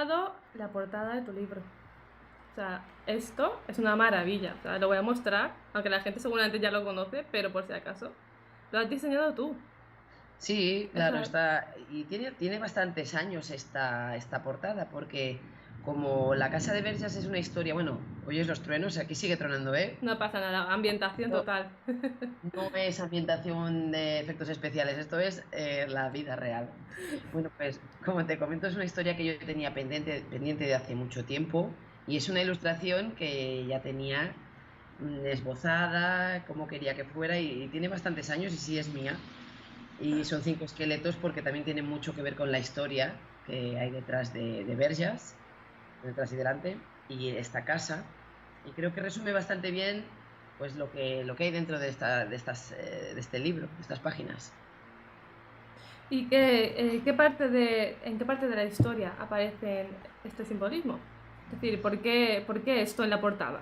diseñado la portada de tu libro. O sea, esto es una maravilla. O sea, lo voy a mostrar, aunque la gente seguramente ya lo conoce, pero por si acaso. Lo has diseñado tú. Sí, O claro, sea, está. Y tiene bastantes años esta portada, porque como La Casa de Verjas es una historia, bueno, oyes los truenos, aquí sigue tronando, ¿eh? no pasa nada. Ambientación No, total. no es ambientación de efectos especiales, esto es la vida real. Bueno, pues como te comento, es una historia que yo tenía pendiente de hace mucho tiempo y es una ilustración que ya tenía esbozada, como quería que fuera y tiene bastantes años y sí es mía. Y son 5 esqueletos porque también tiene mucho que ver con la historia que hay detrás de Verjas, detrás y delante, y esta casa. Y creo que resume bastante bien pues lo que hay dentro de este libro, de estas páginas. ¿Y en qué parte de la historia aparece este simbolismo? Es decir, por qué esto en la portada?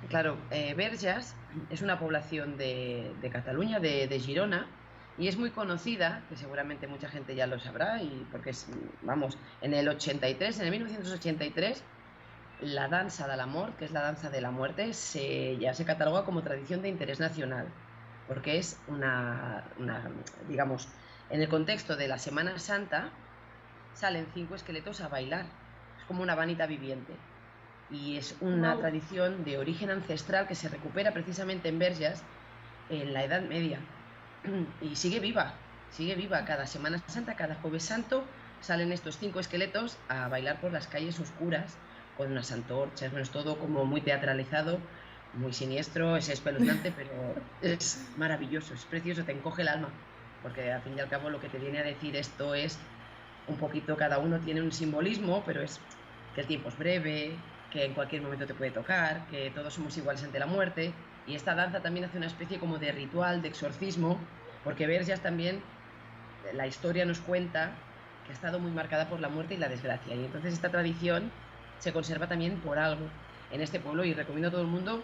Claro, Verges es una población de Cataluña, de Girona, y es muy conocida, que seguramente mucha gente ya lo sabrá, y porque es, vamos, en el 1983, la danza de la mort, que es la danza de la muerte, ya se cataloga como tradición de interés nacional, porque es digamos, en el contexto de la Semana Santa, salen 5 esqueletos a bailar, es como una vanita viviente y es una Wow. tradición de origen ancestral que se recupera precisamente en Verges en la Edad Media y sigue viva. Cada Semana Santa, cada Jueves Santo, salen estos 5 esqueletos a bailar por las calles oscuras con unas antorchas, bueno, es todo como muy teatralizado, muy siniestro, es espeluznante, pero es maravilloso, es precioso, te encoge el alma, porque al fin y al cabo lo que te viene a decir esto es un poquito, cada uno tiene un simbolismo, pero es que el tiempo es breve, que en cualquier momento te puede tocar, que todos somos iguales ante la muerte, y esta danza también hace una especie como de ritual, de exorcismo, porque Verges también, la historia nos cuenta que ha estado muy marcada por la muerte y la desgracia, y entonces esta tradición se conserva también por algo en este pueblo y recomiendo a todo el mundo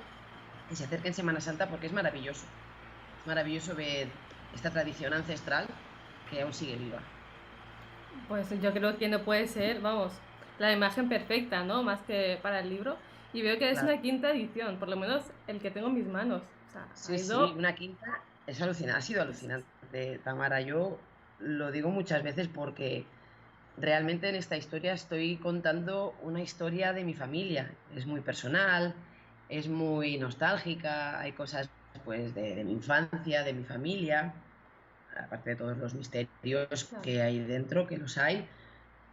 que se acerque en Semana Santa porque es maravilloso ver esta tradición ancestral que aún sigue viva. Pues yo creo que no puede ser, vamos, la imagen perfecta, ¿no? Más que para el libro. Y veo que es Claro. una quinta edición, por lo menos el que tengo en mis manos. O sea, ha Sí, sí, ido... una quinta es alucinante, ha sido alucinante, Tamara. Yo lo digo muchas veces porque realmente en esta historia estoy contando una historia de mi familia. Es muy personal, es muy nostálgica, hay cosas pues de mi infancia, de mi familia, aparte de todos los misterios Claro. que hay dentro, que los hay,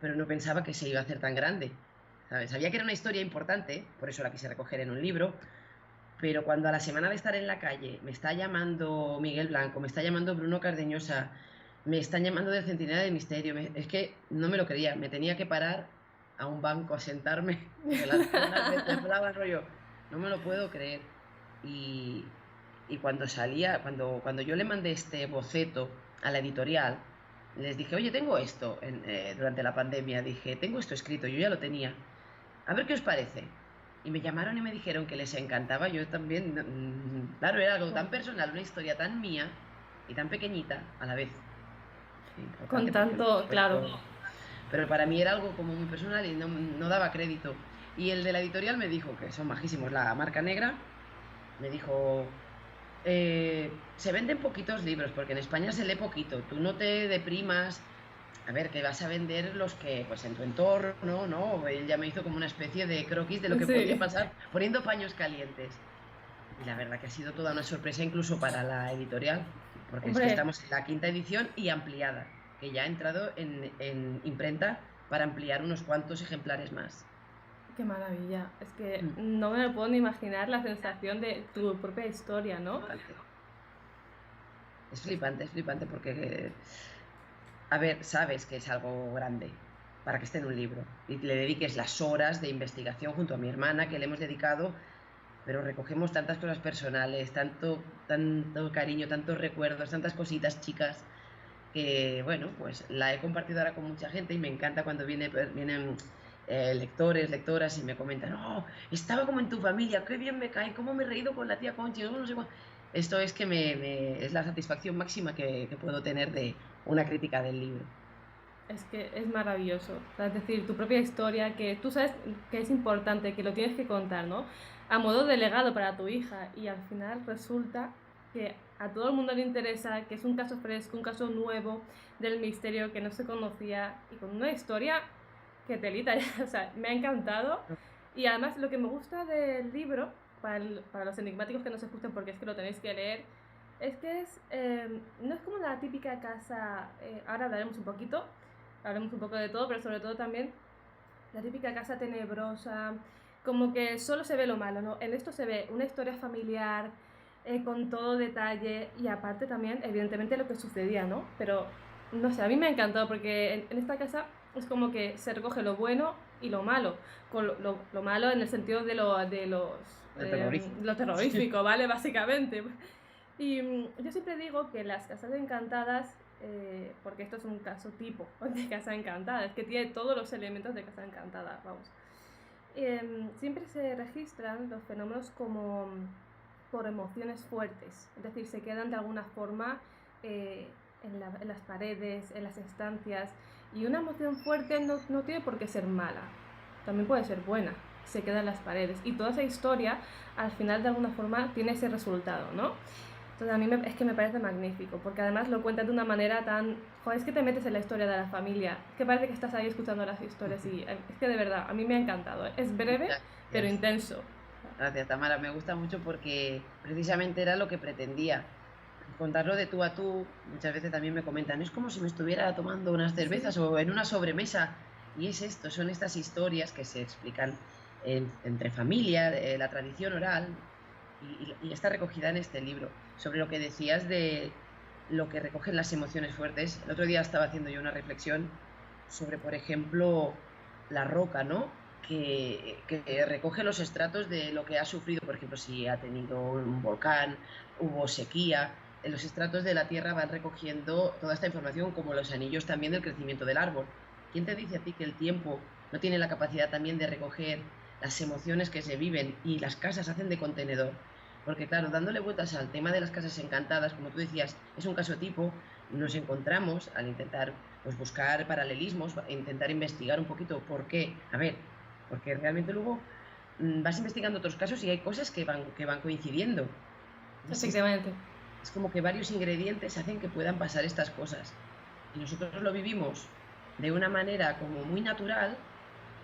pero no pensaba que se iba a hacer tan grande. ¿Sabes? Sabía que era una historia importante, por eso la quise recoger en un libro, pero cuando a la semana de estar en la calle me está llamando Miguel Blanco, me está llamando Bruno Cardeñosa, me están llamando del Centinela del Misterio, es que no me lo creía, me tenía que parar a un banco a sentarme porque las piernas me temblaban, rollo, no me lo puedo creer. Y, y cuando salía, cuando yo le mandé este boceto a la editorial, les dije, oye, tengo esto, durante la pandemia, dije, tengo esto escrito, yo ya lo tenía, a ver qué os parece. Y me llamaron y me dijeron que les encantaba. Yo también, claro, era algo tan Wow. personal, una historia tan mía y tan pequeñita a la vez. Con Importante porque tanto, claro. pero para mí era algo como muy personal y no daba crédito. Y el de la editorial me dijo, que son majísimos, la marca negra, me dijo, se venden poquitos libros porque en España se lee poquito. Tú no te deprimas. A ver, que vas a vender los que, pues en tu entorno, ¿no? Él ya me hizo como una especie de croquis de lo que podía Sí. pasar poniendo paños calientes. Y la verdad que ha sido toda una sorpresa incluso para la editorial, porque es que Hombre, estamos en la quinta edición y ampliada, que ya ha entrado en imprenta para ampliar unos cuantos ejemplares más. qué maravilla. Es que Mm, no me lo puedo ni imaginar la sensación de tu propia historia, ¿no? Flipante. Es- Es flipante porque, a ver, sabes que es algo grande para que esté en un libro y le dediques las horas de investigación junto a mi hermana que le hemos dedicado, pero recogemos tantas cosas personales, tanto cariño, tantos recuerdos, tantas cositas chicas que, bueno, pues la he compartido ahora con mucha gente y me encanta cuando vienen lectores, lectoras y me comentan, oh, estaba como en tu familia, qué bien me cae, cómo me he reído con la tía Conchi, no sé Esto es que es la satisfacción máxima que puedo tener de una crítica del libro. Es que es maravilloso. O sea, es decir, tu propia historia, que tú sabes que es importante, que lo tienes que contar, ¿no? A modo de legado para tu hija. Y al final resulta que a todo el mundo le interesa, que es un caso fresco, un caso nuevo del misterio que no se conocía y con una historia que telita. O sea, me ha encantado. Y además lo que me gusta del libro, para los enigmáticos que no se escuchen porque es que lo tenéis que leer, es que no es como la típica casa, ahora hablaremos un poco de todo, pero sobre todo también la típica casa tenebrosa, como que solo se ve lo malo, ¿no? En esto se ve una historia familiar, con todo detalle y aparte también, evidentemente, lo que sucedía, ¿no? Pero, no sé, a mí me ha encantado porque en esta casa es como que se recoge lo bueno y lo malo, con lo malo en el sentido lo terrorífico, ¿vale? Básicamente. Y yo siempre digo que las casas encantadas, porque esto es un caso tipo de casa encantada, es que tiene todos los elementos de casa encantada, vamos. Siempre se registran los fenómenos como por emociones fuertes, es decir, se quedan de alguna forma en las paredes, en las estancias, y una emoción fuerte no tiene por qué ser mala, también puede ser buena, se queda en las paredes, y toda esa historia al final de alguna forma tiene ese resultado, ¿no? Entonces a mí es que me parece magnífico, porque además lo cuentas de una manera tan... Joder, es que te metes en la historia de la familia, es que parece que estás ahí escuchando las historias y es que de verdad, a mí me ha encantado, ¿eh? Es breve, pero Gracias. intenso. Gracias, Tamara. Me gusta mucho porque precisamente era lo que pretendía. Contarlo de tú a tú, muchas veces también me comentan, es como si me estuviera tomando unas Sí, cervezas o en una sobremesa. Y es esto, son estas historias que se explican entre familia, la tradición oral, y está recogida en este libro. Sobre lo que decías de lo que recogen las emociones fuertes. El otro día estaba haciendo yo una reflexión sobre, por ejemplo, la roca, ¿no? Que recoge los estratos de lo que ha sufrido, por ejemplo, si ha tenido un volcán, hubo sequía, los estratos de la tierra van recogiendo toda esta información, como los anillos también del crecimiento del árbol. ¿Quién te dice a ti que el tiempo no tiene la capacidad también de recoger las emociones que se viven y las casas hacen de contenedor? Porque claro, dándole vueltas al tema de las casas encantadas, como tú decías, es un caso tipo, nos encontramos al intentar pues, buscar paralelismos, intentar investigar un poquito por qué. A ver, porque realmente luego vas investigando otros casos y hay cosas que van coincidiendo. Y efectivamente. es como que varios ingredientes hacen que puedan pasar estas cosas. Y nosotros lo vivimos de una manera como muy natural,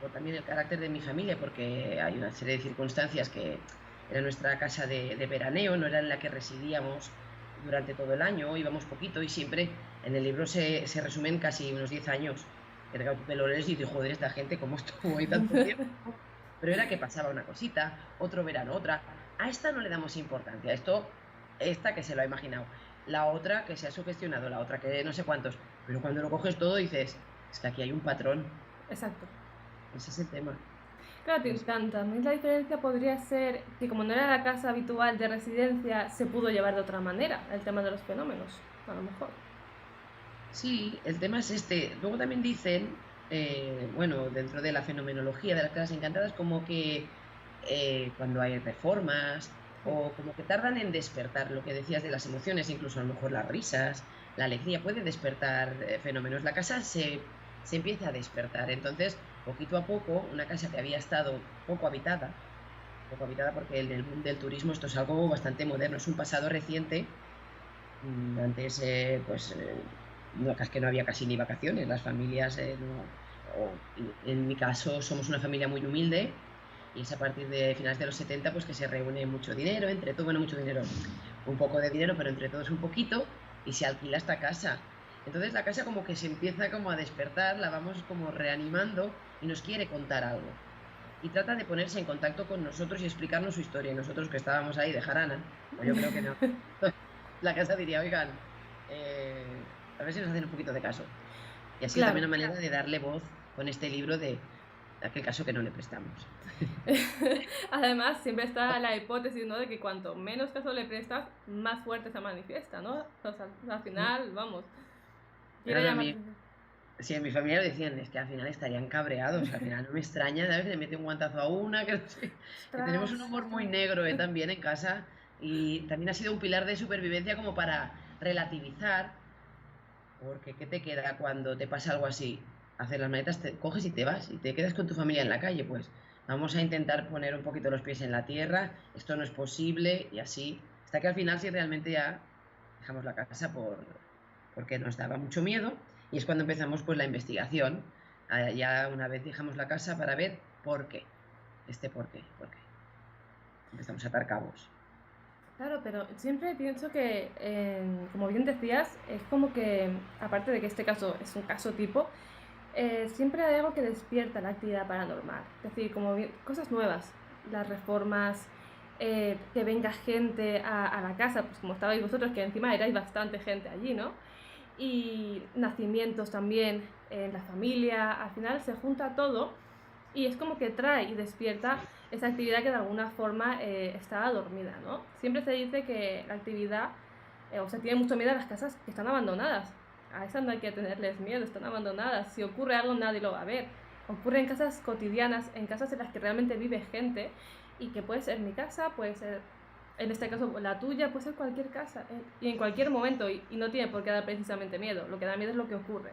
por también el carácter de mi familia, porque hay una serie de circunstancias que era nuestra casa de veraneo, no era en la que residíamos durante todo el año, íbamos poquito y siempre en el libro se resumen casi unos 10 años. Que te lo lees y dices, joder, esta gente, ¿cómo estuvo ahí tanto tiempo? Pero era que pasaba una cosita, otro verano otra. A esta no le damos importancia, esta que se lo ha imaginado, la otra que se ha sugestionado, la otra que no sé cuántos. Pero cuando lo coges todo dices, es que aquí hay un patrón, Exacto. ese es el tema. Claro, Pues, también la diferencia podría ser que como no era la casa habitual de residencia, se pudo llevar de otra manera el tema de los fenómenos, a lo mejor. sí, el tema es este. Luego también dicen, bueno, dentro de la fenomenología de las casas encantadas, como que cuando hay reformas Sí. o como que tardan en despertar lo que decías de las emociones, incluso a lo mejor las risas, la alegría puede despertar fenómenos. La casa se empieza a despertar. Entonces, poquito a poco, una casa que había estado poco habitada porque en el boom del turismo esto es algo bastante moderno, es un pasado reciente. Antes, pues, no, es que no había casi ni vacaciones, las familias, en mi caso, somos una familia muy humilde y es a partir de finales de los 70 pues que se reúne mucho dinero, entre todos, bueno, mucho dinero, un poco de dinero, pero entre todos un poquito, y se alquila esta casa. Entonces la casa como que se empieza como a despertar, la vamos como reanimando y nos quiere contar algo. Y trata de ponerse en contacto con nosotros y explicarnos su historia. Y nosotros que estábamos ahí de jarana, pues yo creo que no. La casa diría, oigan, a ver si nos hacen un poquito de caso. Y ha sido Claro. también una manera de darle voz con este libro de aquel caso que no le prestamos. Además, siempre está la hipótesis, ¿no? De que cuanto menos caso le prestas, más fuerte se manifiesta, ¿no? O sea, al final, vamos, quiere Claro, llamar... sí, a mi familia me decían, es que al final estarían cabreados, que al final no me extraña, ¿sabes? Que le mete un guantazo a una, que, no sé, que tenemos Ostras, un humor muy negro también en casa y también ha sido un pilar de supervivencia como para relativizar. Porque ¿qué te queda cuando te pasa algo así? Hacer las maletas, te coges y te vas y te quedas con tu familia en la calle. Pues vamos a intentar poner un poquito los pies en la tierra, esto no es posible y así, hasta que al final sí realmente ya dejamos la casa porque nos daba mucho miedo y es cuando empezamos pues la investigación. Ya una vez dejamos la casa para ver por qué. Empezamos a atar cabos. Claro, pero siempre pienso que, como bien decías, es como que, aparte de que este caso es un caso tipo, siempre hay algo que despierta la actividad paranormal. Es decir, como cosas nuevas, las reformas, que venga gente a la casa, pues como estabais vosotros, que encima erais bastante gente allí, ¿no? Y nacimientos también en la familia, al final se junta todo y es como que trae y despierta esa actividad que de alguna forma estaba dormida, ¿no? Siempre se dice que la actividad, o se tiene mucho miedo a las casas que están abandonadas. A esas no hay que tenerles miedo, están abandonadas. Si ocurre algo nadie lo va a ver. Ocurre en casas cotidianas, en casas en las que realmente vive gente y que puede ser mi casa, puede ser en este caso la tuya, puede ser cualquier casa y en cualquier momento y no tiene por qué dar precisamente miedo. Lo que da miedo es lo que ocurre.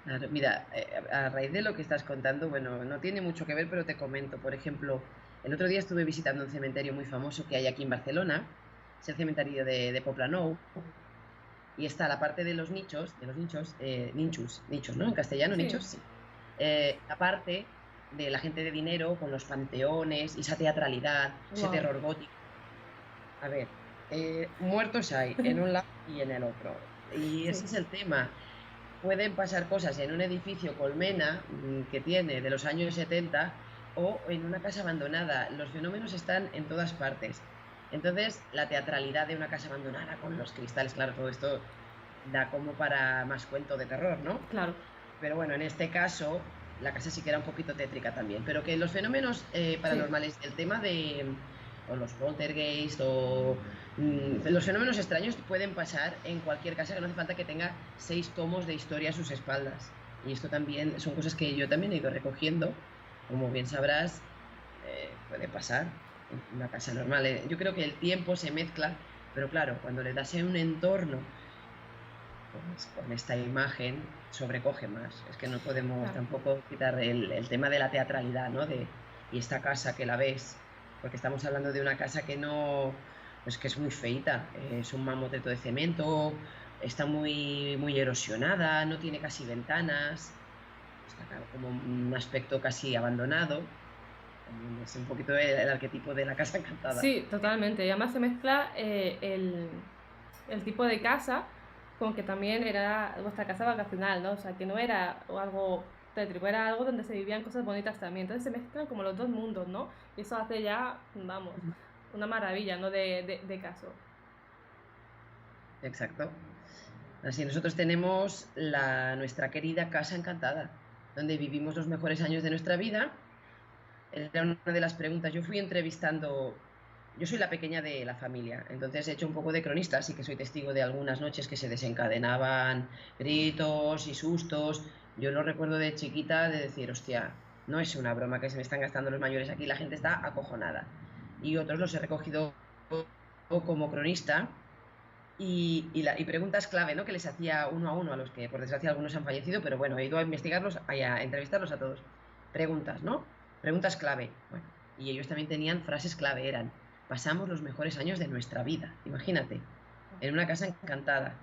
Claro, mira, a raíz de lo que estás contando, bueno, no tiene mucho que ver, pero te comento. Por ejemplo, el otro día estuve visitando un cementerio muy famoso que hay aquí en Barcelona, es el cementerio de Poblenou, y está la parte de los nichos, nichos, ¿no? En castellano, Sí, nichos, sí. La parte de la gente de dinero con los panteones y esa teatralidad, ese wow. terror gótico. A ver, muertos hay en un lado y en el otro. Y Sí, ese es el tema. Pueden pasar cosas en un edificio colmena que tiene de los años 70 o en una casa abandonada. Los fenómenos están en todas partes. Entonces, la teatralidad de una casa abandonada con los cristales, claro, todo esto da como para más cuento de terror, ¿no? claro. Pero bueno, en este caso, la casa sí que era un poquito tétrica también. Pero que los fenómenos Sí, paranormales, el tema de o los poltergeist o los fenómenos extraños pueden pasar en cualquier casa, que no hace falta que tenga 6 tomos de historia a sus espaldas. Y esto también son cosas que yo también he ido recogiendo. Como bien sabrás, puede pasar en una casa normal. Yo creo que el tiempo se mezcla, pero claro, cuando le das en un entorno pues con esta imagen sobrecoge más. Es que no podemos claro. tampoco quitar el tema de la teatralidad, ¿no? Y esta casa que la ves, porque estamos hablando de una casa que no, pues que es muy feita, es un mamotreto de cemento, está muy, muy erosionada, no tiene casi ventanas, está claro, como un aspecto casi abandonado. También es un poquito el arquetipo de la casa encantada. Sí, totalmente. Y además se mezcla el tipo de casa con que también era vuestra casa vacacional, ¿no? O sea, que no era algo tétrico, era algo donde se vivían cosas bonitas también. Entonces se mezclan como los dos mundos, ¿no? Y eso hace ya, vamos, una maravilla, ¿no? De caso. Exacto. Así nosotros tenemos nuestra querida casa encantada, donde vivimos los mejores años de nuestra vida. Era una de las preguntas. Yo soy la pequeña de la familia, entonces he hecho un poco de cronista, así que soy testigo de algunas noches que se desencadenaban gritos y sustos. Yo lo recuerdo de chiquita de decir, hostia, no es una broma que se me están gastando los mayores aquí, la gente está acojonada. Y otros los he recogido como cronista y preguntas clave, ¿no? Que les hacía uno a uno a los que, por desgracia, algunos han fallecido, pero bueno, he ido a investigarlos, a entrevistarlos a todos. Preguntas, ¿no? Preguntas clave. Bueno, y ellos también tenían frases clave, eran, pasamos los mejores años de nuestra vida, imagínate, en una casa encantada.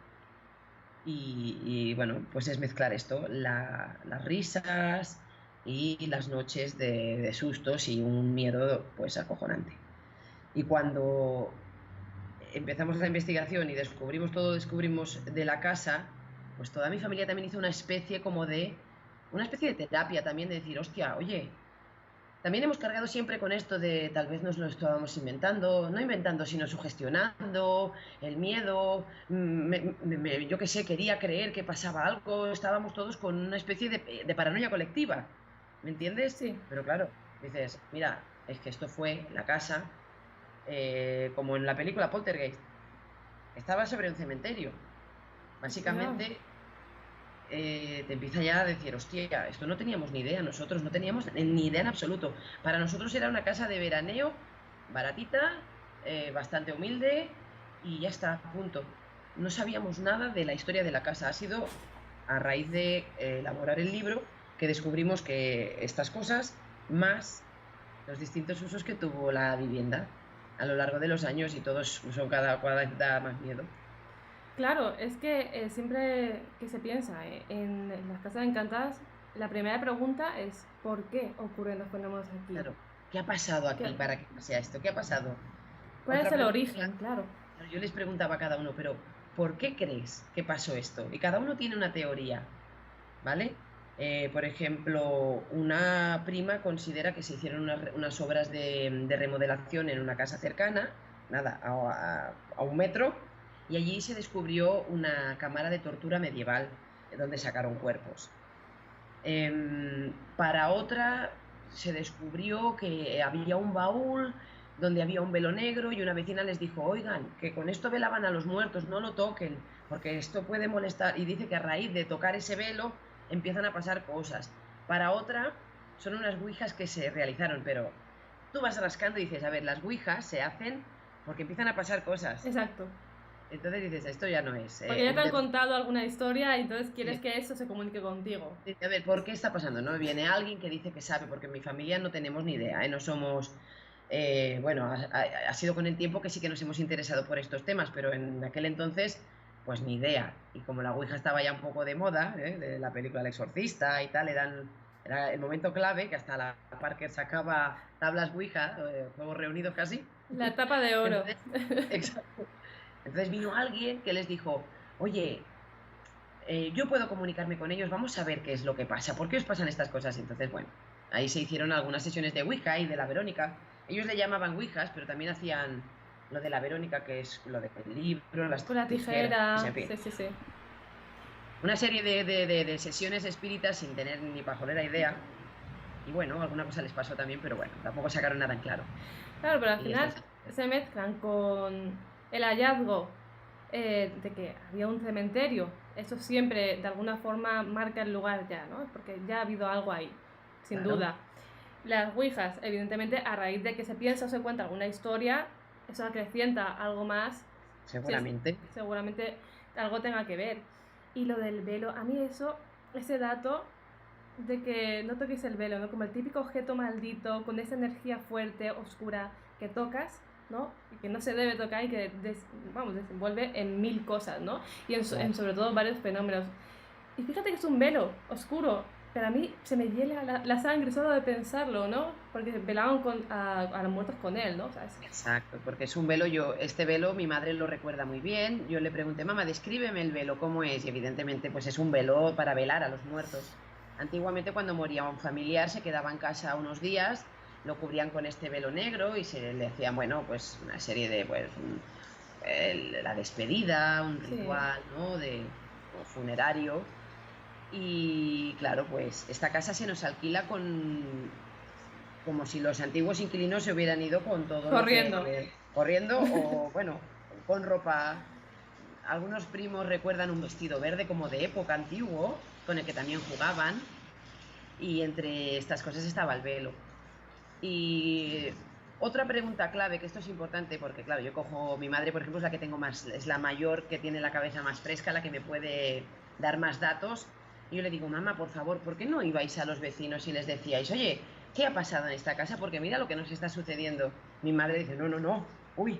Y bueno, pues es mezclar esto, las risas y las noches de sustos y un miedo pues acojonante. Y cuando empezamos la investigación y descubrimos de la casa, pues toda mi familia también hizo una especie de terapia también de decir, hostia, oye, también hemos cargado siempre con esto de tal vez nos lo estábamos inventando, no inventando, sino sugestionando, el miedo, yo qué sé, quería creer que pasaba algo, estábamos todos con una especie de paranoia colectiva, ¿me entiendes? Sí, Pero claro, dices, mira, es que esto fue la casa, como en la película Poltergeist, estaba sobre un cementerio. ya, Básicamente, te empieza ya a decir, hostia, esto no teníamos ni idea, nosotros no teníamos ni idea en absoluto. Para nosotros era una casa de veraneo, baratita, bastante humilde y ya está, punto. no sabíamos nada de la historia de la casa. Ha sido a raíz de elaborar el libro que descubrimos que estas cosas, más los distintos usos que tuvo la vivienda a lo largo de los años, y todos son cada vez da más miedo. Claro, es que siempre que se piensa en las casas encantadas, la primera pregunta es ¿por qué ocurren los fenómenos aquí? Claro, ¿qué ha pasado aquí ¿Qué- para que pase esto? ¿Qué ha pasado? ¿Cuál es Otra el pregunta, origen? Claro. yo les preguntaba a cada uno, pero ¿por qué crees que pasó esto? Y cada uno tiene una teoría, ¿vale? Por ejemplo, una prima considera que se hicieron unas obras de remodelación en una casa cercana, nada, a 1 metro, y allí se descubrió una cámara de tortura medieval, donde sacaron cuerpos. Para otra se descubrió que había un baúl donde había un velo negro, y una vecina les dijo, oigan, que con esto velaban a los muertos, no lo toquen, porque esto puede molestar. Y dice que a raíz de tocar ese velo empiezan a pasar cosas. Para otra son unas ouijas que se realizaron, pero tú vas rascando y dices, a ver, las ouijas se hacen porque empiezan a pasar cosas. Exacto. Entonces dices, esto ya no es Porque ya un te han tema. contado alguna historia y entonces quieres Sí. que eso se comunique contigo. Dice, a ver, ¿por qué está pasando? ¿No? Viene alguien que dice que sabe, porque en mi familia no tenemos ni idea, ¿eh? No somos, bueno, ha sido con el tiempo que sí que nos hemos interesado por estos temas, pero en aquel entonces, pues ni idea. Y como la Ouija estaba ya un poco de moda, de la película El Exorcista y tal, era el momento clave, que hasta la Parker sacaba tablas Ouija, juegos reunidos casi. La tapa de oro. Entonces, exacto. Entonces vino alguien que les dijo, oye, yo puedo comunicarme con ellos, vamos a ver qué es lo que pasa, por qué os pasan estas cosas. Entonces, bueno, ahí se hicieron algunas sesiones de Ouija y de la Verónica. Ellos le llamaban Ouijas, pero también hacían lo de la Verónica, que es lo del libro, las Con la tijeras, tijera. en fin. Sí. Una serie de sesiones espíritas sin tener ni pajolera idea. Y bueno, alguna cosa les pasó también, pero bueno, tampoco sacaron nada en claro. Claro, pero al Y final estas- se mezclan con el hallazgo de que había un cementerio. Eso siempre de alguna forma marca el lugar ya, ¿no? Porque ya ha habido algo ahí, sin Claro. duda. Las ouijas, evidentemente, a raíz de que se piensa o se cuenta alguna historia, eso acrecienta algo más. Seguramente. Seguramente algo tenga que ver. Y lo del velo, a mí ese dato de que no toques el velo, ¿no? Como el típico objeto maldito, con esa energía fuerte, oscura, que tocas, ¿no? Y que no se debe tocar y que, desenvuelve en 1000 cosas, ¿no? Y en sobre todo varios fenómenos. Y fíjate que es un velo oscuro, pero a mí se me hiela la sangre solo de pensarlo, ¿no? Porque velaban a los muertos con él, ¿no? ¿Sabes? Exacto, porque es un velo, este velo mi madre lo recuerda muy bien. Yo le pregunté, mamá, descríbeme el velo, ¿cómo es? Y evidentemente pues es un velo para velar a los muertos. Antiguamente, cuando moría un familiar, se quedaba en casa unos días, lo cubrían con este velo negro y se le hacían, bueno, pues una serie de, pues, la despedida, un Sí. ritual, ¿no? Funerario. Y claro, pues esta casa se nos alquila como si los antiguos inquilinos se hubieran ido con todo Corriendo. corriendo, o bueno, con ropa. Algunos primos recuerdan un vestido verde como de época antiguo, con el que también jugaban, y entre estas cosas estaba el velo. Y otra pregunta clave, que esto es importante, porque claro, yo cojo, mi madre por ejemplo es la que tengo más, es la mayor, que tiene la cabeza más fresca, la que me puede dar más datos. Y yo le digo, mamá, por favor, ¿por qué no ibais a los vecinos y les decíais, oye, ¿qué ha pasado en esta casa? Porque mira lo que nos está sucediendo. Mi madre dice, no, uy,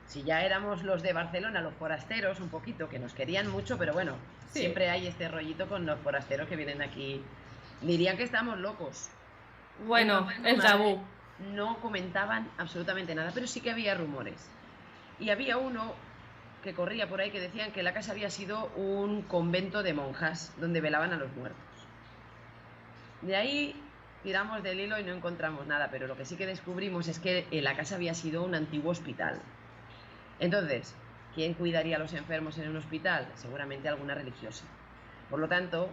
si ya éramos los de Barcelona, los forasteros, un poquito, que nos querían mucho, pero bueno, Sí. siempre hay este rollito con los forasteros que vienen aquí. Dirían que estamos locos. Bueno, el tabú. No comentaban absolutamente nada, pero sí que había rumores. Y había uno que corría por ahí que decían que la casa había sido un convento de monjas donde velaban a los muertos. De ahí tiramos del hilo y no encontramos nada, pero lo que sí que descubrimos es que la casa había sido un antiguo hospital. Entonces, ¿quién cuidaría a los enfermos en un hospital? Seguramente alguna religiosa. Por lo tanto,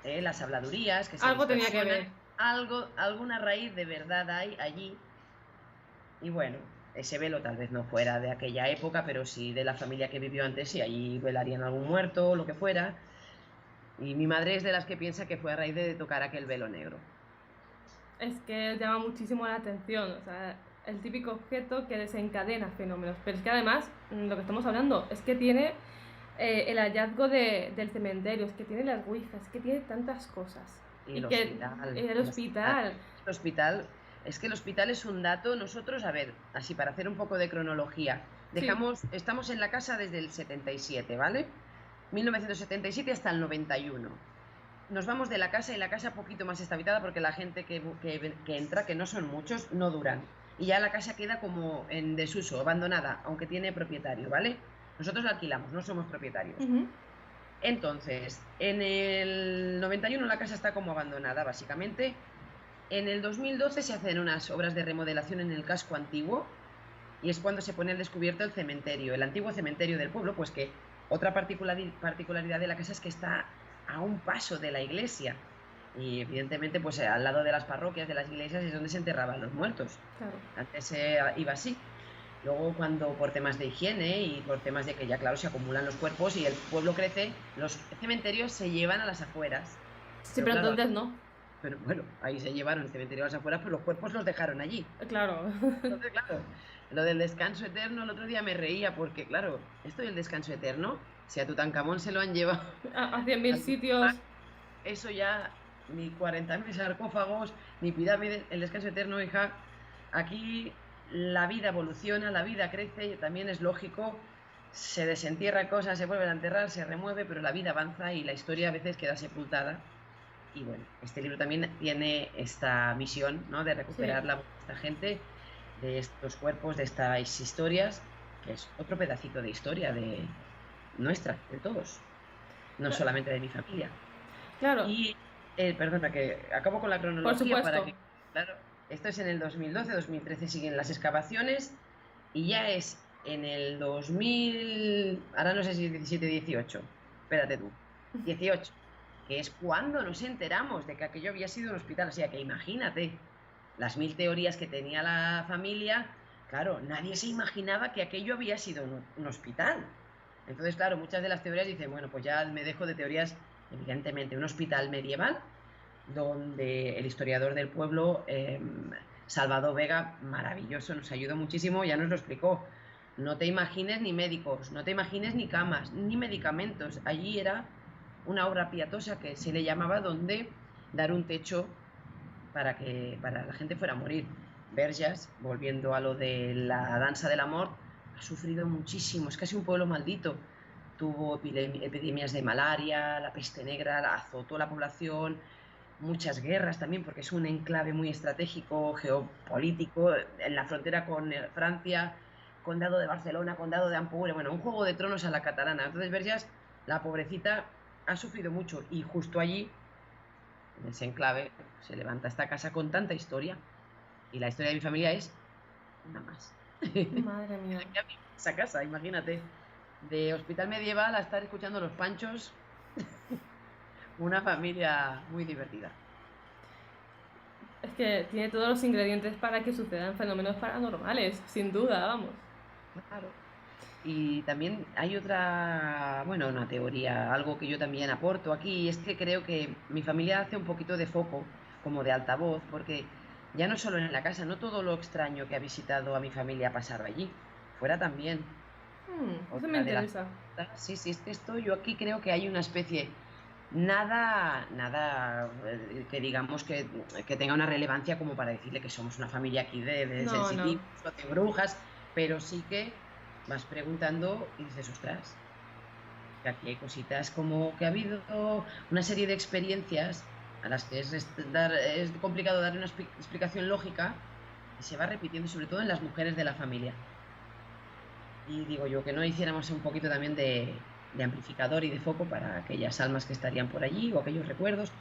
las habladurías que se Algo tenía que ver. alguna raíz de verdad hay allí. Y bueno, ese velo tal vez no fuera de aquella época, pero sí de la familia que vivió antes, y allí velarían algún muerto o lo que fuera. Y mi madre es de las que piensa que fue a raíz de tocar aquel velo negro. Es que llama muchísimo la atención, o sea, el típico objeto que desencadena fenómenos. Pero es que además, lo que estamos hablando es que tiene el hallazgo del cementerio, es que tiene las ouijas, es que tiene tantas cosas. Y el que hospital. el hospital. El hospital, es que el hospital es un dato, nosotros, a ver, así para hacer un poco de cronología, Sí. estamos en la casa desde el 77, ¿vale? 1977 hasta el 91. Nos vamos de la casa y la casa poquito más estabilizada porque la gente que entra, que no son muchos, no duran. Y ya la casa queda como en desuso, abandonada, aunque tiene propietario, ¿vale? Nosotros la alquilamos, no somos propietarios. Entonces, en el 91 la casa está como abandonada, básicamente. En el 2012 se hacen unas obras de remodelación en el casco antiguo y es cuando se pone al descubierto el cementerio, el antiguo cementerio del pueblo, pues que otra particularidad de la casa es que está a un paso de la iglesia y evidentemente pues al lado de las parroquias, de las iglesias es donde se enterraban los muertos. Claro. Antes iba así. Luego cuando por temas de higiene y por temas de que ya claro se acumulan los cuerpos y el pueblo crece, los cementerios se llevan a las afueras. Sí, pero claro, entonces no. pero bueno, ahí se llevaron el cementerio a las afueras, pero los cuerpos los dejaron allí. Claro. Entonces, claro, lo del descanso eterno, el otro día me reía porque, claro, esto del descanso eterno, si a Tutankamón se lo han llevado A 100.000 sitios. Eso ya, ni 40.000 sarcófagos, ni pirámides, el descanso eterno, hija. Aquí la vida evoluciona, la vida crece, también es lógico, se desentierra cosas, se vuelven a enterrar, se remueve, pero la vida avanza y la historia a veces queda sepultada. Y bueno, este libro también tiene esta misión, ¿no?, de recuperar la voz de esta gente, de estos cuerpos, de estas historias, que es otro pedacito de historia de nuestra, de todos, no solamente de mi familia. Claro. Y, perdona, que acabo con la cronología. Por supuesto. Para que, claro, esto es en el 2012, 2013 siguen las excavaciones y ya es en el 2000, ahora no sé si 17, 18, espérate tú, 18, que es cuando nos enteramos de que aquello había sido un hospital. O sea, que imagínate las 1000 teorías que tenía la familia, claro, nadie se imaginaba que aquello había sido un hospital. Entonces, claro, muchas de las teorías dicen, bueno, pues ya me dejo de teorías, evidentemente, un hospital medieval, donde el historiador del pueblo, Salvador Vega, maravilloso, nos ayudó muchísimo, ya nos lo explicó. No te imagines ni médicos, no te imagines ni camas, ni medicamentos. Allí era una obra pietosa que se le llamaba, donde dar un techo para la gente fuera a morir. Verges, volviendo a lo de la danza del amor, ha sufrido muchísimo, es casi un pueblo maldito. Tuvo epidemias de malaria, la peste negra, azotó la población, muchas guerras también, porque es un enclave muy estratégico, geopolítico, en la frontera con Francia, condado de Barcelona, condado de Ampoure, bueno, un juego de tronos a la catalana. Entonces, Verges, la pobrecita, ha sufrido mucho y justo allí, en ese enclave, se levanta esta casa con tanta historia y la historia de mi familia es una más. Madre mía. Esa casa, imagínate, de hospital medieval a estar escuchando los Panchos, una familia muy divertida. Es que tiene todos los ingredientes para que sucedan fenómenos paranormales, sin duda, vamos. Claro. Y también hay otra, bueno, una teoría, algo que yo también aporto aquí, y es que creo que mi familia hace un poquito de foco, como de altavoz, porque ya no solo en la casa, no todo lo extraño que ha visitado a mi familia ha pasado allí, fuera también. Eso me interesa. Sí, es que yo aquí creo que hay una especie, nada que digamos que tenga una relevancia como para decirle que somos una familia aquí de sensitivos o de brujas, pero sí que vas preguntando y dices, ostras, que aquí hay cositas como que ha habido una serie de experiencias a las que es complicado darle una explicación lógica y se va repitiendo, sobre todo en las mujeres de la familia. Y digo yo, que no hiciéramos un poquito también de amplificador y de foco para aquellas almas que estarían por allí o aquellos recuerdos.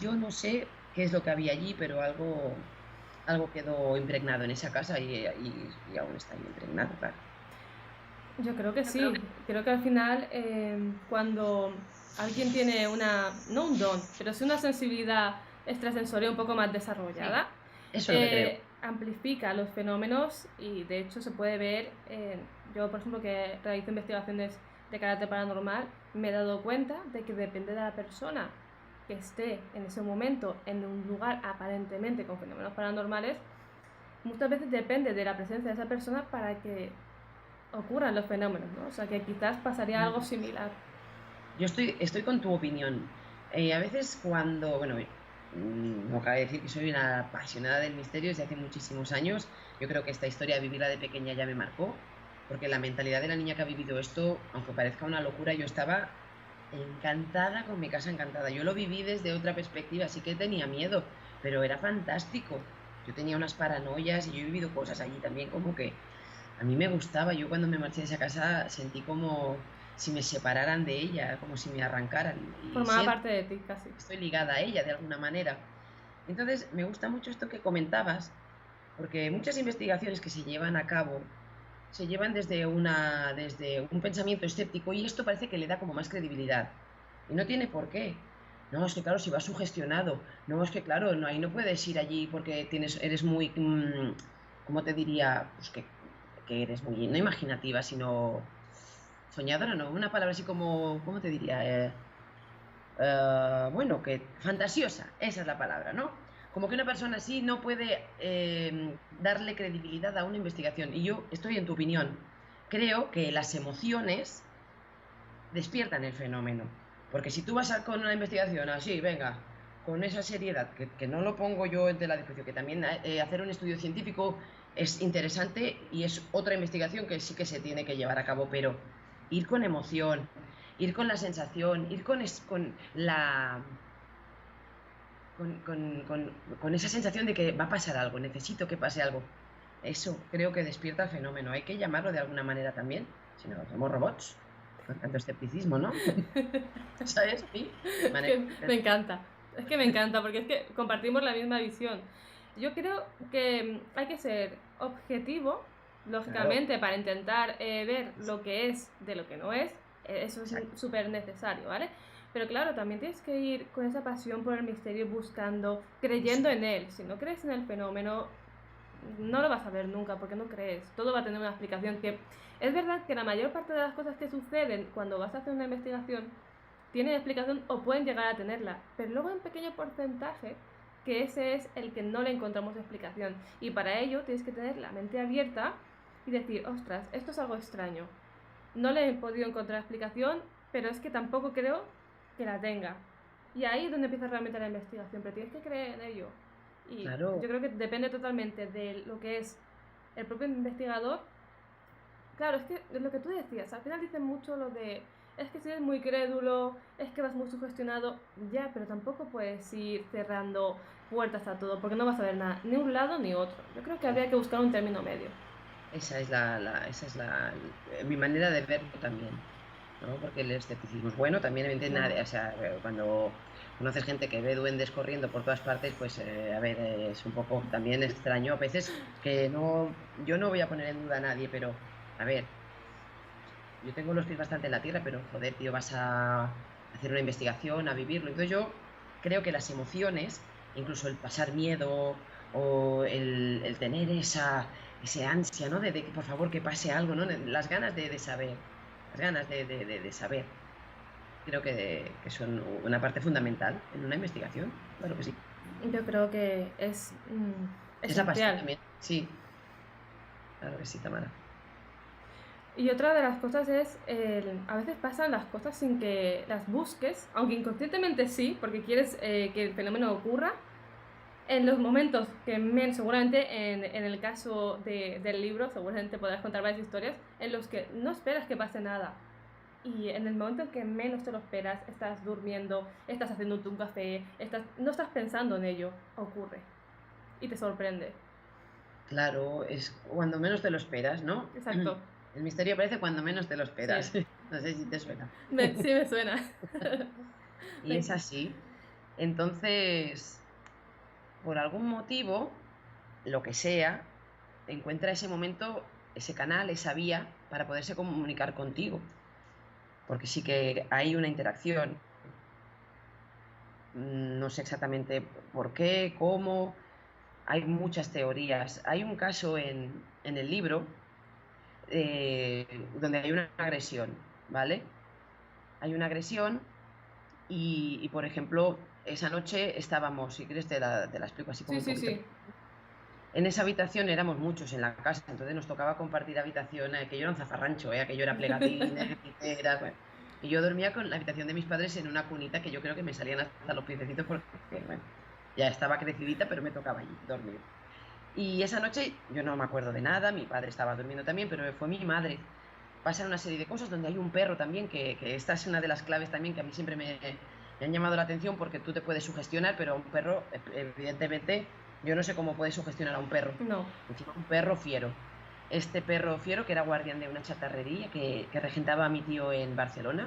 Yo no sé qué es lo que había allí, pero algo quedó impregnado en esa casa y aún está ahí impregnado, claro. Yo creo que sí, creo que al final cuando alguien tiene no un don, pero sí una sensibilidad extrasensorial un poco más desarrollada, sí, eso es lo que creo. Amplifica los fenómenos y de hecho se puede ver, yo por ejemplo que realizo investigaciones de carácter paranormal, me he dado cuenta de que depende de la persona que esté en ese momento en un lugar aparentemente con fenómenos paranormales, muchas veces depende de la presencia de esa persona para que ocurran los fenómenos, ¿no? O sea, que quizás pasaría algo similar. Yo estoy con tu opinión. A veces cuando, bueno, no cabe decir que soy una apasionada del misterio desde hace muchísimos años. Yo creo que esta historia, vivirla de pequeña, ya me marcó, porque la mentalidad de la niña que ha vivido esto, aunque parezca una locura, yo estaba encantada con mi casa encantada. Yo lo viví desde otra perspectiva, sí que tenía miedo, pero era fantástico. Yo tenía unas paranoias y yo he vivido cosas allí también como que a mí me gustaba. Yo cuando me marché de esa casa sentí como si me separaran de ella, como si me arrancaran. Y Formaba siento parte de ti casi. que estoy ligada a ella de alguna manera. Entonces, me gusta mucho esto que comentabas, porque muchas investigaciones que se llevan a cabo se llevan desde un pensamiento escéptico y esto parece que le da como más credibilidad. Y no tiene por qué. No, es que claro, si vas sugestionado, no, es que claro, no, ahí no puedes ir allí porque eres muy, ¿cómo te diría? Pues que eres muy, no imaginativa, sino soñadora, ¿no? Una palabra así como, ¿cómo te diría? Bueno, que fantasiosa, esa es la palabra, ¿no? Como que una persona así no puede darle credibilidad a una investigación. Y yo estoy en tu opinión. Creo que las emociones despiertan el fenómeno. Porque si tú con una investigación así, venga, con esa seriedad, que no lo pongo yo en tela de juicio, que también hacer un estudio científico es interesante y es otra investigación que sí que se tiene que llevar a cabo, pero ir con emoción, ir con la sensación, ir con la con esa sensación de que va a pasar algo, necesito que pase algo. Eso creo que despierta el fenómeno. Hay que llamarlo de alguna manera también, si no, somos robots. Con tanto escepticismo, ¿no? ¿Sabes? Sí, Es que me encanta. Es que me encanta porque es que compartimos la misma visión. Yo creo que hay que ser objetivo, Claro, lógicamente, para intentar ver lo que es de lo que no es. Eso es exacto. súper necesario, ¿vale? Pero claro, también tienes que ir con esa pasión por el misterio, buscando, Eso, creyendo en él. Si no crees en el fenómeno, no lo vas a ver nunca porque no crees. Todo va a tener una explicación que... Es verdad que la mayor parte de las cosas que suceden cuando vas a hacer una investigación tienen explicación o pueden llegar a tenerla, pero luego hay un pequeño porcentaje que ese es el que no le encontramos explicación. Y para ello tienes que tener la mente abierta y decir, ostras, esto es algo extraño. No le he podido encontrar explicación, pero es que tampoco creo que la tenga. Y ahí es donde empieza realmente la investigación, pero tienes que creer en ello. Y yo claro, creo que depende totalmente de lo que es el propio investigador. Claro, es que es lo que tú decías, al final dicen mucho lo de, es que si eres muy crédulo, es que vas muy sugestionado, ya, pero tampoco puedes ir cerrando puertas a todo, porque no vas a ver nada, ni un lado ni otro. Yo creo que habría que buscar un término medio. esa es mi manera de verlo también, ¿no? Porque el escepticismo es bueno, también evidentemente Claro. o sea, cuando conoces gente que ve duendes corriendo por todas partes, pues a ver, es un poco también extraño a veces que no, yo no voy a poner en duda a nadie, pero a ver, yo tengo los pies bastante en la tierra, pero joder, tío, vas a hacer una investigación, a vivirlo. Entonces yo creo que las emociones, incluso el pasar miedo o el tener ese ansia, ¿no? De que por favor que pase algo, ¿no? Las ganas de saber, las ganas de saber, creo que son una parte fundamental en una investigación. Claro que sí. Yo creo que es Es la pasión esencial. también, sí, claro que sí, Tamara. Y otra de las cosas es, a veces pasan las cosas sin que las busques, aunque inconscientemente sí, porque quieres que el fenómeno ocurra, en los momentos que menos, seguramente en el caso del libro, seguramente podrás contar varias historias en los que no esperas que pase nada. Y en el momento en que menos te lo esperas, estás durmiendo, estás haciéndote un café, no estás pensando en ello, ocurre. Y te sorprende. Claro, es cuando menos te lo esperas, ¿no? Exacto. El misterio aparece cuando menos te lo Sí. esperas. No sé si te suena. Sí me suena. Y es así. Entonces, por algún motivo, lo que sea, encuentra ese momento, ese canal, esa vía para poderse comunicar contigo. Porque sí que hay una interacción. No sé exactamente por qué, cómo. Hay muchas teorías. Hay un caso en el libro donde hay una agresión, ¿vale? Hay una agresión por ejemplo, esa noche estábamos, si quieres te la explico así Sí, como un sí, poquito. sí. En esa habitación éramos muchos en la casa, entonces nos tocaba compartir habitación, aquello era un zafarrancho, aquello era plegatines, literas, bueno. Y yo dormía con la habitación de mis padres en una cunita que yo creo que me salían hasta los piececitos porque, bueno, ya estaba crecidita, pero me tocaba allí dormir. Y esa noche yo no me acuerdo de nada, mi padre estaba durmiendo también, pero fue mi madre. Pasan una serie de cosas donde hay un perro también, que esta es una de las claves también que a mí siempre me han llamado la atención porque tú te puedes sugestionar, pero a un perro, evidentemente, yo no sé cómo puedes sugestionar a un perro. No. Encima un perro fiero. Este perro fiero, que era guardián de una chatarrería que regentaba a mi tío en Barcelona,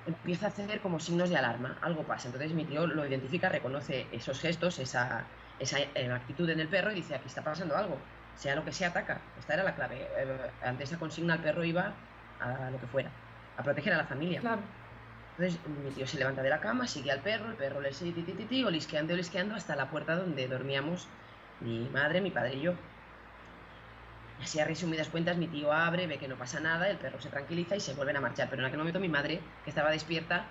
empieza a hacer como signos de alarma, algo pasa. Entonces mi tío lo identifica, reconoce esos gestos, esa actitud en el perro y dice, aquí está pasando algo, sea lo que sea, ataca. Esta era la clave. Ante esa consigna el perro iba a lo que fuera, a proteger a la familia. Claro. Entonces mi tío se levanta de la cama, sigue al perro, el perro le sigue olisqueando hasta la puerta donde dormíamos mi madre, mi padre y yo. Así a resumidas cuentas, mi tío abre, ve que no pasa nada, el perro se tranquiliza y se vuelven a marchar. Pero en aquel momento mi madre, que estaba despierta,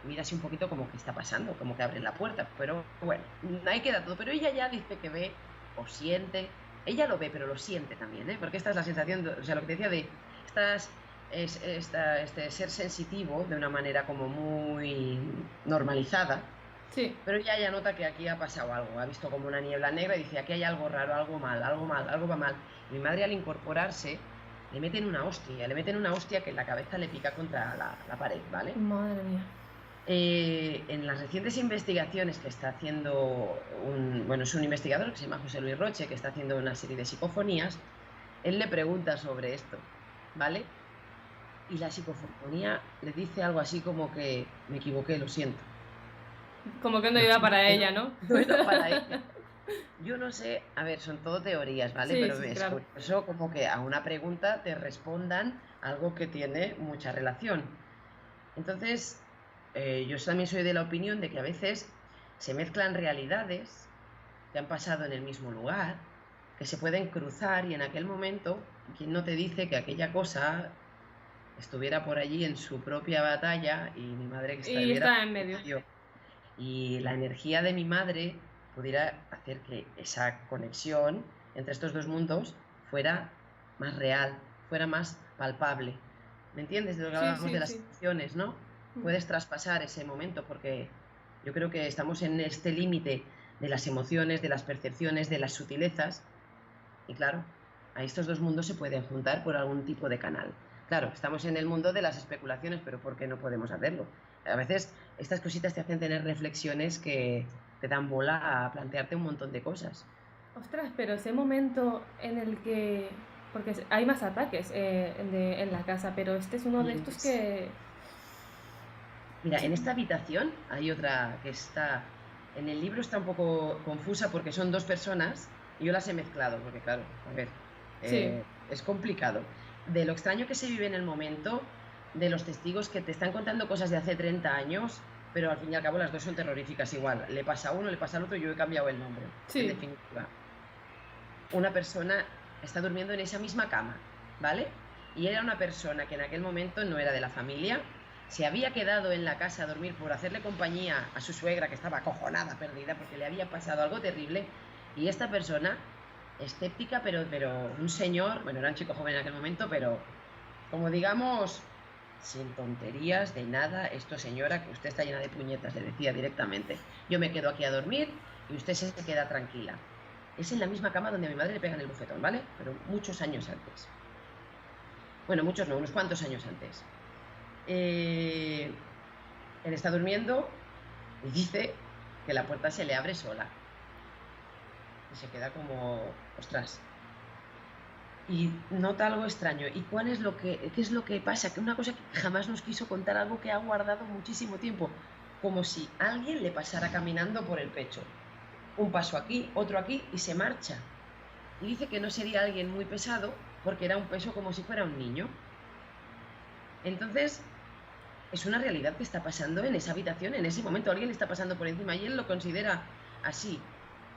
mira así un poquito como que está pasando, como que abren la puerta. Pero bueno, ahí queda todo. Pero ella ya dice que ve o siente. Ella lo ve, pero lo siente también, ¿eh? Porque esta es la sensación, o sea, lo que te decía de este ser sensitivo de una manera como muy normalizada. Sí. Pero ella ya nota que aquí ha pasado algo, ha visto como una niebla negra y dice, aquí hay algo raro, algo mal, algo va mal. Y mi madre al incorporarse le meten una hostia que en la cabeza le pica contra la pared, ¿vale? Madre mía. En las recientes investigaciones que está haciendo es un investigador que se llama José Luis Roche, que está haciendo una serie de psicofonías, él le pregunta sobre esto, ¿vale? Y la psicofonía le dice algo así como que me equivoqué, lo siento. Como que no iba para ella, ¿no? No era para ella. Yo no sé, a ver, son todo teorías, ¿vale? Sí, Pero sí, es claro. curioso como que a una pregunta te respondan algo que tiene mucha relación. Entonces, yo también soy de la opinión de que a veces se mezclan realidades que han pasado en el mismo lugar, que se pueden cruzar y en aquel momento, ¿quién no te dice que aquella cosa estuviera por allí en su propia batalla y mi madre que Y estuviera está en medio. y la energía de mi madre pudiera hacer que esa conexión entre estos dos mundos fuera más real, fuera más palpable. ¿Me entiendes? De lo que hablábamos de las emociones, ¿no? Puedes traspasar ese momento porque yo creo que estamos en este límite de las emociones, de las percepciones, de las sutilezas y claro, a estos dos mundos se pueden juntar por algún tipo de canal. Claro, estamos en el mundo de las especulaciones, pero ¿por qué no podemos hacerlo? A veces estas cositas te hacen tener reflexiones que te dan bola a plantearte un montón de cosas. Ostras, pero ese momento en el que... Porque hay más ataques en la casa, pero este es uno de estos que... Mira, en esta habitación hay otra que está... En el libro está un poco confusa porque son dos personas y yo las he mezclado, porque claro, a ver, es complicado. De lo extraño que se vive en el momento, de los testigos que te están contando cosas de hace 30 años, pero al fin y al cabo las dos son terroríficas igual. Le pasa a uno, le pasa al otro, yo he cambiado el nombre, en definitiva. Una persona está durmiendo en esa misma cama, ¿vale? Y era una persona que en aquel momento no era de la familia, se había quedado en la casa a dormir por hacerle compañía a su suegra, que estaba acojonada, perdida, porque le había pasado algo terrible, y esta persona, escéptica, pero un señor, bueno, era un chico joven en aquel momento, pero como digamos, sin tonterías de nada, esto señora, que usted está llena de puñetas, le decía directamente, yo me quedo aquí a dormir y usted se queda tranquila. Es en la misma cama donde a mi madre le pegan el bofetón, ¿vale? Pero muchos años antes. Bueno, muchos no, unos cuantos años antes. Él está durmiendo y dice que la puerta se le abre sola. Y se queda como, ostras. Y nota algo extraño. ¿Y qué es lo que pasa? Que una cosa que jamás nos quiso contar, algo que ha guardado muchísimo tiempo. Como si alguien le pasara caminando por el pecho. Un paso aquí, otro aquí y se marcha. Y dice que no sería alguien muy pesado porque era un peso como si fuera un niño. Entonces, es una realidad que está pasando en esa habitación, en ese momento. Alguien le está pasando por encima y él lo considera así,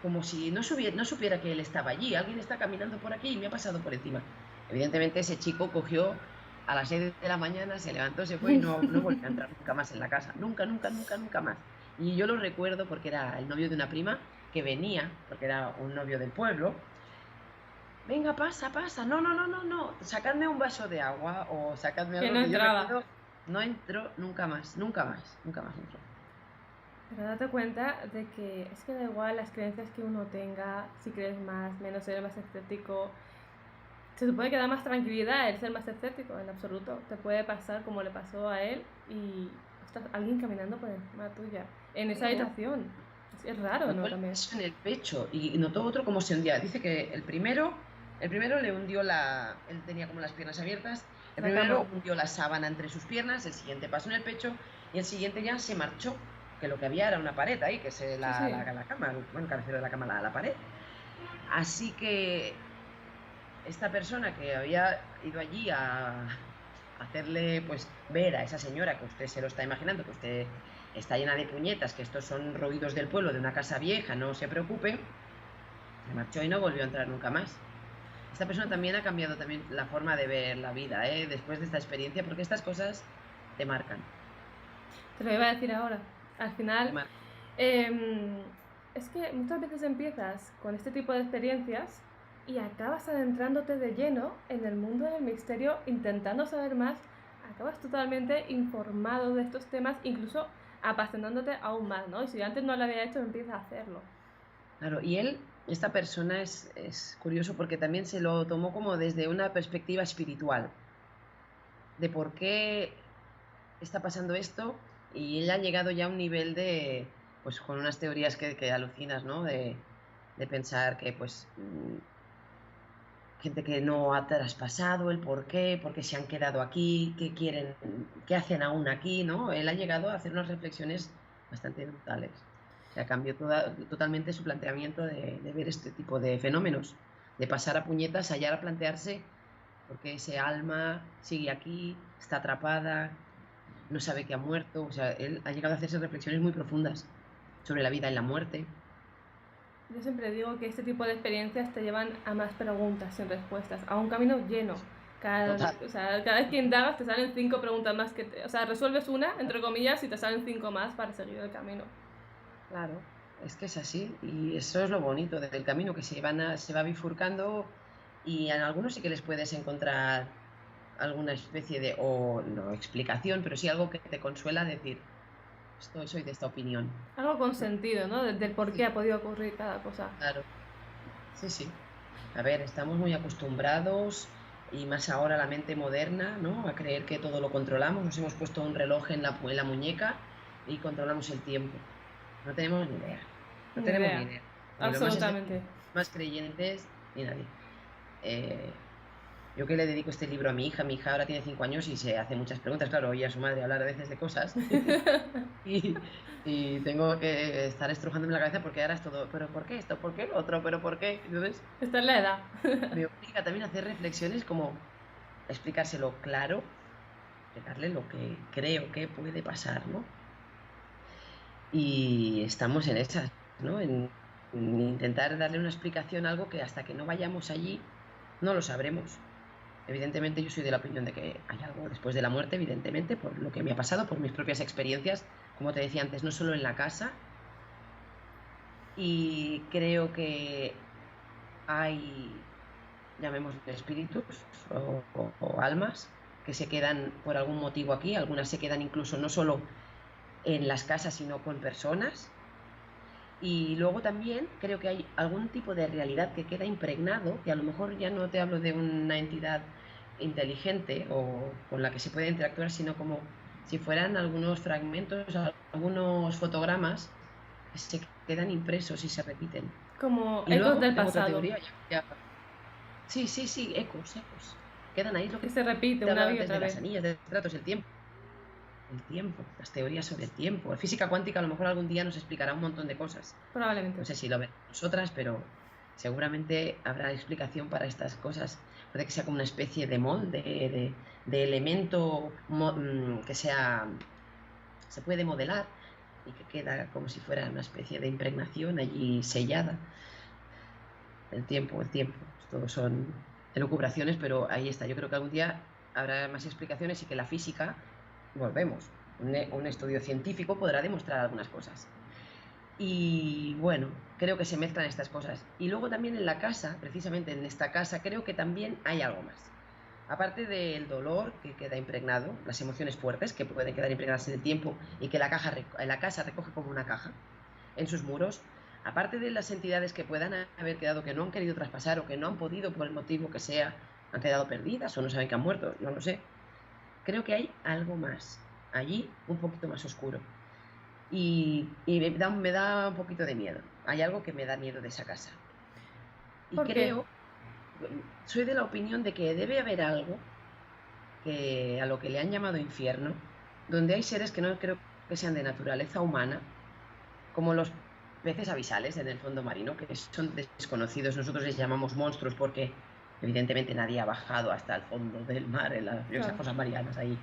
como si no supiera que él estaba allí. Alguien está caminando por aquí y me ha pasado por encima. Evidentemente ese chico cogió a las 6 de la mañana, se levantó, se fue y no volvió a entrar nunca más en la casa. Nunca más. Y yo lo recuerdo porque era el novio de una prima que venía, porque era un novio del pueblo. Venga, pasa, pasa. No, no, no, no, no. Sacadme un vaso de agua o sacadme Que algo no que yo entraba. recuerdo. No entró nunca más, nunca más, nunca más entró. Pero date cuenta de que es que da igual las creencias que uno tenga, si crees más, menos, eres más escéptico. Se supone que da más tranquilidad el ser más escéptico, en absoluto. Te puede pasar como le pasó a él y ostras, alguien caminando por encima tuya, en esa Sí, habitación. Es raro, ¿no? notó el También. peso en el pecho y notó otro como se hundía. Dice que el primero le hundió él tenía como las piernas abiertas, el La cama. primero hundió la sábana entre sus piernas, el siguiente pasó en el pecho y el siguiente ya se marchó, que lo que había era una pared ahí, que es Sí, la, sí. la cama, bueno, cabecero de la cama, la pared. Así que esta persona que había ido allí a hacerle pues ver a esa señora que usted se lo está imaginando, que usted está llena de puñetas, que estos son ruidos del pueblo de una casa vieja, no se preocupe, se marchó y no volvió a entrar nunca más. Esta persona también ha cambiado también la forma de ver la vida, después de esta experiencia, porque estas cosas te marcan. Te lo iba a decir ahora. Al Te final, marcan. es que muchas veces empiezas con este tipo de experiencias y acabas adentrándote de lleno en el mundo del misterio, intentando saber más, acabas totalmente informado de estos temas, incluso apasionándote aún más, ¿no? Y si antes no lo había hecho, empieza a hacerlo. Claro, y esta persona es curioso porque también se lo tomó como desde una perspectiva espiritual, de por qué está pasando esto, y él ha llegado ya a un nivel pues con unas teorías que alucinas, ¿no? De pensar que, pues, gente que no ha traspasado el por qué se han quedado aquí, qué quieren, qué hacen aún aquí, ¿no? Él ha llegado a hacer unas reflexiones bastante brutales. O sea, cambió totalmente su planteamiento de ver este tipo de fenómenos, de pasar a puñetas, a plantearse por qué ese alma sigue aquí, está atrapada, no sabe que ha muerto. O sea, él ha llegado a hacerse reflexiones muy profundas sobre la vida y la muerte. Yo siempre digo que este tipo de experiencias te llevan a más preguntas sin respuestas, a un camino lleno. Total. O sea, cada vez que indagas te salen 5 preguntas más o sea, resuelves una, entre comillas, y te salen 5 más para seguir el camino. Claro, es que es así y eso es lo bonito del camino, que se va bifurcando y en algunos sí que les puedes encontrar alguna especie de, o no explicación, pero sí algo que te consuela decir, soy de esta opinión, Algo con ¿no? sentido, ¿no? Del por qué Sí, ha podido ocurrir cada cosa. claro, sí, sí. A ver, estamos muy acostumbrados y más ahora la mente moderna, ¿no? A creer que todo lo controlamos. Nos hemos puesto un reloj en la muñeca y controlamos el tiempo. No tenemos ni idea. No Ni tenemos ni idea. idea. Ni los más Absolutamente. escépticos, más creyentes, ni nadie. Eh, yo que le dedico este libro a mi hija ahora tiene 5 años y se hace muchas preguntas. Claro, oye a su madre hablar a veces de cosas y, y tengo que estar estrujándome la cabeza porque ahora es todo, ¿pero por qué esto? ¿Por qué lo otro? ¿Pero por qué? Entonces Esta es la edad. me obliga también a hacer reflexiones como explicárselo claro, explicarle lo que creo que puede pasar, ¿no? Y estamos en esas, ¿no? En intentar darle una explicación a algo que hasta que no vayamos allí no lo sabremos. Evidentemente yo soy de la opinión de que hay algo después de la muerte, evidentemente, por lo que me ha pasado, por mis propias experiencias, como te decía antes, no solo en la casa. Y creo que hay, llamémosle espíritus o almas, que se quedan por algún motivo aquí, algunas se quedan incluso no solo en las casas, sino con personas. Y luego también creo que hay algún tipo de realidad que queda impregnado, que a lo mejor ya no te hablo de una entidad inteligente o con la que se puede interactuar, sino como si fueran algunos fragmentos, algunos fotogramas que se quedan impresos y se repiten. Como Y ecos luego del tengo otra pasado. teoría. Sí, sí, sí, ecos. Quedan ahí, es lo Que que se repite te una hablaba y antes otra de las vez. anillas, de tratos, el tiempo, las teorías sobre el tiempo. La física cuántica a lo mejor algún día nos explicará un montón de cosas. Probablemente. No sé si lo veremos nosotras, pero seguramente habrá explicación para estas cosas. Puede que sea como una especie de molde, de elemento que se puede modelar y que queda como si fuera una especie de impregnación allí sellada. El tiempo. Todos son elucubraciones, pero ahí está. Yo creo que algún día habrá más explicaciones y que la física, volvemos, un estudio científico podrá demostrar algunas cosas. Y bueno, creo que se mezclan estas cosas. Y luego también en la casa, precisamente en esta casa, creo que también hay algo más. Aparte del dolor que queda impregnado, las emociones fuertes que pueden quedar impregnadas en el tiempo y que la casa recoge como una caja en sus muros, aparte de las entidades que puedan haber quedado, que no han querido traspasar o que no han podido por el motivo que sea, han quedado perdidas o no saben que han muerto, no lo sé. Creo que hay algo más, allí un poquito más oscuro. Y me da un poquito de miedo. Hay algo que me da miedo de esa casa. Y ¿Por qué? soy de la opinión de que debe haber algo que a lo que le han llamado infierno, donde hay seres que no creo que sean de naturaleza humana, como los peces abisales en el fondo marino, que son desconocidos. Nosotros les llamamos monstruos porque evidentemente nadie ha bajado hasta el fondo del mar, en las Claro. cosas marianas ahí.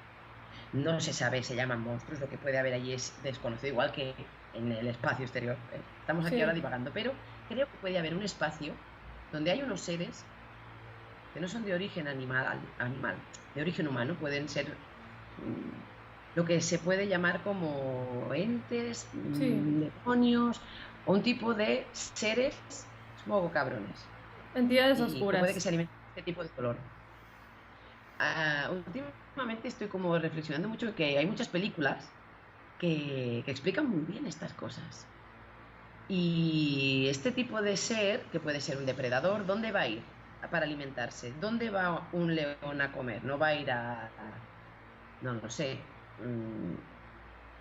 No se sabe, se llaman monstruos, lo que puede haber allí es desconocido, igual que en el espacio exterior. Estamos aquí Sí. ahora divagando, pero creo que puede haber un espacio donde hay unos seres que no son de origen animal, de origen humano, pueden ser lo que se puede llamar como entes, Sí. demonios, o un tipo de seres un poco cabrones. Entidades Y que oscuras. puede que se alimenten de este tipo de color. Últimamente estoy como reflexionando mucho que hay muchas películas que explican muy bien estas cosas. Y este tipo de ser, que puede ser un depredador, ¿dónde va a ir para alimentarse? ¿Dónde va un león a comer? No va a ir no lo sé,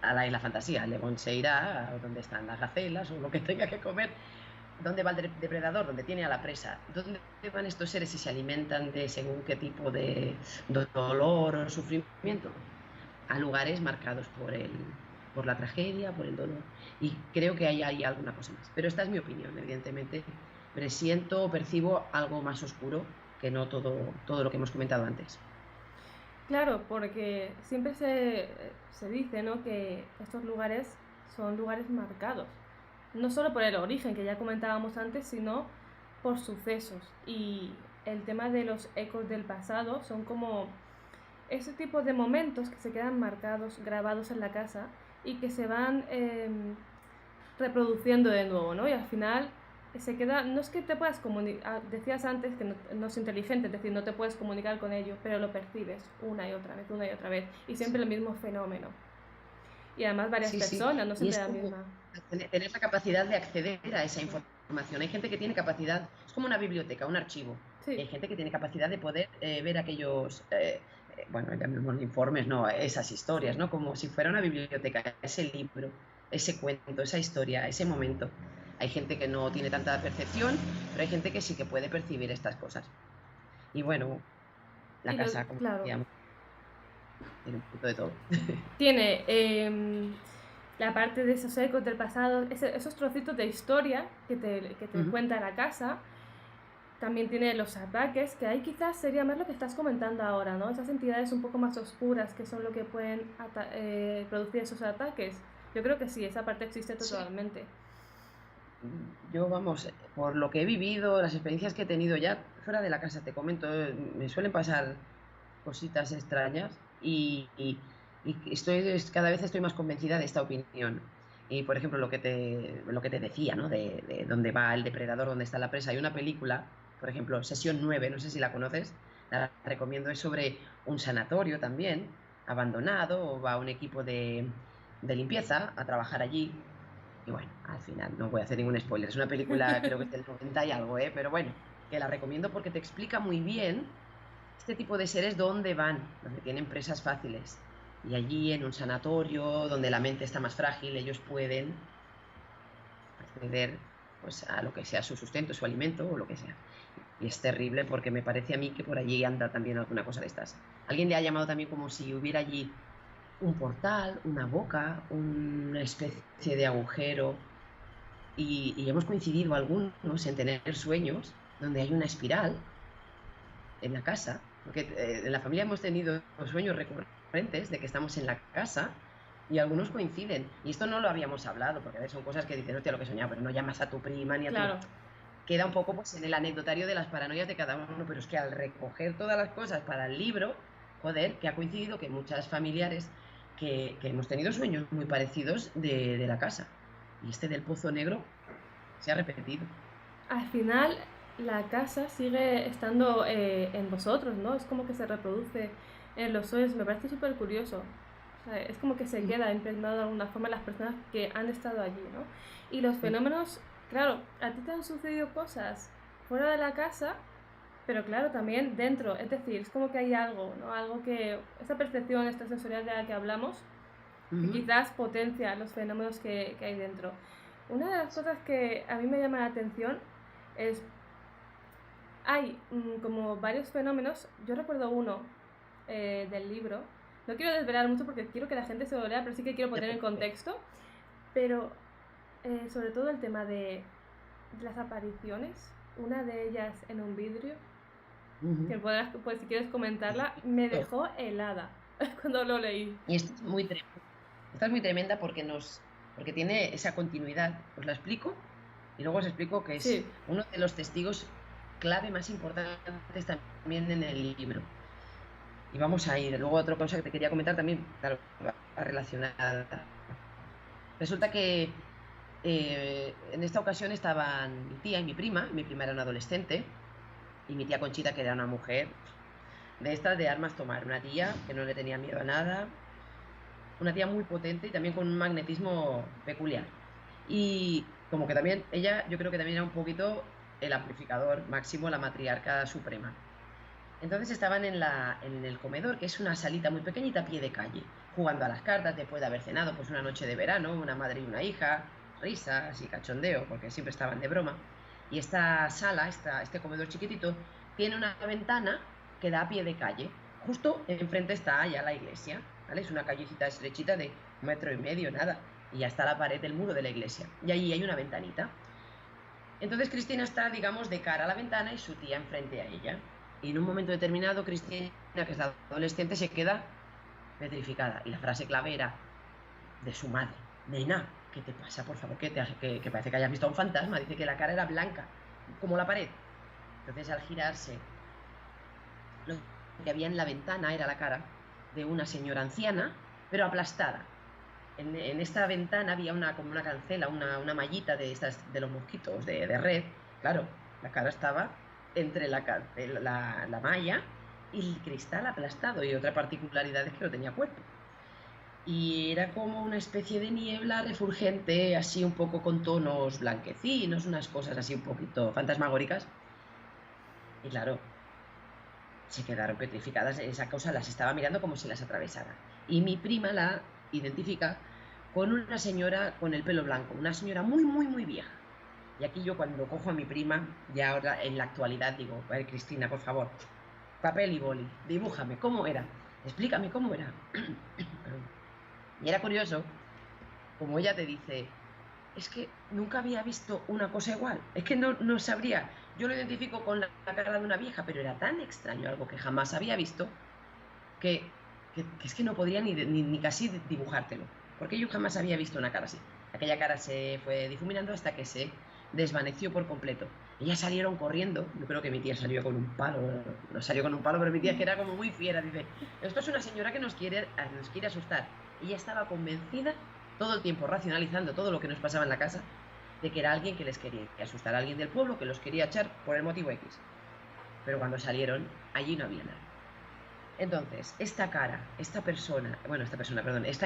a la isla fantasía. El león se irá a donde están las gacelas o lo que tenga que comer. ¿Dónde va el depredador? ¿Dónde tiene a la presa? ¿Dónde van estos seres si se alimentan de según qué tipo de dolor o sufrimiento? A lugares marcados por la tragedia, por el dolor. Y creo que hay alguna cosa más. Pero esta es mi opinión, evidentemente. Presiento, percibo algo más oscuro que no todo lo que hemos comentado antes. Claro, porque siempre se dice, ¿no?, que estos lugares son lugares marcados. No solo por el origen que ya comentábamos antes, sino por sucesos. Y el tema de los ecos del pasado son como ese tipo de momentos que se quedan marcados, grabados en la casa y que se van reproduciendo de nuevo, ¿no? Y al final se queda, no es que te puedas comunicar, decías antes que no es inteligente, es decir, no te puedes comunicar con ello, pero lo percibes una y otra vez, y siempre Sí. el mismo fenómeno. Y además varias Sí, sí. personas, no Y siempre es la como misma. tener la capacidad de acceder a esa información. Hay gente que tiene capacidad, es como una biblioteca, un archivo. Y Sí, hay gente que tiene capacidad de poder ver aquellos, bueno, llamémoslo informes, no, esas historias, ¿no? Como si fuera una biblioteca, ese libro, ese cuento, esa historia, ese momento. Hay gente que no tiene tanta percepción, pero hay gente que sí que puede percibir estas cosas. Y bueno, la casa, como claro, decíamos, tiene un poquito de todo. tiene la parte de esos ecos del pasado, esos trocitos de historia que te cuenta la casa. También tiene los ataques, que ahí quizás sería más lo que estás comentando ahora, ¿no? Esas entidades un poco más oscuras que son lo que pueden producir esos ataques. Yo creo que sí, esa parte existe Sí. totalmente. Yo, vamos, por lo que he vivido, las experiencias que he tenido ya fuera de la casa, te comento, me suelen pasar cositas extrañas y cada vez estoy más convencida de esta opinión. Y, por ejemplo, lo que te decía, ¿no? De dónde va el depredador, dónde está la presa. Hay una película, por ejemplo, Sesión 9, no sé si la conoces, la recomiendo, es sobre un sanatorio también, abandonado, o va un equipo de limpieza a trabajar allí. Y bueno, al final no voy a hacer ningún spoiler. Es una película, creo que es del 90 y algo, ¿eh? Pero bueno, que la recomiendo porque te explica muy bien este tipo de seres dónde van, donde tienen presas fáciles. Y allí en un sanatorio, donde la mente está más frágil, ellos pueden acceder pues, a lo que sea su sustento, su alimento o lo que sea. Y es terrible porque me parece a mí que por allí anda también alguna cosa de estas. Alguien le ha llamado también como si hubiera allí un portal, una boca, una especie de agujero. Y hemos coincidido algunos en tener sueños donde hay una espiral en la casa, porque en la familia hemos tenido sueños recurrentes de que estamos en la casa y algunos coinciden. Y esto no lo habíamos hablado, porque a ver, son cosas que dicen, hostia, lo que he soñado, pero no llamas a tu prima ni a tu... Claro, Queda un poco pues en el anecdotario de las paranoias de cada uno, pero es que al recoger todas las cosas para el libro, joder, que ha coincidido que muchas familiares que hemos tenido sueños muy parecidos de la casa. Y este del Pozo Negro se ha repetido. Al final, la casa sigue estando en vosotros, ¿no? Es como que se reproduce en los sueños. Me parece súper curioso. O sea, es como que se queda impregnado de alguna forma en las personas que han estado allí, ¿no? Y los fenómenos, claro, a ti te han sucedido cosas fuera de la casa, pero claro, también dentro. Es decir, es como que hay algo, ¿no? Algo que, esa percepción extrasensorial de la que hablamos, que quizás potencia los fenómenos que hay dentro. Una de las cosas que a mí me llama la atención es, hay como varios fenómenos. Yo recuerdo uno del libro. No quiero desvelar mucho porque quiero que la gente se lo lea, pero sí que quiero poner en contexto. Pero sobre todo el tema de las apariciones, una de ellas en un vidrio, que podrás, pues si quieres comentarla, me dejó helada cuando lo leí. Y esta es muy tremenda porque tiene esa continuidad. Os la explico y luego os explico que es uno de los testigos clave más importantes también en el libro. Y vamos a ir. Luego otra cosa que te quería comentar también, claro, va relacionada. Resulta que en esta ocasión estaban mi tía y mi prima. Mi prima era una adolescente y mi tía Conchita, que era una mujer de estas de armas tomar. Una tía que no le tenía miedo a nada. Una tía muy potente y también con un magnetismo peculiar. Y como que también ella, yo creo que también era un poquito el amplificador máximo, la matriarca suprema. Entonces estaban en el comedor, que es una salita muy pequeñita a pie de calle, jugando a las cartas después de haber cenado, pues una noche de verano, una madre y una hija, risas y cachondeo, porque siempre estaban de broma. Y esta sala, este comedor chiquitito, tiene una ventana que da a pie de calle. Justo enfrente está ya la iglesia, ¿vale? Es una callecita estrechita de 1,5 metros, nada. Y ya está la pared del muro de la iglesia. Y allí hay una ventanita. Entonces Cristina está, digamos, de cara a la ventana y su tía enfrente a ella. Y en un momento determinado, Cristina, que es la adolescente, se queda petrificada. Y la frase clave era de su madre: nena, ¿qué te pasa, por favor? Que parece que hayas visto a un fantasma. Dice que la cara era blanca, como la pared. Entonces, al girarse, lo que había en la ventana era la cara de una señora anciana, pero aplastada. En esta ventana había como una cancela, una mallita de los mosquitos de red. Claro, la cara estaba entre la malla y el cristal aplastado. Y otra particularidad es que no tenía cuerpo. Y era como una especie de niebla refulgente, así un poco con tonos blanquecinos, unas cosas así un poquito fantasmagóricas. Y claro, se quedaron petrificadas. Esa cosa las estaba mirando como si las atravesara. Y mi prima la identifica con una señora con el pelo blanco, una señora muy, muy, muy vieja. Y aquí yo, cuando cojo a mi prima, ya ahora en la actualidad digo: a ver, Cristina, por favor, papel y boli, dibújame, ¿cómo era? Explícame cómo era. Y era curioso, como ella te dice, es que nunca había visto una cosa igual, es que no sabría. Yo lo identifico con la cara de una vieja, pero era tan extraño, algo que jamás había visto, que es que no podría ni casi dibujártelo, porque yo jamás había visto una cara así. Aquella cara se fue difuminando hasta que se desvaneció por completo. Ellas salieron corriendo. Yo creo que mi tía salió con un palo. No salió con un palo, pero mi tía, que era como muy fiera, dice: esto es una señora que nos quiere asustar. Ella estaba convencida, todo el tiempo racionalizando todo lo que nos pasaba en la casa, de que era alguien que les quería asustar, alguien del pueblo que los quería echar por el motivo X. Pero cuando salieron, allí no había nada. Entonces, esta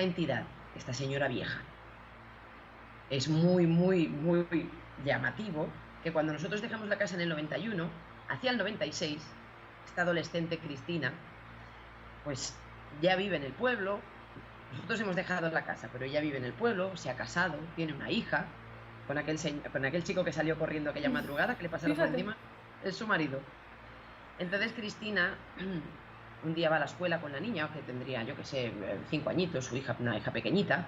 entidad, esta señora vieja, es muy, muy, muy llamativo que cuando nosotros dejamos la casa en el 91, hacia el 96, esta adolescente Cristina, pues ya vive en el pueblo. Nosotros hemos dejado la casa, pero ella vive en el pueblo, se ha casado, tiene una hija, con aquel chico que salió corriendo aquella madrugada, que le pasaron por encima, es su marido. Entonces Cristina un día va a la escuela con la niña, que tendría, yo que sé, 5 añitos, su hija, una hija pequeñita,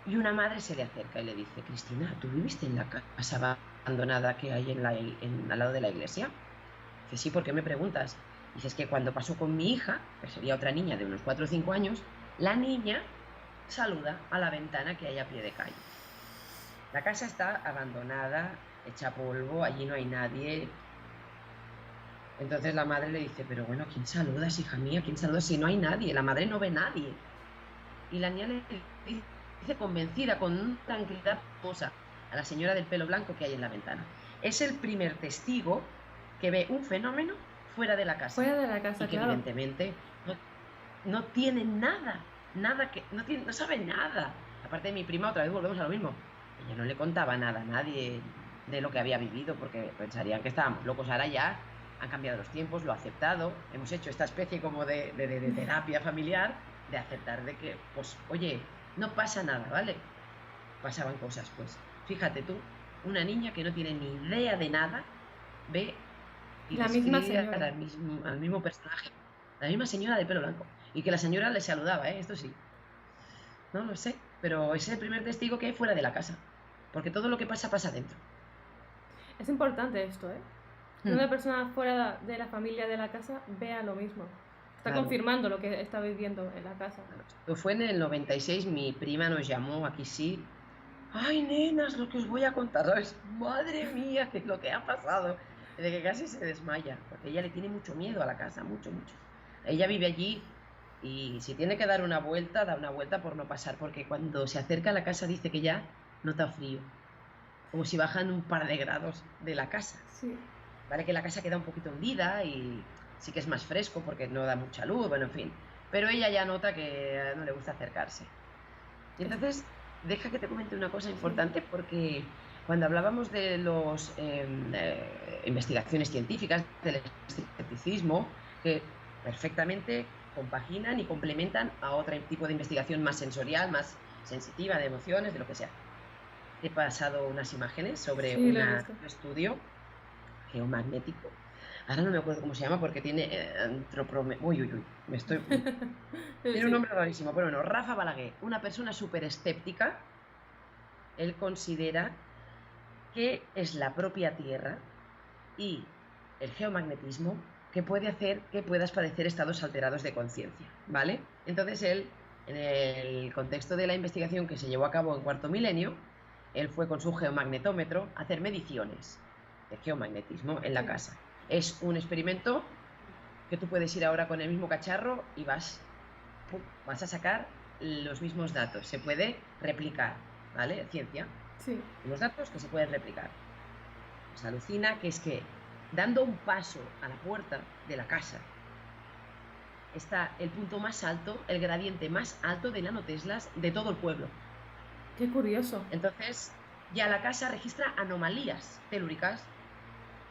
y una madre se le acerca y le dice: Cristina, ¿tú viviste en la casa abandonada que hay al lado de la iglesia? Dice: sí, ¿por qué me preguntas? Dice: es que cuando pasó con mi hija, que sería otra niña de unos 4 o 5 años, la niña saluda a la ventana que hay a pie de calle. La casa está abandonada, hecha polvo, allí no hay nadie. Entonces la madre le dice: pero bueno, ¿quién saludas, hija mía? ¿Quién saludas si no hay nadie? La madre no ve nadie. y la niña le dice convencida, con una tranquilidad hermosa, a la señora del pelo blanco que hay en la ventana. Es el primer testigo que ve un fenómeno fuera de la casa. Fuera de la casa, y que claro. evidentemente no tiene nada, no sabe nada. Aparte de mi prima, otra vez volvemos a lo mismo. Ella no le contaba nada a nadie de lo que había vivido, porque pensarían que estábamos locos. Ahora ya han cambiado los tiempos, lo ha aceptado. Hemos hecho esta especie como de terapia familiar, de aceptar de que, pues, oye, no pasa nada, ¿vale? Pasaban cosas, pues. Fíjate tú, una niña que no tiene ni idea de nada, ve y La misma describe señora. al mismo personaje, la misma señora de pelo blanco. Y que la señora le saludaba, ¿eh? Esto sí. No lo sé, pero es el primer testigo que hay fuera de la casa. Porque todo lo que pasa, pasa dentro. Es importante esto, ¿eh? Que una persona fuera de la familia de la casa vea lo mismo. Está Claro. confirmando lo que está viviendo en la casa. Esto fue en el 96, mi prima nos llamó, aquí sí. ¡Ay, nenas, lo que os voy a contar! ¿Sabes? ¡Madre mía, qué es lo que ha pasado! De que casi se desmaya, porque ella le tiene mucho miedo a la casa, mucho, mucho. Ella vive allí y si tiene que dar una vuelta, da una vuelta por no pasar, porque cuando se acerca a la casa dice que ya nota frío, como si bajan un par de grados de la casa. Sí. Vale que la casa queda un poquito hundida y sí que es más fresco porque no da mucha luz, bueno, en fin. Pero ella ya nota que no le gusta acercarse. Y entonces, deja que te comente una cosa importante, porque cuando hablábamos de las investigaciones científicas, del escepticismo, que perfectamente compaginan y complementan a otro tipo de investigación más sensorial, más sensitiva, de emociones, de lo que sea. He pasado unas imágenes sobre Sí, lo he un visto. estudio geomagnético. Ahora no me acuerdo cómo se llama porque tiene Uy, me estoy... Tiene un Sí. nombre rarísimo, pero bueno, Rafa Balaguer, una persona súper escéptica. Él considera que es la propia Tierra y el geomagnetismo que puede hacer que puedas padecer estados alterados de conciencia, ¿vale? Entonces él, en el contexto de la investigación que se llevó a cabo en Cuarto Milenio, él fue con su geomagnetómetro a hacer mediciones de geomagnetismo en la casa. Es un experimento que tú puedes ir ahora con el mismo cacharro y vas a sacar los mismos datos. Se puede replicar, ¿vale? Ciencia. Sí. Los datos que se pueden replicar. Pues alucina que es que dando un paso a la puerta de la casa está el punto más alto, el gradiente más alto de nanoteslas de todo el pueblo. Qué curioso. Entonces, ya la casa registra anomalías telúricas.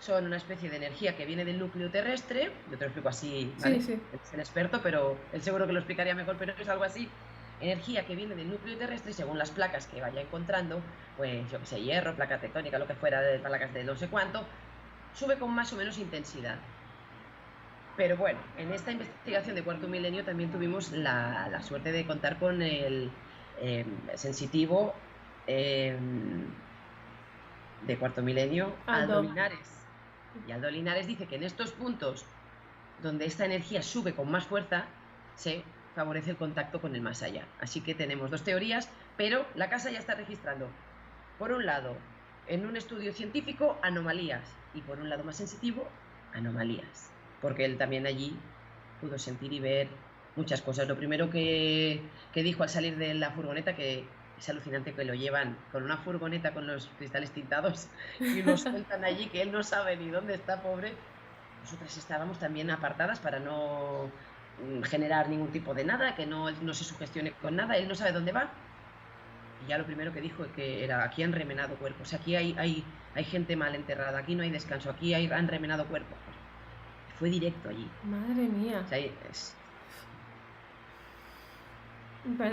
Son una especie de energía que viene del núcleo terrestre. Yo te lo explico así, ¿vale? Sí, sí. Es el experto, pero él seguro que lo explicaría mejor, pero es algo así. Energía que viene del núcleo terrestre, según las placas que vaya encontrando, pues yo que sé, hierro, placa tectónica, lo que fuera, de placas de no sé cuánto, sube con más o menos intensidad. Pero bueno, en esta investigación de Cuarto Milenio también tuvimos la suerte de contar con el sensitivo de Cuarto Milenio, Aldo Linares. Y Aldo Linares dice que en estos puntos donde esta energía sube con más fuerza, se favorece el contacto con el más allá. Así que tenemos dos teorías, pero la casa ya está registrando, por un lado, en un estudio científico, anomalías, y por un lado más sensitivo, anomalías. Porque él también allí pudo sentir y ver muchas cosas. Lo primero que dijo al salir de la furgoneta, que es alucinante que lo llevan con una furgoneta con los cristales tintados y lo sueltan allí, que él no sabe ni dónde está, pobre. Nosotras estábamos también apartadas para no generar ningún tipo de nada, que no se sugestione con nada, él no sabe dónde va. Y ya lo primero que dijo es que era: aquí han remenado cuerpos, aquí hay gente mal enterrada, aquí no hay descanso, aquí han remenado cuerpos. Fue directo allí. Madre mía. O sea,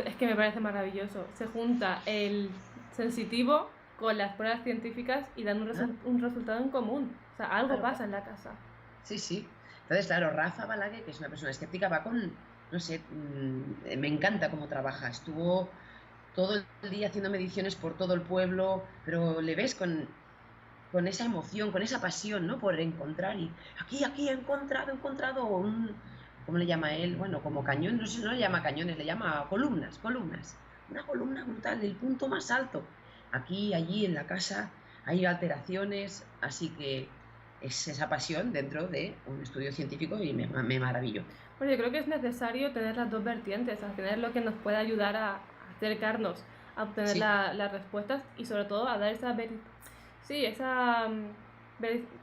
Es que me parece maravilloso. Se junta el sensitivo con las pruebas científicas y dan un resultado en común. O sea, algo pasa en la casa. Sí, sí. Entonces, claro, Rafa Balaguer, que es una persona escéptica, va con, no sé, me encanta cómo trabaja. Estuvo todo el día haciendo mediciones por todo el pueblo, pero le ves con esa emoción, con esa pasión, ¿no? Por encontrar. Y aquí he encontrado un, ¿cómo le llama él? Bueno, como cañón, no sé, no le llama cañones, le llama columnas. Una columna brutal, el punto más alto. Aquí, allí, en la casa, hay alteraciones, así que es esa pasión dentro de un estudio científico y me maravillo. Bueno, yo creo que es necesario tener las dos vertientes, al final es lo que nos puede ayudar a acercarnos a obtener Sí, las respuestas y sobre todo a dar esa sí, esa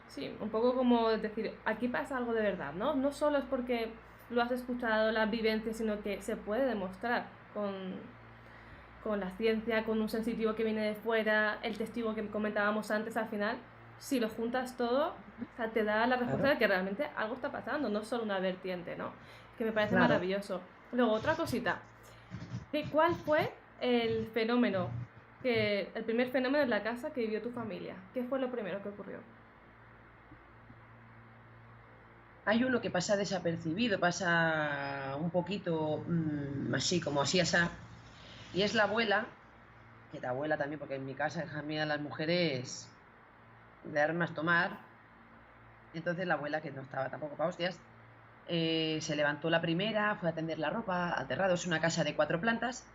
sí, un poco como decir, aquí pasa algo de verdad, ¿no? No solo es porque lo has escuchado, las vivencias, sino que se puede demostrar con la ciencia, con un sensitivo que viene de fuera, el testigo que comentábamos antes, al final, si lo juntas todo, o sea, te da la respuesta claro, de que realmente algo está pasando, no solo una vertiente, ¿no? Que me parece claro. maravilloso. Luego, otra cosita, ¿cuál fue el fenómeno, el primer fenómeno en la casa que vivió tu familia? ¿Qué fue lo primero que ocurrió? Hay uno que pasa desapercibido, pasa un poquito así, como así, asá, y es la abuela, que la abuela también, porque en mi casa, hija mía, las mujeres de armas tomar, entonces la abuela, que no estaba tampoco para hostias, se levantó la primera, fue a tender la ropa al terrado, es una casa de 4 plantas.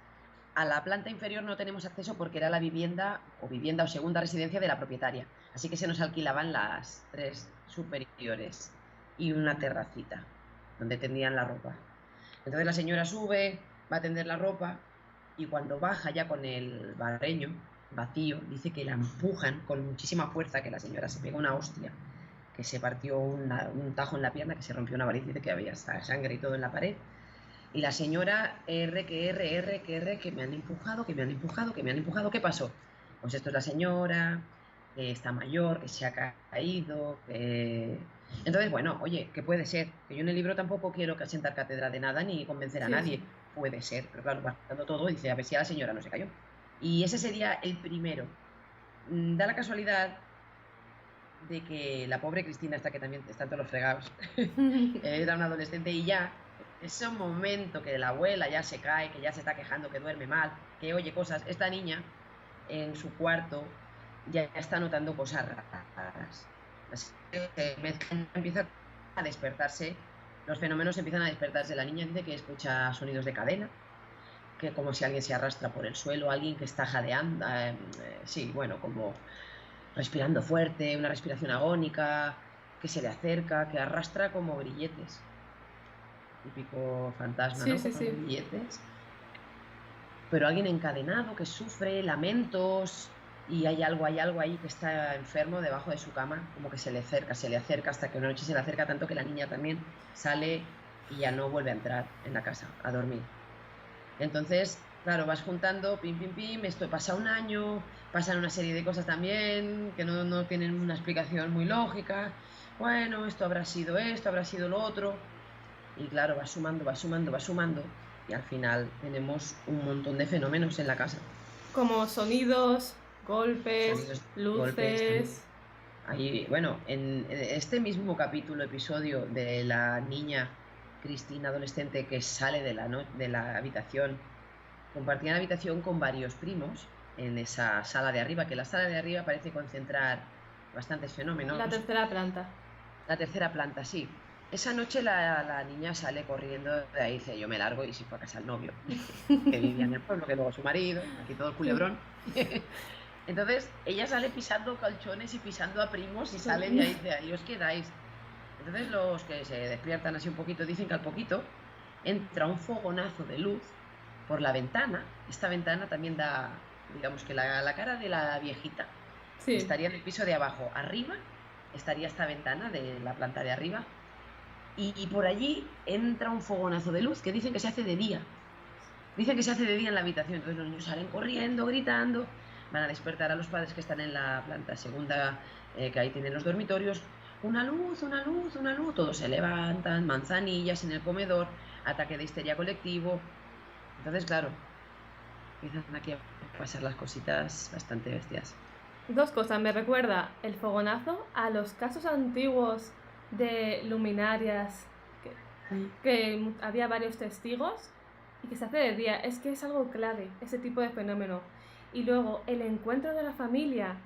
A la planta inferior no tenemos acceso porque era la vivienda o segunda residencia de la propietaria. Así que se nos alquilaban las 3 superiores y una terracita donde tendían la ropa. Entonces la señora sube, va a tender la ropa y cuando baja ya con el barreño vacío, dice que la empujan con muchísima fuerza, que la señora se pega una hostia, que se partió un tajo en la pierna, que se rompió una variz, dice que había sangre y todo en la pared. Y la señora R, que me han empujado, que me han empujado, que me han empujado. ¿Qué pasó? Pues esto es la señora, que está mayor, que se ha caído, que... Entonces, bueno, oye, que puede ser. Que yo en el libro tampoco quiero sentar cátedra de nada ni convencer a Sí, sí. nadie. Puede ser, pero claro, va dando todo y dice, a ver si a la señora no se cayó. Y ese sería el primero. Da la casualidad de que la pobre Cristina, esta que también está en todos los fregados, era una adolescente y ya, ese momento que la abuela ya se cae, que ya se está quejando, que duerme mal, que oye cosas, esta niña en su cuarto ya está notando cosas raras. Así que empieza a despertarse, los fenómenos empiezan a despertarse. La niña dice que escucha sonidos de cadena, que como si alguien se arrastra por el suelo, alguien que está jadeando, sí, bueno, como respirando fuerte, una respiración agónica, que se le acerca, que arrastra como grilletes. Típico fantasma, Sí, ¿no? sí, Como sí. grilletes. Pero alguien encadenado que sufre lamentos y hay algo ahí que está enfermo debajo de su cama, como que se le acerca hasta que una noche se le acerca tanto que la niña también sale y ya no vuelve a entrar en la casa a dormir. Entonces, claro, vas juntando, pim, pim, pim, esto pasa un año, pasan una serie de cosas también que no tienen una explicación muy lógica. Bueno, esto habrá sido lo otro. Y claro, va sumando, va sumando, va sumando. Y al final tenemos un montón de fenómenos en la casa. Como sonidos, golpes, Sonidos, golpes también. luces. Ahí, bueno, en este mismo capítulo, episodio de la niña Cristina adolescente que sale de la habitación, compartían habitación con varios primos en esa sala de arriba, que la sala de arriba parece concentrar bastantes fenómenos. La tercera planta. La tercera planta, sí. Esa noche la niña sale corriendo de ahí, dice, yo me largo y se fue a casa el novio, que vivía en el pueblo, que luego su marido, aquí todo el culebrón. Entonces, ella sale pisando colchones y pisando a primos y sale de ahí, dice, ahí os quedáis. Entonces, los que se despiertan así un poquito dicen que al poquito entra un fogonazo de luz por la ventana. Esta ventana también da, digamos que la cara de la viejita Sí. estaría en el piso de abajo. Arriba estaría esta ventana de la planta de arriba. Y por allí entra un fogonazo de luz que dicen que se hace de día. Dicen que se hace de día en la habitación. Entonces los niños salen corriendo, gritando. Van a despertar a los padres que están en la planta segunda, que ahí tienen los dormitorios. Una luz, una luz, una luz. Todos se levantan, manzanillas en el comedor, ataque de histeria colectivo. Entonces, claro, empiezan aquí a pasar las cositas bastante bestias. Dos cosas, me recuerda el fogonazo a los casos antiguos de luminarias, que había varios testigos y que se hace de día. Es que es algo clave, ese tipo de fenómeno. Y luego el encuentro de la familia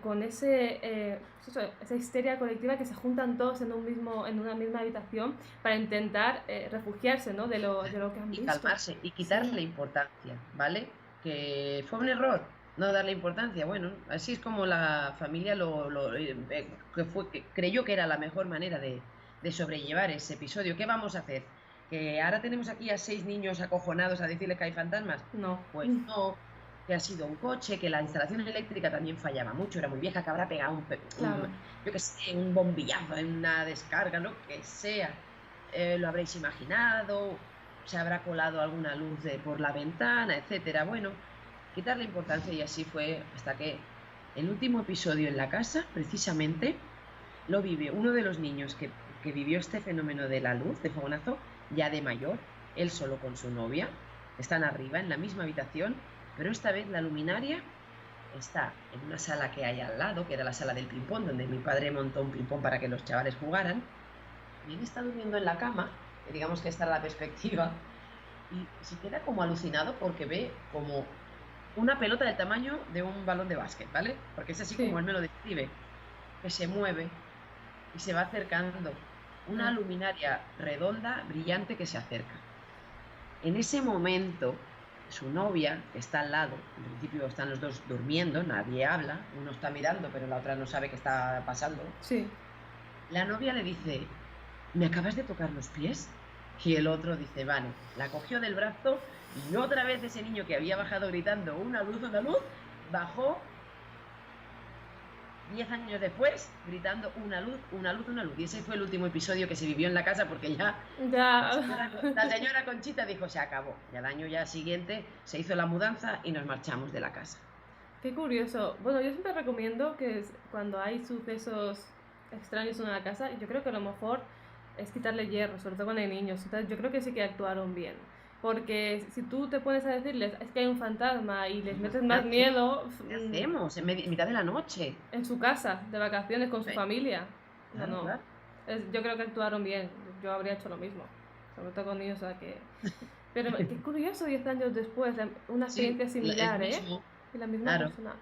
con esa histeria colectiva, que se juntan todos en una misma habitación para intentar refugiarse, ¿no? de lo que han visto. Y calmarse y Sí. quitarle importancia, ¿vale? Que fue un error no darle importancia. Bueno, así es como la familia que creyó que era la mejor manera de sobrellevar ese episodio. ¿Qué vamos a hacer? que ahora tenemos aquí a 6 niños acojonados a decirle que hay fantasmas. No. Pues no, que ha sido un coche, que la instalación eléctrica también fallaba mucho, era muy vieja, que habrá pegado Claro. yo que sé, un bombillazo en una descarga, lo que sea. Lo habréis imaginado, se habrá colado alguna luz por la ventana, etcétera. Bueno, quitarle importancia, y así fue hasta que el último episodio en la casa, precisamente, lo vive uno de los niños que vivió este fenómeno de la luz, de fogonazo, ya de mayor, él solo con su novia, están arriba en la misma habitación, pero esta vez la luminaria está en una sala que hay al lado, que era la sala del ping-pong, donde mi padre montó un ping-pong para que los chavales jugaran, y él está durmiendo en la cama, que digamos que esta es la perspectiva, y se queda como alucinado porque ve como una pelota del tamaño de un balón de básquet, ¿vale? Porque es así Sí. como él me lo describe, que se mueve y se va acercando, una luminaria redonda, brillante, que se acerca. En ese momento, su novia, que está al lado, en principio están los dos durmiendo, nadie habla, uno está mirando, pero la otra no sabe qué está pasando. Sí. La novia le dice, ¿me acabas de tocar los pies? Y el otro dice, vale, la cogió del brazo y otra vez ese niño que había bajado gritando, una luz, bajó 10 años después gritando, una luz, una luz, una luz. Y ese fue el último episodio que se vivió en la casa, porque ya la señora Conchita dijo, se acabó. Y al año ya siguiente se hizo la mudanza y nos marchamos de la casa. Qué curioso. Bueno, yo siempre recomiendo que cuando hay sucesos extraños en una casa, yo creo que lo mejor es quitarle hierro, sobre todo cuando hay niños. Entonces, yo creo que sí que actuaron bien. Porque si tú te pones a decirles, es que hay un fantasma, y les metes más miedo... ¿Qué hacemos? En mitad de la noche. En su casa, de vacaciones, con su familia. Claro, No. claro. Yo creo que actuaron bien. Yo habría hecho lo mismo. Sobre todo con niños, o sea que... Pero qué curioso, 10 años después, una experiencia similar, el mismo, Y la misma claro. persona.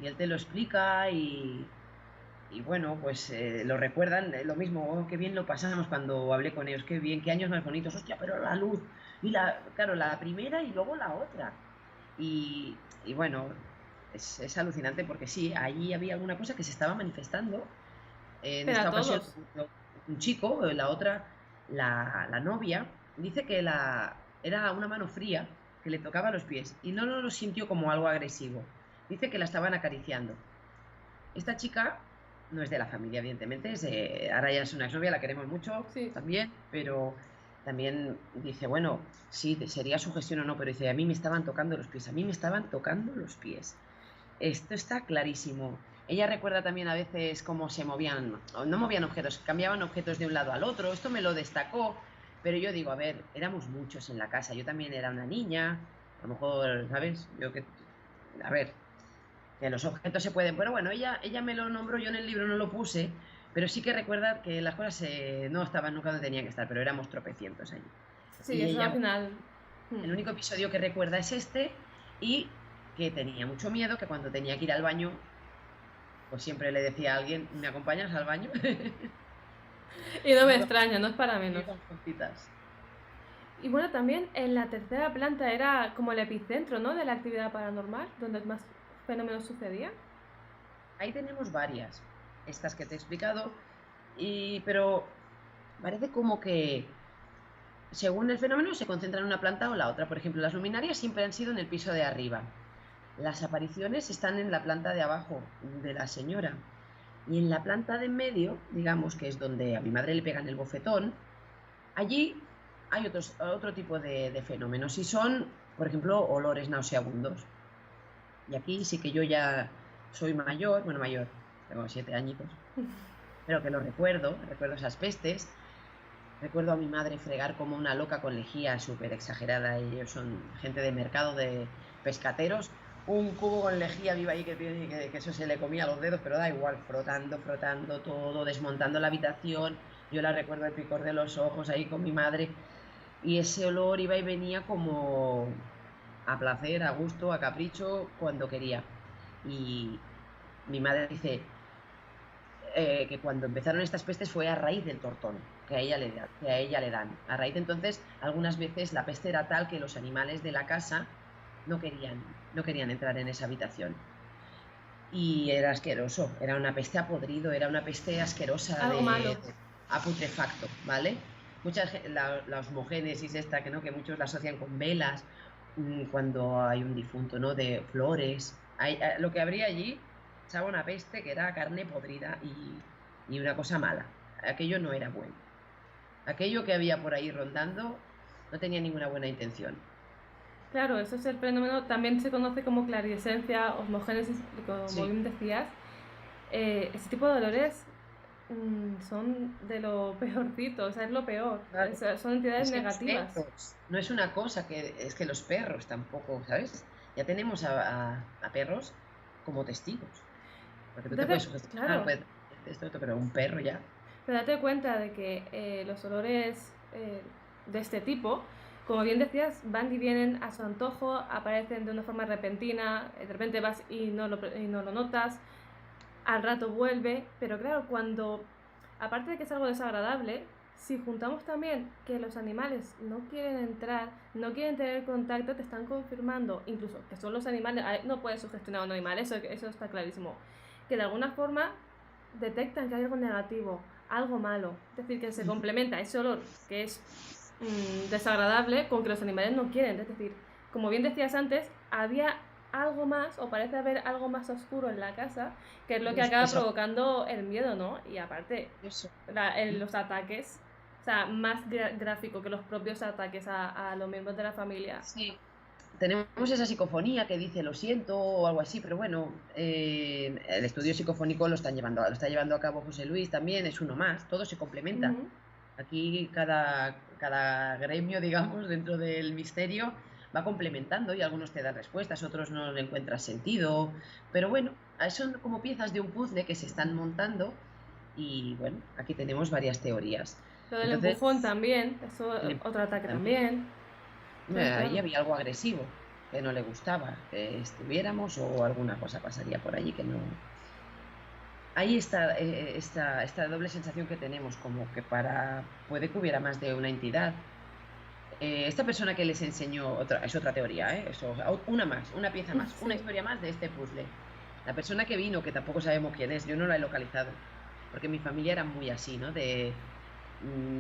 Y él te lo explica y bueno, pues lo recuerdan, lo mismo, oh, qué bien lo pasamos cuando hablé con ellos, qué bien, qué años más bonitos, hostia, pero la luz, y claro, la primera y luego la otra. Y bueno, es alucinante porque sí, allí había alguna cosa que se estaba manifestando. En Pero esta a ocasión, todos. un chico, la otra, la novia, dice que era una mano fría que le tocaba los pies y no lo sintió como algo agresivo. Dice que la estaban acariciando. Esta chica no es de la familia, evidentemente, ahora ya es una exnovia, la queremos mucho también, pero también dice, bueno, sí, sería sugestión o no, pero dice, a mí me estaban tocando los pies, Esto está clarísimo. Ella recuerda también a veces cómo se movían, no movían objetos, cambiaban objetos de un lado al otro, esto me lo destacó, pero yo digo, a ver, éramos muchos en la casa, yo también era una niña, a lo mejor, ¿sabes? A ver, que los objetos se pueden, pero bueno, ella me lo nombró, yo en el libro no lo puse, pero sí que recuerda que las cosas no estaban nunca donde tenían que estar, pero éramos tropecientos allí. Sí, y eso ella, al final... el único episodio que recuerda es este, y que tenía mucho miedo, que cuando tenía que ir al baño, pues siempre le decía a alguien, ¿me acompañas al baño? Y no me extraña, no es para menos. Juntitas. Y bueno, también en la tercera planta era como el epicentro, ¿no?, de la actividad paranormal, donde más fenómenos sucedían. Ahí tenemos varias, estas que te he explicado, pero parece como que según el fenómeno se concentra en una planta o la otra. Por ejemplo, las luminarias siempre han sido en el piso de arriba. Las apariciones están en la planta de abajo de la señora. Y en la planta de en medio, digamos que es donde a mi madre le pegan el bofetón, allí hay otro tipo de fenómenos y son, por ejemplo, olores nauseabundos. Y aquí sí que yo ya soy mayor, tengo 7 añitos, pero que lo recuerdo esas pestes. Recuerdo a mi madre fregar como una loca con lejía súper exagerada, ellos son gente de mercado, de pescateros, un cubo con lejía viva ahí que eso se le comía los dedos, pero da igual, frotando todo, desmontando la habitación. Yo la recuerdo el picor de los ojos ahí con mi madre, y ese olor iba y venía como a placer, a gusto, a capricho, cuando quería. Y mi madre dice que cuando empezaron estas pestes fue a raíz del tortón que a ella le dan. A raíz de entonces, algunas veces la peste era tal que los animales de la casa no querían entrar en esa habitación. Y era asqueroso, era una peste a podrido, era una peste asquerosa, Algo malo. A putrefacto, ¿vale? La osmogénesis esta, que no, que muchos la asocian con velas, cuando hay un difunto, ¿no? De flores. Lo que habría allí, echaba una peste que era carne podrida y una cosa mala. Aquello no era bueno. Aquello que había por ahí rondando no tenía ninguna buena intención. Claro, eso es el fenómeno, también se conoce como clarividencia, osmogénesis, como Sí, bien decías. Este tipo de dolores son de lo peorcito, o sea, es lo peor. claro. Son entidades Es que los negativas. perros, no es una cosa que, es que los perros tampoco, ¿sabes? Ya tenemos a perros como testigos, porque tú te puedes sugestionar, Claro, puedes esto, otro, pero un perro ya. pero date cuenta de que los olores de este tipo, como bien decías, van y vienen a su antojo, aparecen de una forma repentina, de repente vas y no lo notas, al rato vuelve, pero claro, cuando, aparte de que es algo desagradable, si juntamos también que los animales no quieren entrar, no quieren tener contacto, te están confirmando, incluso que son los animales, no puedes sugestionar a un animal, eso está clarísimo, que de alguna forma detectan que hay algo negativo, algo malo, es decir, que se complementa ese olor que es desagradable con que los animales no quieren, es decir, como bien decías antes, había algo más o parece haber algo más oscuro en la casa que es lo que acaba Eso, provocando el miedo, ¿no? Y aparte, eso. los ataques, o sea, más gráfico que los propios ataques a los miembros de la familia. Sí. Tenemos esa psicofonía que dice lo siento o algo así, pero bueno, el estudio psicofónico lo está llevando a cabo José Luis también, es uno más, todo se complementa. Ujú. Aquí cada gremio, digamos, dentro del misterio va complementando y algunos te dan respuestas, otros no le encuentras sentido, pero bueno, son como piezas de un puzzle que se están montando y bueno, aquí tenemos varias teorías. Lo del empujón Entonces, también, eso el em- otro ataque también, también. Entonces, ahí claro. había algo agresivo que no le gustaba que estuviéramos o alguna cosa pasaría por allí que no. Ahí está esta doble sensación que tenemos, como que puede que hubiera más de una entidad. Esta persona que les enseñó, es otra teoría, ¿eh? Eso, una más, una pieza más, una Sí. historia más de este puzzle. La persona que vino, que tampoco sabemos quién es, yo no la he localizado, porque mi familia era muy así, ¿no? De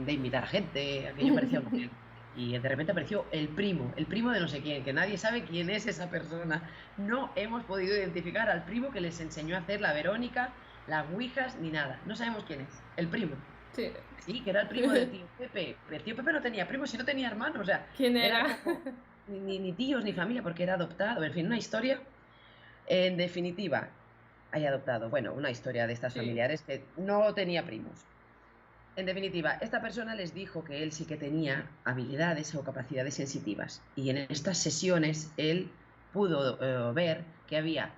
invitar a gente, aquello parecía un hotel. Y de repente apareció el primo de no sé quién, que nadie sabe quién es esa persona. No hemos podido identificar al primo que les enseñó a hacer la Verónica, las ouijas, ni nada. No sabemos quién es, el primo. Sí. Sí, que era el primo del tío Pepe. El tío Pepe no tenía primos, si no tenía hermanos, o sea, ¿Quién era era? como ni tíos ni familia porque era adoptado. En fin, una historia, en definitiva, hay adoptado. Bueno, una historia de estas Sí. familiares que no tenía primos. En definitiva, esta persona les dijo que él sí que tenía habilidades o capacidades sensitivas y en estas sesiones él pudo ver que había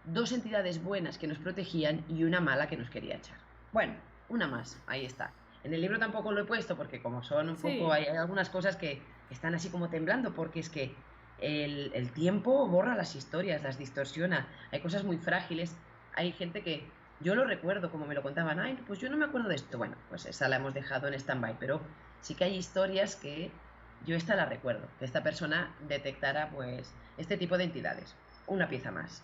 dos entidades buenas que nos protegían y una mala que nos quería echar. Bueno, una más, ahí está. En el libro tampoco lo he puesto porque como son un poco, Sí. hay algunas cosas que están así como temblando porque es que el tiempo borra las historias, las distorsiona, hay cosas muy frágiles, hay gente que yo lo recuerdo como me lo contaban, ay, pues yo no me acuerdo de esto. Bueno, pues esa la hemos dejado en stand-by, pero sí que hay historias que yo esta la recuerdo, que esta persona detectara pues este tipo de entidades. Una pieza más.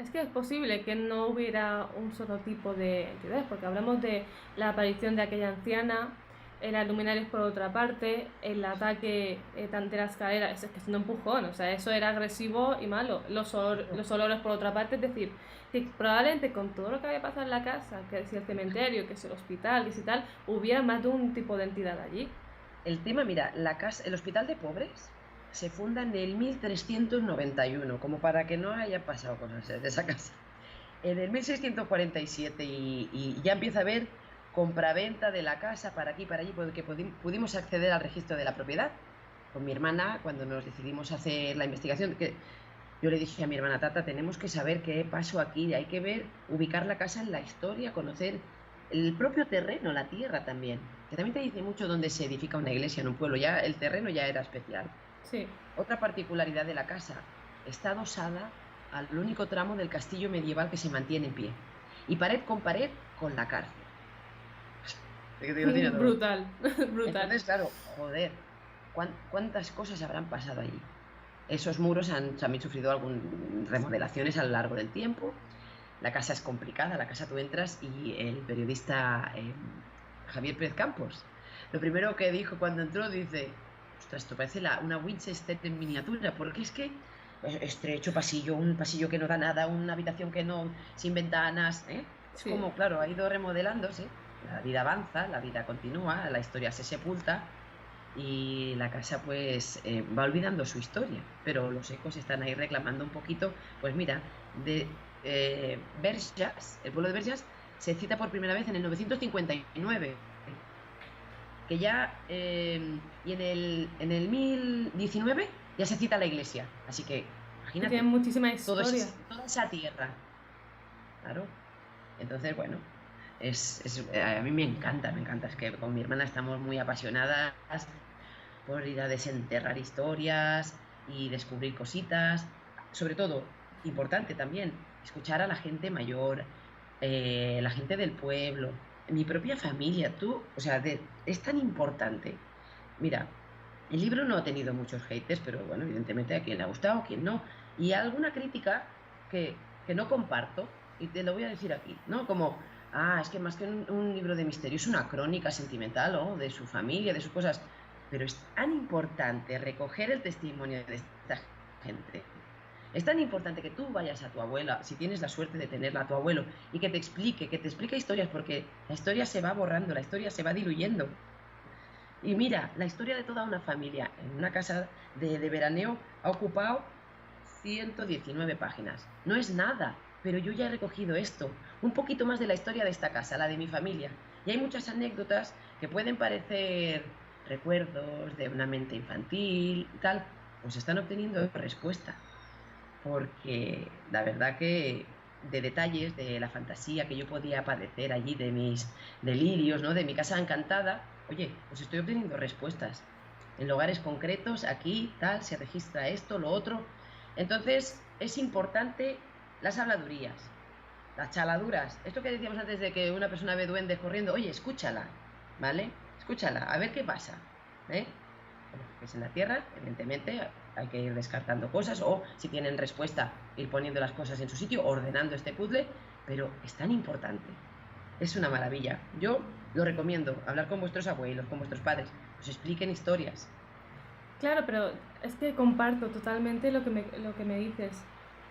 Es que es posible que no hubiera un solo tipo de entidades, porque hablamos de la aparición de aquella anciana, las luminarias por otra parte, el ataque de la escalera, es que es un empujón, o sea, eso era agresivo y malo. Los olores por otra parte, es decir, que probablemente con todo lo que había pasado en la casa, que si el cementerio, que si el hospital, que si tal, hubiera más de un tipo de entidad allí. El tema, mira, el Hospital de Pobres se funda en el 1391, como para que no haya pasado cosas de esa casa. En el 1647 y ya empieza a haber compraventa de la casa para aquí y para allí, porque pudimos acceder al registro de la propiedad. Con mi hermana, cuando nos decidimos hacer la investigación, que yo le dije a mi hermana, Tata, tenemos que saber qué pasó aquí, hay que ver, ubicar la casa en la historia, conocer el propio terreno, la tierra también, que también te dice mucho dónde se edifica una iglesia en un pueblo, ya el terreno ya era especial. Sí. Otra particularidad de la casa, está adosada al único tramo del castillo medieval que se mantiene en pie, y pared con la cárcel. ¿Qué te digo? Tiene todo. Brutal, brutal. Entonces, claro, joder, ¿cuántas cosas habrán pasado allí? Esos muros han también sufrido algunas remodelaciones a lo largo del tiempo. La casa es complicada, la casa tú entras y el periodista Javier Pérez Campos lo primero que dijo cuando entró, dice, ostras, esto parece una Winchester en miniatura, porque es que estrecho pasillo, un pasillo que no da nada, una habitación que no, sin ventanas, ¿eh? Es Sí. como, claro, ha ido remodelándose, la vida avanza, la vida continúa, la historia se sepulta y la casa pues va olvidando su historia, pero los ecos están ahí reclamando un poquito, pues mira, de Verges, el pueblo de Verges se cita por primera vez en el 959, que ya, y en el 1019 ya se cita la iglesia, así que Que tiene imagínate, muchísima historia. toda esa tierra, claro, entonces bueno, a mí me encanta, es que con mi hermana estamos muy apasionadas por ir a desenterrar historias y descubrir cositas. Sobre todo, importante también, escuchar a la gente mayor, la gente del pueblo, mi propia familia, o sea, es tan importante. Mira, el libro no ha tenido muchos haters, pero bueno, evidentemente a quien le ha gustado, a quien no. Y alguna crítica que no comparto, y te lo voy a decir aquí, ¿no? Como, es que más que un libro de misterio, es una crónica sentimental, ¿no? De su familia, de sus cosas. Pero es tan importante recoger el testimonio de esta gente. Es tan importante que tú vayas a tu abuela, si tienes la suerte de tenerla a tu abuelo, y que te explique historias, porque la historia se va borrando, la historia se va diluyendo. Y mira, la historia de toda una familia en una casa de veraneo ha ocupado 119 páginas. No es nada, pero yo ya he recogido esto, un poquito más de la historia de esta casa, la de mi familia. Y hay muchas anécdotas que pueden parecer recuerdos de una mente infantil y tal, pues están obteniendo respuesta. Porque la verdad que de detalles, de la fantasía que yo podía padecer allí, de mis delirios, ¿no? De mi casa encantada, oye, pues estoy obteniendo respuestas. En lugares concretos, aquí, tal, se registra esto, lo otro. Entonces, es importante las habladurías, las chaladuras. Esto que decíamos antes de que una persona ve duendes corriendo, oye, escúchala, ¿vale? Escúchala, a ver qué pasa, ¿eh? Que es en la Tierra, evidentemente, hay que ir descartando cosas, o si tienen respuesta, ir poniendo las cosas en su sitio, ordenando este puzzle, pero es tan importante. Es una maravilla. Yo lo recomiendo, hablar con vuestros abuelos, con vuestros padres, os expliquen historias. Claro, pero es que comparto totalmente lo que me dices.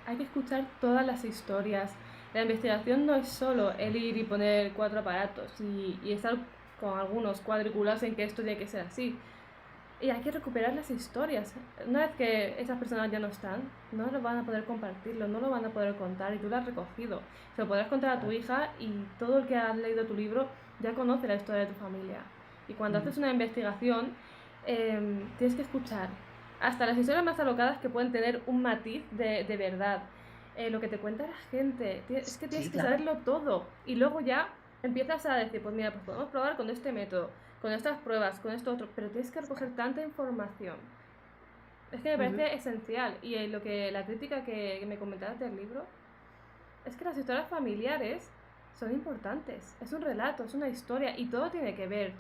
Hay que escuchar todas las historias. La investigación no es solo el ir y poner 4 aparatos y estar con algunos cuadrículas en que esto tiene que ser así. Y hay que recuperar las historias. Una vez que esas personas ya no están, no lo van a poder compartirlo, no lo van a poder contar y tú lo has recogido. Se lo podrás contar a tu hija y todo el que ha leído tu libro ya conoce la historia de tu familia. Y cuando haces una investigación, tienes que escuchar hasta las historias más alocadas que pueden tener un matiz de verdad. Lo que te cuenta la gente, es que tienes que saberlo todo. Y luego ya empiezas a decir, pues mira, pues podemos probar con este método, con estas pruebas, con esto otro, pero tienes que recoger tanta información. Es que me parece esencial. Y la crítica que me comentabas del libro, es que las historias familiares son importantes. Es un relato, es una historia y todo tiene que ver.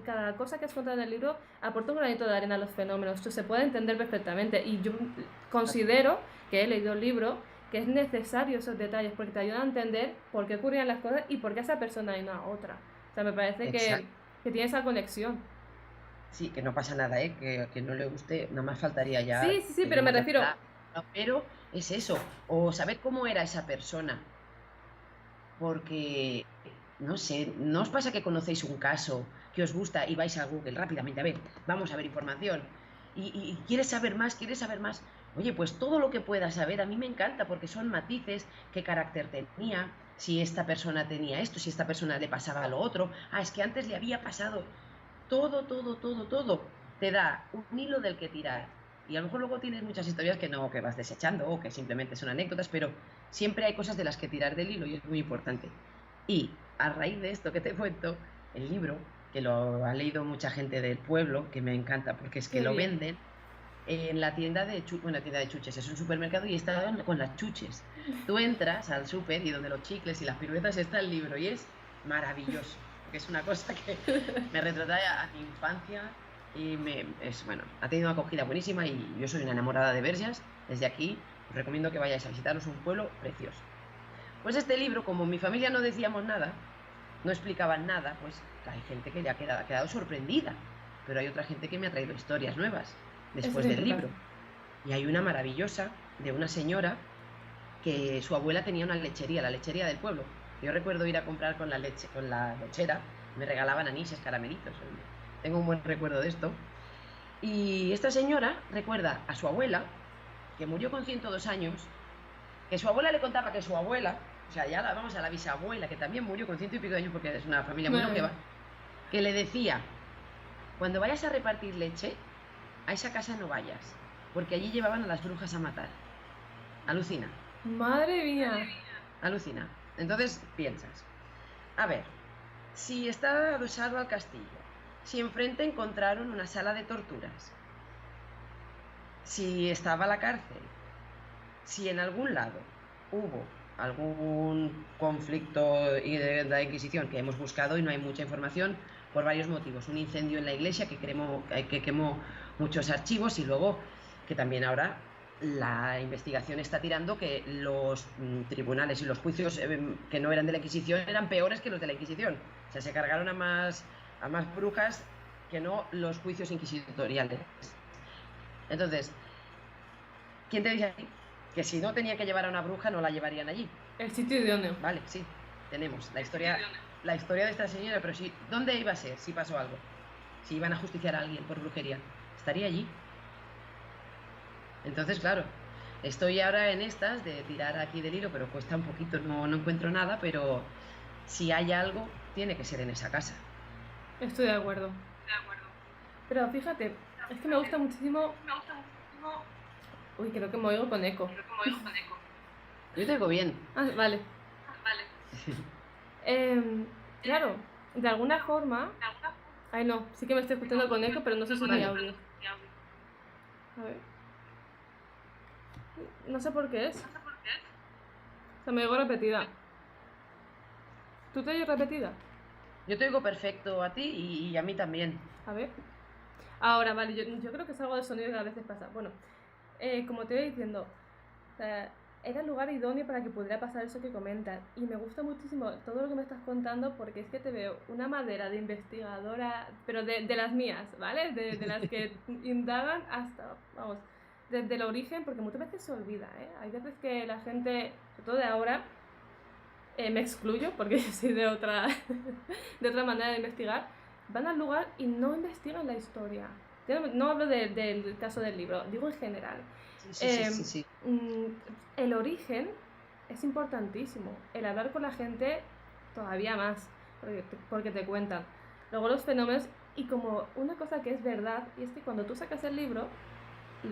Cada cosa que has contado en el libro aporta un granito de arena a los fenómenos. Esto se puede entender perfectamente. Y yo considero que he leído el libro que es necesario esos detalles porque te ayudan a entender por qué ocurrían las cosas y por qué esa persona y no a otra. O sea, me parece que tiene esa conexión. Sí, que no pasa nada, ¿eh? Que a quien no le guste, nada más faltaría ya. Sí, pero me refiero. Pero es eso, o saber cómo era esa persona. Porque, no sé, ¿no os pasa que conocéis un caso que os gusta y vais a Google rápidamente? A ver, vamos a ver información. Y quieres saber más, Oye, pues todo lo que puedas saber a mí me encanta porque son matices, qué carácter tenía, si esta persona tenía esto, si esta persona le pasaba lo otro. Es que antes le había pasado. Todo te da un hilo del que tirar. Y a lo mejor luego tienes muchas historias que vas desechando o que simplemente son anécdotas, pero siempre hay cosas de las que tirar del hilo y es muy importante. Y a raíz de esto que te cuento, el libro, que lo ha leído mucha gente del pueblo, que me encanta porque es que lo venden en la tienda de chuches, es un supermercado y está con las chuches. Tú entras al súper y donde los chicles y las piruetas está el libro y es maravilloso, porque es una cosa que me retrata a mi infancia y ha tenido una acogida buenísima y yo soy una enamorada de Verges. Desde aquí os recomiendo que vayáis a visitaros un pueblo precioso. Pues este libro, como en mi familia no decíamos nada, no explicaban nada, pues hay gente que ya ha quedado sorprendida, pero hay otra gente que me ha traído historias nuevas después del libro. Y hay una maravillosa de una señora que su abuela tenía una lechería, la lechería del pueblo. Yo recuerdo ir a comprar con la lechera, me regalaban anises, caramelitos. Tengo un buen recuerdo de esto. Y esta señora recuerda a su abuela, que murió con 102 años, que su abuela le contaba que su abuela, o sea, ya vamos a la bisabuela, que también murió con 100 y pico de años porque es una familia muy longeva, que le decía, cuando vayas a repartir leche, a esa casa no vayas, porque allí llevaban a las brujas a matar. Alucina. Madre mía. Alucina. Entonces piensas, a ver, si está adosado al castillo, si enfrente encontraron una sala de torturas, si estaba la cárcel, si en algún lado hubo algún conflicto de la Inquisición que hemos buscado y no hay mucha información por varios motivos. Un incendio en la iglesia que quemó muchos archivos y luego que también ahora la investigación está tirando que los tribunales y los juicios que no eran de la Inquisición eran peores que los de la Inquisición. O sea, se cargaron a más brujas que no los juicios inquisitoriales. Entonces, ¿quién te dice a ti que si no tenía que llevar a una bruja no la llevarían allí? El sitio idóneo. Vale, sí, tenemos la historia de esta señora, pero sí, ¿dónde iba a ser si pasó algo? Si iban a justiciar a alguien por brujería, ¿estaría allí? Entonces, claro, estoy ahora en estas de tirar aquí del hilo, pero cuesta un poquito, no encuentro nada, pero si hay algo, tiene que ser en esa casa. Estoy de acuerdo. Pero fíjate, es que me gusta muchísimo... Uy, creo que me oigo con eco. Yo te oigo bien. Ah, vale. Claro, de alguna forma... Ay, no, sí que me estoy escuchando con eco, pero no sé si es mi audio. A ver. No sé por qué es. O sea, me oigo repetida. ¿Tú te oyes repetida? Yo te oigo perfecto a ti y a mí también. A ver. Ahora, vale, yo creo que es algo de sonido que a veces pasa. Bueno, como te iba diciendo, era el lugar idóneo para que pudiera pasar eso que comentas. Y me gusta muchísimo todo lo que me estás contando porque es que te veo una madera de investigadora, pero de las mías, ¿vale? De las que indagan hasta, vamos, desde el origen, porque muchas veces se olvida, ¿eh? Hay veces que la gente, sobre todo de ahora, me excluyo porque yo soy de otra manera de investigar, van al lugar y no investigan la historia. No hablo del caso del libro, digo en general. Sí. El origen es importantísimo, el hablar con la gente todavía más, porque te cuentan. Luego los fenómenos, y como una cosa que es verdad, y es que cuando tú sacas el libro,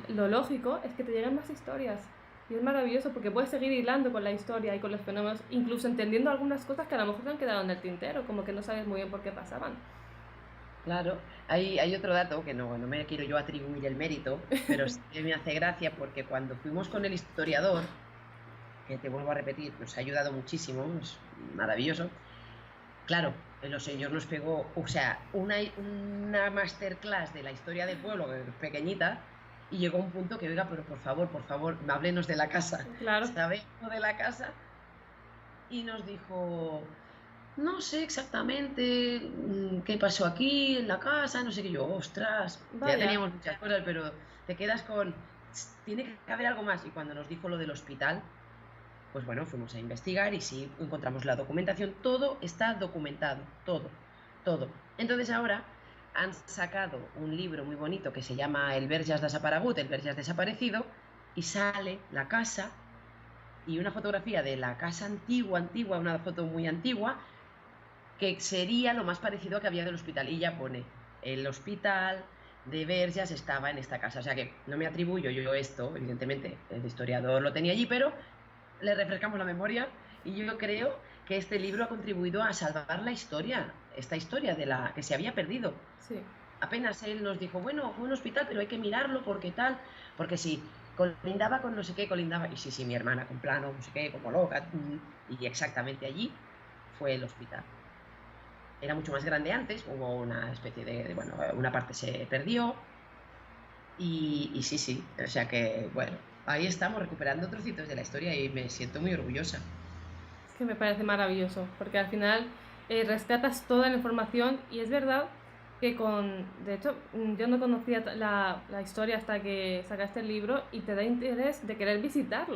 lo lógico es que te lleguen más historias. Y es maravilloso porque puedes seguir hilando con la historia y con los fenómenos, incluso entendiendo algunas cosas que a lo mejor te han quedado en el tintero, como que no sabes muy bien por qué pasaban. Claro, hay otro dato que no me quiero yo atribuir el mérito, pero sí que me hace gracia porque cuando fuimos con el historiador, que te vuelvo a repetir, nos ha ayudado muchísimo, es maravilloso. Claro, el señor nos pegó, o sea, una masterclass de la historia del pueblo, pequeñita, y llegó un punto que, oiga, pero por favor, háblenos de la casa. Claro. ¿Sabéis de la casa? Y nos dijo, no sé exactamente qué pasó aquí en la casa, no sé qué. Yo, ostras, Vaya. Ya teníamos muchas cosas, pero te quedas con, tiene que haber algo más. Y cuando nos dijo lo del hospital, pues bueno, fuimos a investigar y sí, encontramos la documentación. Todo está documentado, todo. Entonces ahora han sacado un libro muy bonito que se llama El Verges desaparegut, El Verges desaparecido, y sale la casa y una fotografía de la casa antigua, una foto muy antigua, que sería lo más parecido a que había del hospital. Y ya pone, el hospital de Verges estaba en esta casa. O sea que no me atribuyo yo esto, evidentemente el historiador lo tenía allí, pero le refrescamos la memoria y yo creo que este libro ha contribuido a salvar la historia, esta historia de la que se había perdido. Sí. Apenas él nos dijo, bueno, fue un hospital, pero hay que mirarlo porque tal, porque sí, colindaba con no sé qué, y sí, mi hermana con plano, no sé qué, como loca, y exactamente allí fue el hospital. Era mucho más grande antes, hubo una especie de bueno, una parte se perdió, y sí, o sea que, bueno, ahí estamos recuperando trocitos de la historia y me siento muy orgullosa. Es que me parece maravilloso, porque al final rescatas toda la información y es verdad que de hecho, yo no conocía la historia hasta que sacaste el libro y te da interés de querer visitar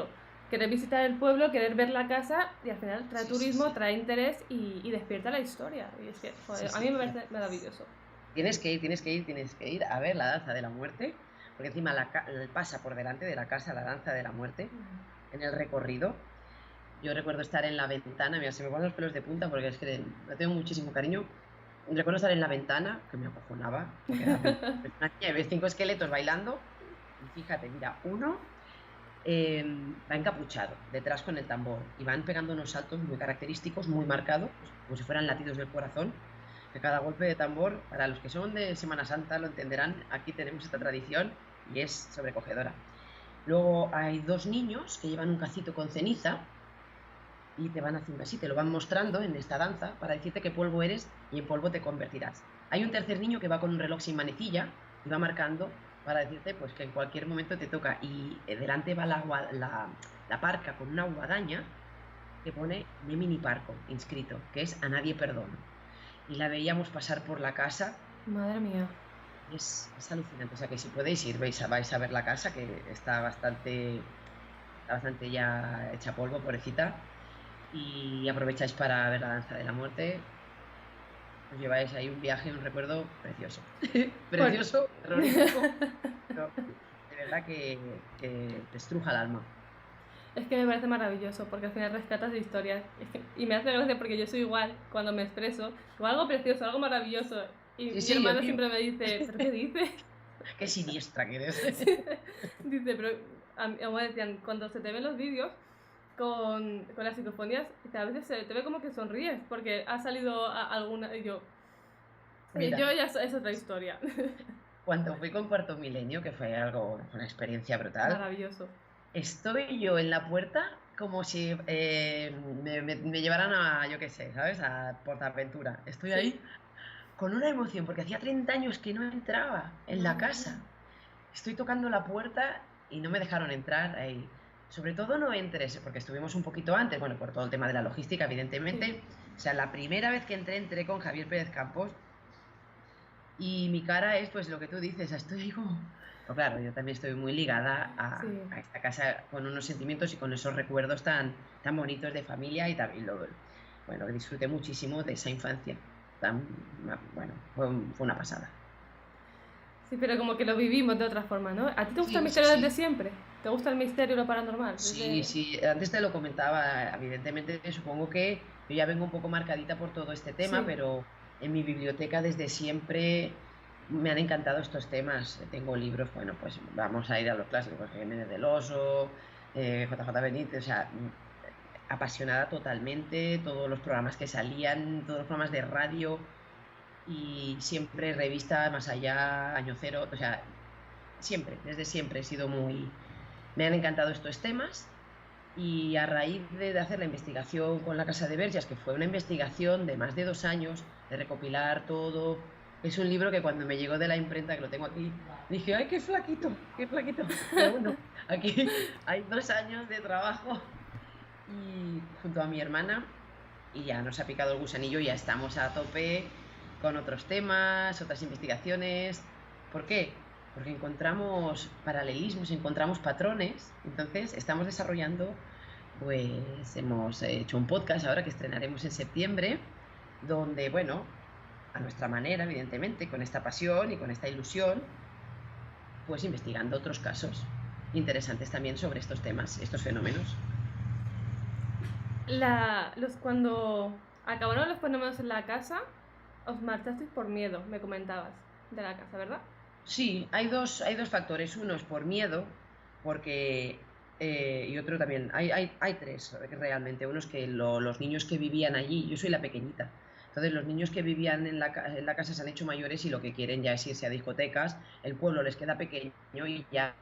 el pueblo, querer ver la casa y al final trae turismo, trae interés y despierta la historia. Y es que, joder, a mí me parece maravilloso. Tienes que ir a ver la danza de la muerte, porque encima pasa por delante de la casa la danza de la muerte en el recorrido. Yo recuerdo estar en la ventana, mira, se me ponen los pelos de punta porque es que le tengo muchísimo cariño. Recuerdo estar en la ventana, que me acojonaba, porque era una niña, ves 5 esqueletos bailando, y fíjate, mira, uno va encapuchado, detrás con el tambor, y van pegando unos saltos muy característicos, muy marcados, pues, como si fueran latidos del corazón, que cada golpe de tambor, para los que son de Semana Santa lo entenderán, aquí tenemos esta tradición y es sobrecogedora. Luego hay 2 niños que llevan un cacito con ceniza, y te van haciendo así, te lo van mostrando en esta danza para decirte qué polvo eres y en polvo te convertirás. Hay un tercer niño que va con un reloj sin manecilla y va marcando para decirte pues que en cualquier momento te toca, y delante va la parca con una guadaña que pone "Ne mini parco" inscrito, que es "a nadie perdono". Y la veíamos pasar por la casa. Madre mía. Es alucinante, o sea que si podéis ir, vais a ver la casa, que está bastante ya hecha polvo, pobrecita, y aprovecháis para ver la danza de la muerte. Os lleváis ahí un viaje, un recuerdo precioso. Precioso, terrorífico, pero de verdad que te estruja el alma. Es que me parece maravilloso porque al final rescatas de historias. Y me hace gracia porque yo soy igual cuando me expreso, o algo precioso, algo maravilloso. Y mi hermano siempre me dice, ¿pero qué dices? Qué siniestra que eres. Dice, pero como decían, cuando se te ven los vídeos con las psicofonías, a veces se te ve como que sonríes porque ha salido alguna. Y yo ya es otra historia. Cuando fui con Cuarto Milenio, que fue una experiencia brutal. Maravilloso. Estoy yo en la puerta como si me llevaran a, yo qué sé, ¿sabes? A Portaventura. Estoy ahí con una emoción, porque hacía 30 años que no entraba en la casa. Estoy tocando la puerta y no me dejaron entrar ahí. Sobre todo no entres, porque estuvimos un poquito antes, bueno, por todo el tema de la logística, evidentemente. O sea, la primera vez que entré con Javier Pérez Campos, y mi cara es, pues, lo que tú dices, estoy ahí como... Pues claro, yo también estoy muy ligada a esta casa, con unos sentimientos y con esos recuerdos tan bonitos de familia, y también bueno, disfruté muchísimo de esa infancia. Bueno, fue una pasada. Sí, pero como que lo vivimos de otra forma, ¿no? ¿A ti te gusta el misterio desde siempre? ¿Te gusta el misterio y lo paranormal? Sí, antes te lo comentaba, evidentemente supongo que yo ya vengo un poco marcadita por todo este tema, pero en mi biblioteca desde siempre me han encantado estos temas. Tengo libros, bueno, pues vamos a ir a los clásicos, Jiménez del Oso, JJ Benítez, o sea, apasionada totalmente, todos los programas que salían, todos los programas de radio, y siempre revista Más Allá, Año Cero, o sea, siempre, desde siempre he sido me han encantado estos temas. Y a raíz de hacer la investigación con la Casa de Verges, que fue una investigación de más de 2 años, de recopilar todo, es un libro que cuando me llegó de la imprenta, que lo tengo aquí, dije, ¡ay, qué flaquito! Pero bueno, aquí hay 2 años de trabajo, y junto a mi hermana, y ya nos ha picado el gusanillo, y ya estamos a tope con otros temas, otras investigaciones. ¿Por qué? Porque encontramos paralelismos, encontramos patrones. Entonces estamos desarrollando, pues hemos hecho un podcast ahora que estrenaremos en septiembre, donde, bueno, a nuestra manera, evidentemente, con esta pasión y con esta ilusión, pues investigando otros casos interesantes también sobre estos temas, estos fenómenos. Cuando acabaron los fenómenos en la casa, os marchasteis por miedo, me comentabas, de la casa, ¿verdad? Sí, hay dos factores. Uno es por miedo, porque y otro también, hay 3 realmente. Uno es que los niños que vivían allí, yo soy la pequeñita, entonces los niños que vivían en la casa se han hecho mayores y lo que quieren ya es irse a discotecas, el pueblo les queda pequeño y ya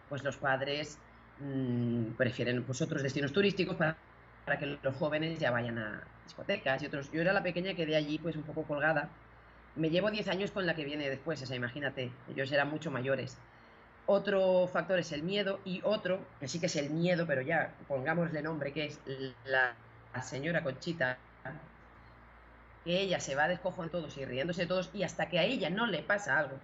pues los padres prefieren pues otros destinos turísticos para que los jóvenes ya vayan a discotecas y otros. Yo era la pequeña que de allí pues un poco colgada. Me llevo 10 años con la que viene después, o sea, imagínate, ellos eran mucho mayores. Otro factor es el miedo, y otro, que sí que es el miedo, pero ya pongámosle nombre, que es la señora Conchita, que ella se va descojon todos y riéndose de todos, y hasta que a ella no le pasa algo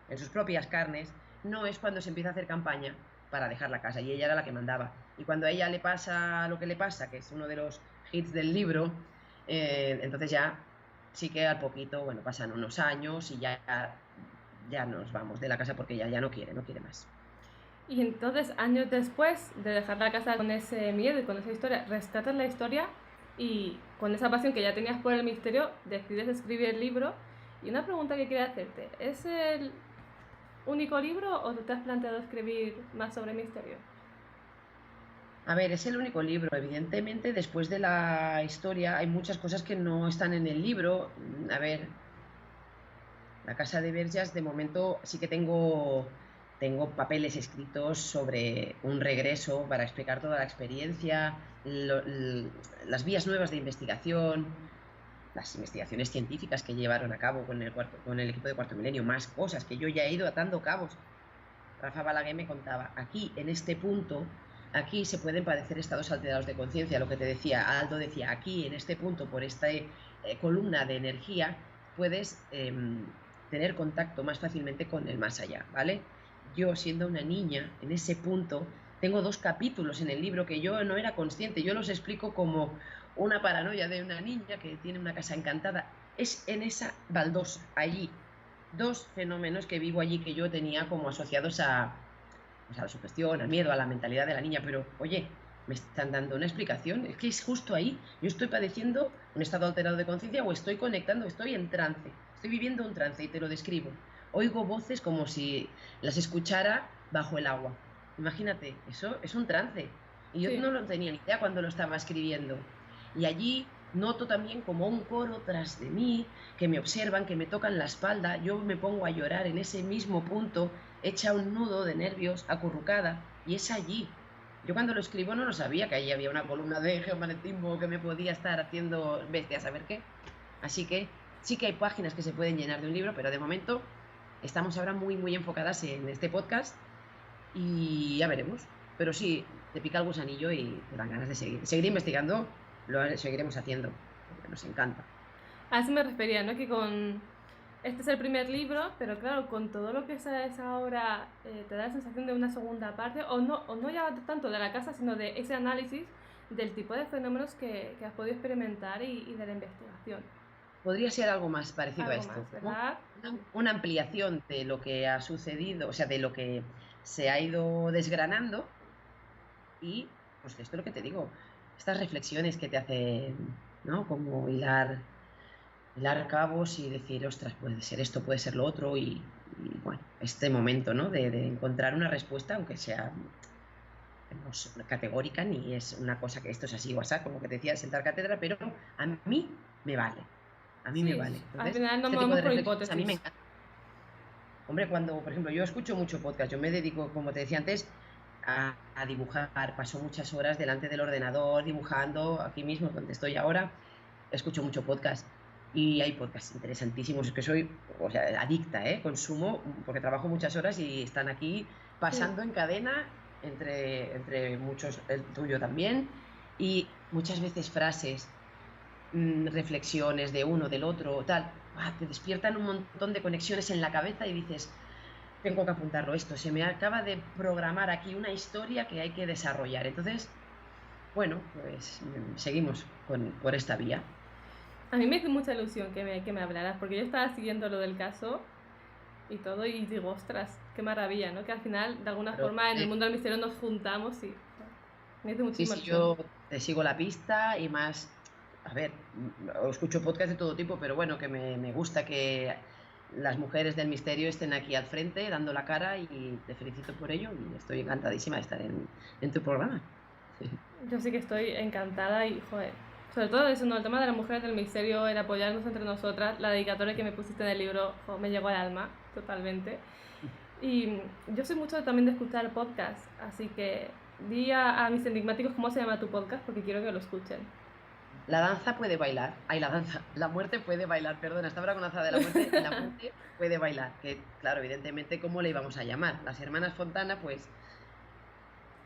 en sus propias carnes, no es cuando se empieza a hacer campaña para dejar la casa, y ella era la que mandaba. Y cuando a ella le pasa lo que le pasa, que es uno de los hits del libro, entonces ya sí que al poquito, bueno, pasan unos años y ya nos vamos de la casa porque ella ya no quiere más. Y entonces, años después de dejar la casa con ese miedo y con esa historia, rescatas la historia y con esa pasión que ya tenías por el misterio, decides escribir el libro. Y una pregunta que quería hacerte, ¿es el único libro o te has planteado escribir más sobre misterio? A ver, es el único libro. Evidentemente, después de la historia hay muchas cosas que no están en el libro. A ver, la casa de Verges, de momento sí que tengo papeles escritos sobre un regreso para explicar toda la experiencia, las vías nuevas de investigación, las investigaciones científicas que llevaron a cabo con el equipo de Cuarto Milenio, más cosas que yo ya he ido atando cabos. Rafa Balaguer me contaba, aquí, en este punto, aquí se pueden padecer estados alterados de conciencia, lo que te decía, Aldo decía, aquí, en este punto, por esta columna de energía, puedes tener contacto más fácilmente con el más allá, ¿vale? Yo, siendo una niña, en ese punto, tengo 2 capítulos en el libro que yo no era consciente, yo los explico como una paranoia de una niña que tiene una casa encantada, es en esa baldosa, allí, 2 fenómenos que vivo allí que yo tenía como asociados a la sugestión, al miedo, a la mentalidad de la niña, pero oye, me están dando una explicación, es que es justo ahí, yo estoy padeciendo un estado alterado de conciencia o estoy conectando, estoy en trance, estoy viviendo un trance y te lo describo. Oigo voces como si las escuchara bajo el agua. Imagínate, eso es un trance. Y yo no lo tenía ni idea cuando lo estaba escribiendo. Y allí noto también como un coro tras de mí, que me observan, que me tocan la espalda, yo me pongo a llorar en ese mismo punto, hecha un nudo de nervios, acurrucada, y es allí. Yo cuando lo escribo no lo sabía, que allí había una columna de geomagnetismo que me podía estar haciendo bestia, ¿saber qué? Así que sí que hay páginas que se pueden llenar de un libro, pero de momento estamos ahora muy, muy enfocadas en este podcast y ya veremos. Pero sí, te pica el gusanillo y te dan ganas de seguir investigando, lo seguiremos haciendo, porque nos encanta. A eso me refería, ¿no? Que este es el primer libro, pero claro, con todo lo que sabes ahora, te da la sensación de una segunda parte, o no ya tanto de la casa, sino de ese análisis del tipo de fenómenos que has podido experimentar y de la investigación. Podría ser algo más parecido algo a esto, más, ¿verdad? Una ampliación de lo que ha sucedido, o sea, de lo que se ha ido desgranando y, pues esto es lo que te digo, estas reflexiones que te hacen, ¿no? Como hilar cabos y decir, ostras, puede ser esto, puede ser lo otro y bueno, este momento, ¿no? De encontrar una respuesta, aunque sea no es categórica ni es una cosa que esto es así o así, como que te decía, sentar cátedra, pero a mí me vale. A mí me vale. Entonces, al final no este movemos tipo de por reflexiones hipótesis. a mí me encanta. Hombre, cuando, por ejemplo, yo escucho mucho podcast, yo me dedico, como te decía antes, a dibujar, paso muchas horas delante del ordenador dibujando, aquí mismo donde estoy ahora, escucho mucho podcast y hay podcasts interesantísimos, es que soy, o sea, adicta, consumo, porque trabajo muchas horas y están aquí pasando en cadena entre muchos, el tuyo también, y muchas veces frases, reflexiones de uno, del otro, tal, te despiertan un montón de conexiones en la cabeza y dices, tengo que apuntarlo esto, se me acaba de programar aquí una historia que hay que desarrollar. Entonces, bueno, pues seguimos por esta vía. A mí me hace mucha ilusión que me hablaras, porque yo estaba siguiendo lo del caso y todo, y digo, ostras, qué maravilla, ¿no? Que al final, de alguna forma, en el mundo del misterio nos juntamos y me hace muchísima ilusión. Yo te sigo la pista y más, a ver, escucho podcasts de todo tipo, pero bueno, que me gusta que las mujeres del misterio estén aquí al frente, dando la cara, y te felicito por ello y estoy encantadísima de estar en tu programa. Yo sí que estoy encantada y, joder, sobre todo eso, ¿no? El tema de las mujeres del misterio, el apoyarnos entre nosotras, la dedicatoria que me pusiste en el libro, me llegó al alma, totalmente. Y yo soy mucho también de escuchar podcasts, así que di a mis enigmáticos cómo se llama tu podcast, porque quiero que lo escuchen. La danza puede bailar. La muerte puede bailar, perdona, estaba con la danza de la muerte. La muerte puede bailar, que claro, evidentemente, ¿cómo le íbamos a llamar? Las hermanas Fontana, pues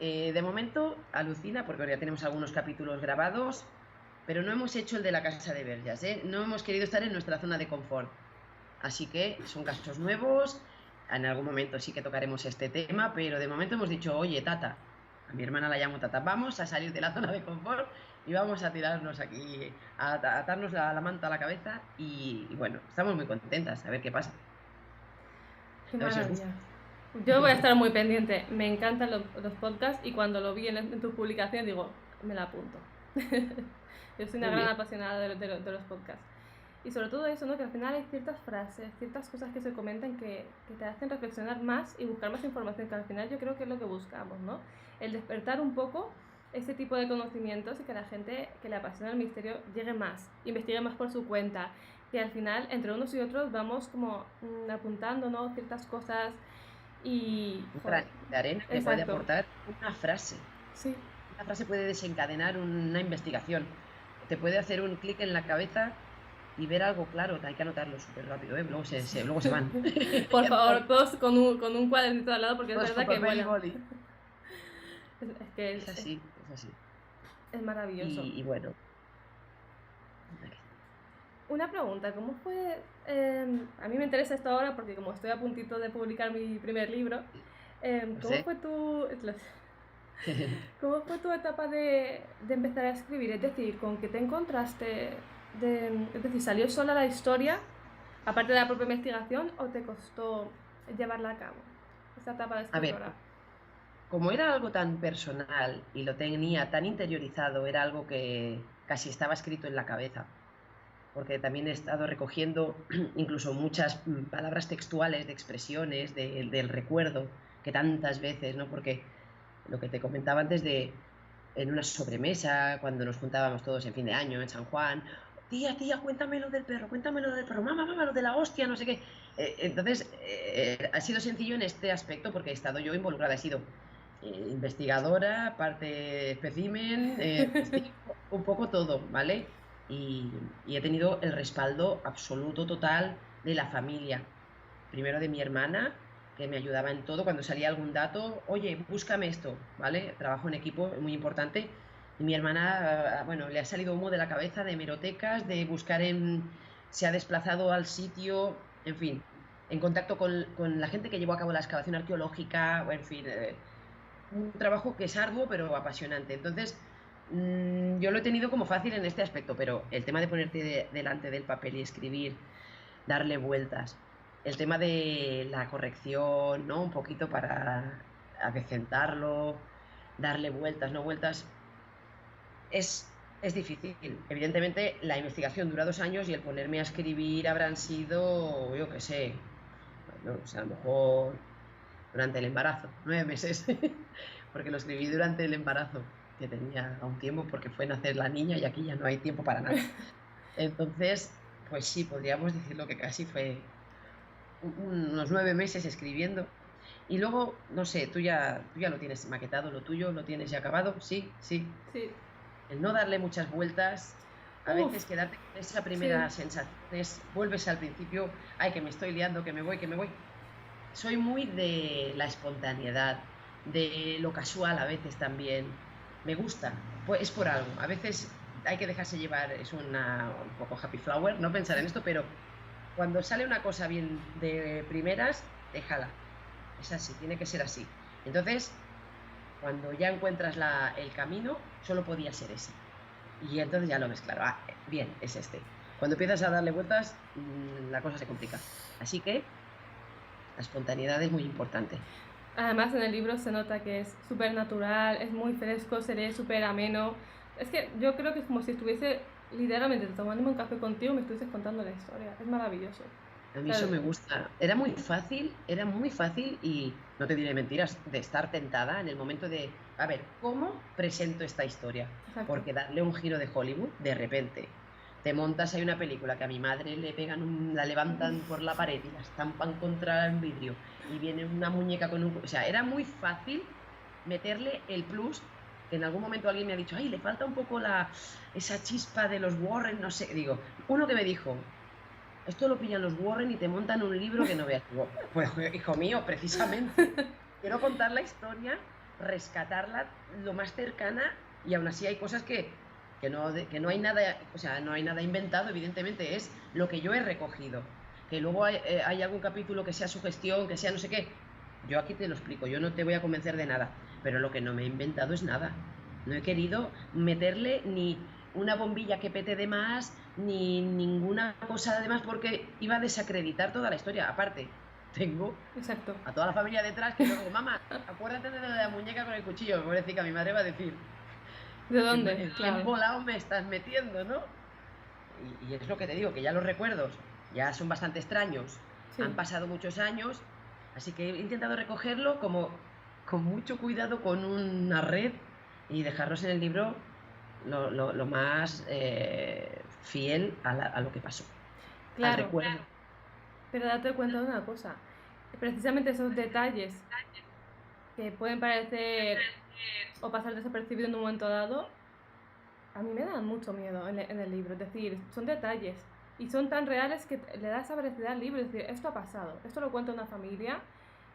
de momento alucina, porque ya tenemos algunos capítulos grabados. pero no hemos hecho el de la casa de Verges, ¿eh? No hemos querido estar en nuestra zona de confort. Así que son casos nuevos, en algún momento sí que tocaremos este tema, pero de momento hemos dicho, oye, Tata, a mi hermana la llamo Tata, vamos a salir de la zona de confort y vamos a tirarnos aquí, a atarnos la manta a la cabeza y bueno, estamos muy contentas, a ver qué pasa. Qué A ver si os gusta. maravilla. Yo voy a estar muy pendiente. Me encantan los podcasts y cuando lo vi en tu publicación digo, me la apunto. Yo soy una Muy gran bien. apasionada de los podcasts. Y sobre todo eso, ¿no? Que al final hay ciertas frases, ciertas cosas que se comentan que te hacen reflexionar más y buscar más información, que al final yo creo que es lo que buscamos, ¿no? El despertar un poco ese tipo de conocimientos y que la gente que le apasiona el misterio llegue más, investigue más por su cuenta, que al final entre unos y otros vamos como apuntando, ¿no? Ciertas cosas y... Un Joder, granito de arena que puede exacto, aportar una frase. sí. Una frase puede desencadenar una investigación. Te puede hacer un clic en la cabeza y ver algo claro. Hay que anotarlo súper rápido, ¿eh? Luego se van. Por favor, todos con un cuadernito al lado porque es Todos con verdad que papel y vuela. boli. Es que Es así, es así. es maravilloso. Y bueno. Una pregunta, ¿cómo fue? A mí me interesa esto ahora porque como estoy a puntito de publicar mi primer libro, ¿cómo sé. fue cómo fue tu etapa de empezar a escribir? Es decir, ¿con qué te encontraste? Es decir, ¿salió sola la historia, aparte de la propia investigación, o te costó llevarla a cabo? Esa etapa de A ver, escritora. como era algo tan personal y lo tenía tan interiorizado, era algo que casi estaba escrito en la cabeza. Porque también he estado recogiendo incluso muchas palabras textuales de expresiones del recuerdo, que tantas veces, ¿no? Porque lo que te comentaba antes en una sobremesa, cuando nos juntábamos todos en fin de año, en San Juan, tía, cuéntame lo del perro, mamá, lo de la hostia, no sé qué. Entonces, ha sido sencillo en este aspecto porque he estado yo involucrada, he sido investigadora, parte espécimen, testigo, un poco todo, ¿vale? Y he tenido el respaldo absoluto, total de la familia. Primero de mi hermana, que me ayudaba en todo. Cuando salía algún dato, oye, búscame esto, ¿vale? Trabajo en equipo, muy importante. Y mi hermana, bueno, le ha salido humo de la cabeza de hemerotecas, de buscar se ha desplazado al sitio, en fin, en contacto con la gente que llevó a cabo la excavación arqueológica, o en fin, un trabajo que es arduo pero apasionante. Entonces, yo lo he tenido como fácil en este aspecto, pero el tema de ponerte delante del papel y escribir, darle vueltas, el tema de la corrección, ¿no? Un poquito para avecentarlo, darle vueltas, no vueltas, es difícil. Evidentemente, la investigación dura 2 años y el ponerme a escribir habrán sido, yo qué sé, bueno, o sea, a lo mejor durante el embarazo, 9 meses, porque lo escribí durante el embarazo, que tenía aún tiempo porque fue nacer la niña y aquí ya no hay tiempo para nada. Entonces, pues sí, podríamos decirlo que casi fue unos 9 meses escribiendo. Y luego, no sé, tú ya lo tienes maquetado, lo tuyo, lo tienes ya acabado, sí. Sí. El no darle muchas vueltas, a veces quedarte con esa primera sensación, vuelves al principio, ay, que me estoy liando, que me voy. Soy muy de la espontaneidad, de lo casual a veces también. Me gusta, pues es por algo. A veces hay que dejarse llevar, es un poco happy flower, no pensar en esto, pero cuando sale una cosa bien de primeras, déjala. Es así, tiene que ser así. Entonces, cuando ya encuentras el camino, solo podía ser ese. Y entonces ya lo ves claro. Ah, bien, es este. Cuando empiezas a darle vueltas, la cosa se complica. Así que la espontaneidad es muy importante. Además en el libro se nota que es súper natural, es muy fresco, se lee súper ameno. Es que yo creo que es como si estuviese literalmente tomándome un café contigo y me estuvieses contando la historia. Es maravilloso. A mí eso me gusta. Era muy fácil y no te diré mentiras, de estar tentada en el momento de, a ver, ¿cómo presento esta historia? Exacto. Porque darle un giro de Hollywood, de repente, te montas ahí una película que a mi madre le pegan, la levantan por la pared y la estampan contra el vidrio y viene una muñeca con un... O sea, era muy fácil meterle el plus, que en algún momento alguien me ha dicho, ay, le falta un poco esa chispa de los Warren, no sé, digo, uno que me dijo, esto lo pillan los Warren y te montan un libro que no veas. Digo, pues hijo mío, precisamente, quiero contar la historia, rescatarla lo más cercana y aún así hay cosas que que no hay nada, o sea, no hay nada inventado, evidentemente, es lo que yo he recogido. Que luego hay algún capítulo que sea sugestión, que sea no sé qué. Yo aquí te lo explico, yo no te voy a convencer de nada, pero lo que no me he inventado es nada. No he querido meterle ni una bombilla que pete de más, ni ninguna cosa de más, porque iba a desacreditar toda la historia. Aparte, tengo Exacto. a toda la familia detrás que luego, mamá, acuérdate de la muñeca con el cuchillo. Me puede decir que a mi madre va a decir, ¿De dónde? ¿en qué Claro. volado me estás metiendo, no? Y es lo que te digo, que ya los recuerdos ya son bastante extraños. Sí. Han pasado muchos años, así que he intentado recogerlo como con mucho cuidado con una red y dejarlos en el libro lo más fiel a lo que pasó, al Claro, recuerdo. pero date cuenta de una cosa. Precisamente esos detalles que pueden parecer o pasar desapercibidos en un momento dado, a mí me dan mucho miedo en el libro. Es decir, son detalles y son tan reales que le da esa veracidad al libro. Es decir, esto ha pasado, esto lo cuenta una familia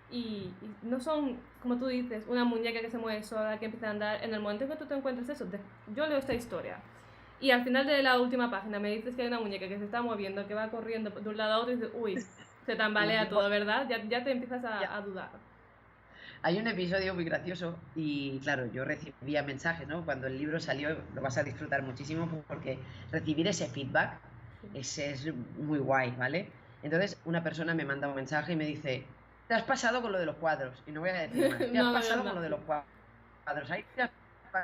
y no son, como tú dices, una muñeca que se mueve sola, que empieza a andar. En el momento en que tú te encuentras eso, yo leo esta historia y al final de la última página me dices que hay una muñeca que se está moviendo, que va corriendo de un lado a otro y dices, uy, se tambalea todo, ¿verdad? Ya te empiezas a dudar. Hay un episodio muy gracioso y claro, yo recibía mensajes, ¿no? Cuando el libro salió lo vas a disfrutar muchísimo porque recibir ese feedback es muy guay, ¿vale? Entonces una persona me manda un mensaje y me dice, te has pasado con lo de los cuadros, y no voy a decir más, te has No, de pasado con verdad. lo de los cuadros, ahí te has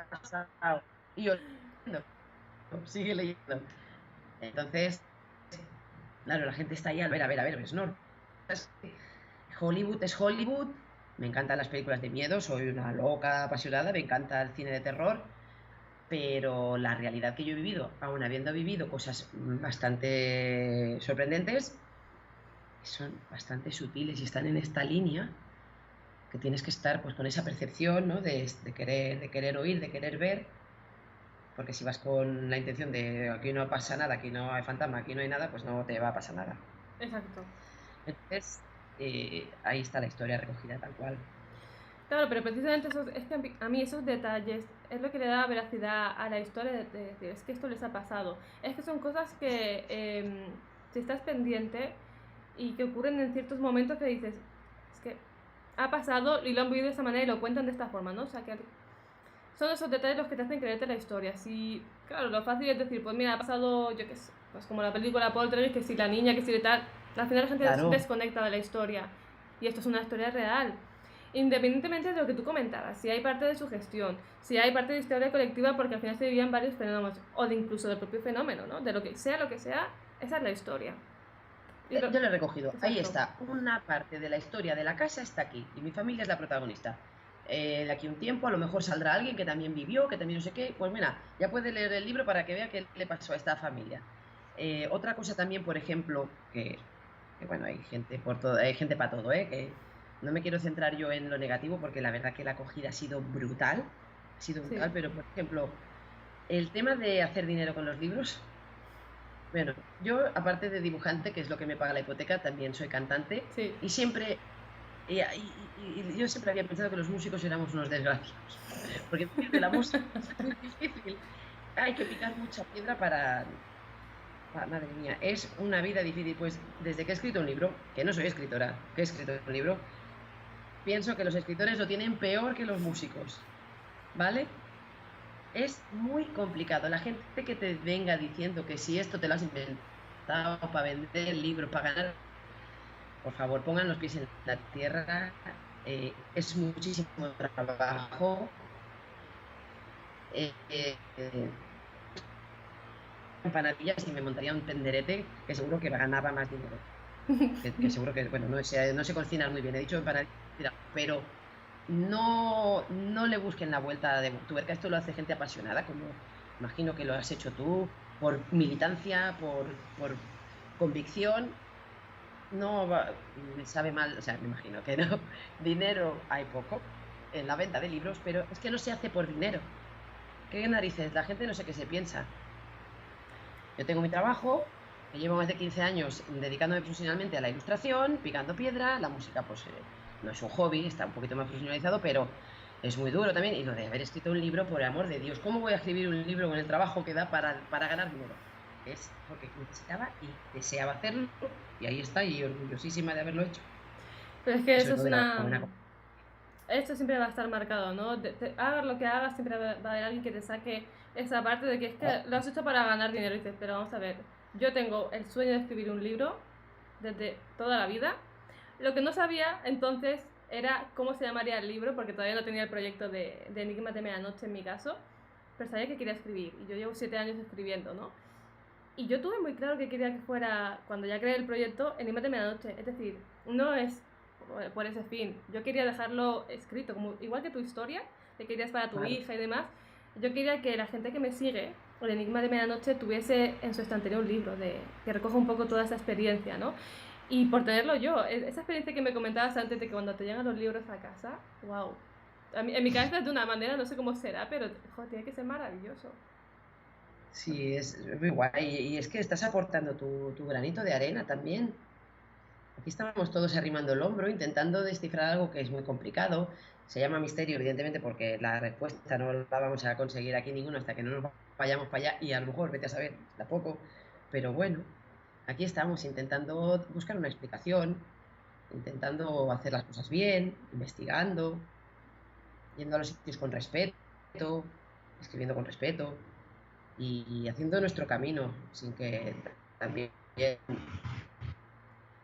pasado. Y yo, no, sigue leyendo. Entonces, claro, la gente está ahí a ver, es normal. Hollywood es Hollywood, me encantan las películas de miedo, soy una loca apasionada, me encanta el cine de terror, pero la realidad que yo he vivido, aun habiendo vivido cosas bastante sorprendentes, son bastante sutiles y están en esta línea que tienes que estar pues con esa percepción, ¿no? de querer oír, de querer ver, porque si vas con la intención de aquí no pasa nada, aquí no hay fantasma, aquí no hay nada, pues no te va a pasar nada. Exacto. Entonces, ahí está la historia recogida tal cual. Claro, pero precisamente es que a mí esos detalles es lo que le da veracidad a la historia de decir, es que esto les ha pasado. Es que son cosas que si estás pendiente y que ocurren en ciertos momentos que dices, es que ha pasado y lo han vivido de esta manera y lo cuentan de esta forma, ¿no? O sea, que son esos detalles los que te hacen creerte la historia. Si, claro, lo fácil es decir, pues mira, ha pasado, yo qué sé, pues como la película Poltergeist, que si la niña, que si tal, al final la gente Claro. desconecta de la historia. Y esto es una historia real. Independientemente de lo que tú comentabas, si hay parte de sugestión, si hay parte de historia colectiva, porque al final se vivían varios fenómenos, o de incluso del propio fenómeno, ¿no? De lo que sea, esa es la historia. Yo lo he recogido. Exacto. Ahí está. Una parte de la historia de la casa está aquí. Y mi familia es la protagonista. De aquí a un tiempo a lo mejor saldrá alguien que también vivió, que también no sé qué. Pues mira, ya puede leer el libro para que vea qué le pasó a esta familia. Otra cosa también, por ejemplo, que bueno, hay gente hay gente para todo, que no me quiero centrar yo en lo negativo porque la verdad que la acogida ha sido brutal. Sí. Pero por ejemplo, el tema de hacer dinero con los libros. Bueno, yo aparte de dibujante, que es lo que me paga la hipoteca, también soy cantante. Sí. Y siempre, y yo siempre había pensado que los músicos éramos unos desgraciados, porque la música es muy difícil, hay que picar mucha piedra para, madre mía, es una vida difícil. Pues desde que he escrito un libro, que no soy escritora, que he escrito un libro, pienso que los escritores lo tienen peor que los músicos, ¿vale? Es muy complicado. La gente que te venga diciendo que si esto te lo has inventado para vender libros, para ganar, por favor, pongan los pies en la tierra. Es muchísimo trabajo. Empanadillas y me montaría un tenderete que seguro que ganaba más dinero. que seguro que, bueno, no sé cocinar muy bien. He dicho empanadillas, pero no le busquen la vuelta de tuerca. Esto lo hace gente apasionada, como imagino que lo has hecho tú, por militancia, por convicción. No me sabe mal, o sea, me imagino que no. Dinero hay poco en la venta de libros, pero es que no se hace por dinero. ¿Qué narices? La gente no sé qué se piensa. Yo tengo mi trabajo, que llevo más de 15 años dedicándome profesionalmente a la ilustración, picando piedra. La música pues no es un hobby, está un poquito más profesionalizado, pero es muy duro también. Y lo de haber escrito un libro, por el amor de Dios, ¿cómo voy a escribir un libro con el trabajo que da para ganar dinero? Es porque necesitaba y deseaba hacerlo, y ahí está, y orgullosísima de haberlo hecho. Pero es que Y eso sobre es todo de la una... buena. Esto siempre va a estar marcado, ¿no? Hagas lo que hagas, siempre va a haber alguien que te saque esa parte de que es que lo has hecho para ganar dinero. Y dices, pero vamos a ver, yo tengo el sueño de escribir un libro desde toda la vida. Lo que no sabía entonces era cómo se llamaría el libro, porque todavía no tenía el proyecto de Enigmas de Medianoche en mi caso, pero sabía que quería escribir, y yo llevo 7 años escribiendo, ¿no? Y yo tuve muy claro que quería que fuera, cuando ya creé el proyecto, Enigmas de Medianoche. Es decir, no es por ese fin. Yo quería dejarlo escrito, como, igual que tu historia, que querías para tu Claro. hija y demás. Yo quería que la gente que me sigue, el Enigma de Medianoche, tuviese en su estantería un libro que recoja un poco toda esa experiencia, ¿no? Y por tenerlo yo, esa experiencia que me comentabas antes de que cuando te llegan los libros a casa, wow. En mi cabeza es de una manera, no sé cómo será, pero joder, tiene que ser maravilloso. Sí, es muy guay. Y es que estás aportando tu granito de arena también. Aquí estamos todos arrimando el hombro, intentando descifrar algo que es muy complicado. Se llama misterio, evidentemente, porque la respuesta no la vamos a conseguir aquí ninguno hasta que no nos vayamos para allá, y a lo mejor, vete a saber, tampoco. Pero bueno, aquí estamos intentando buscar una explicación, intentando hacer las cosas bien, investigando, yendo a los sitios con respeto, escribiendo con respeto y haciendo nuestro camino, sin que también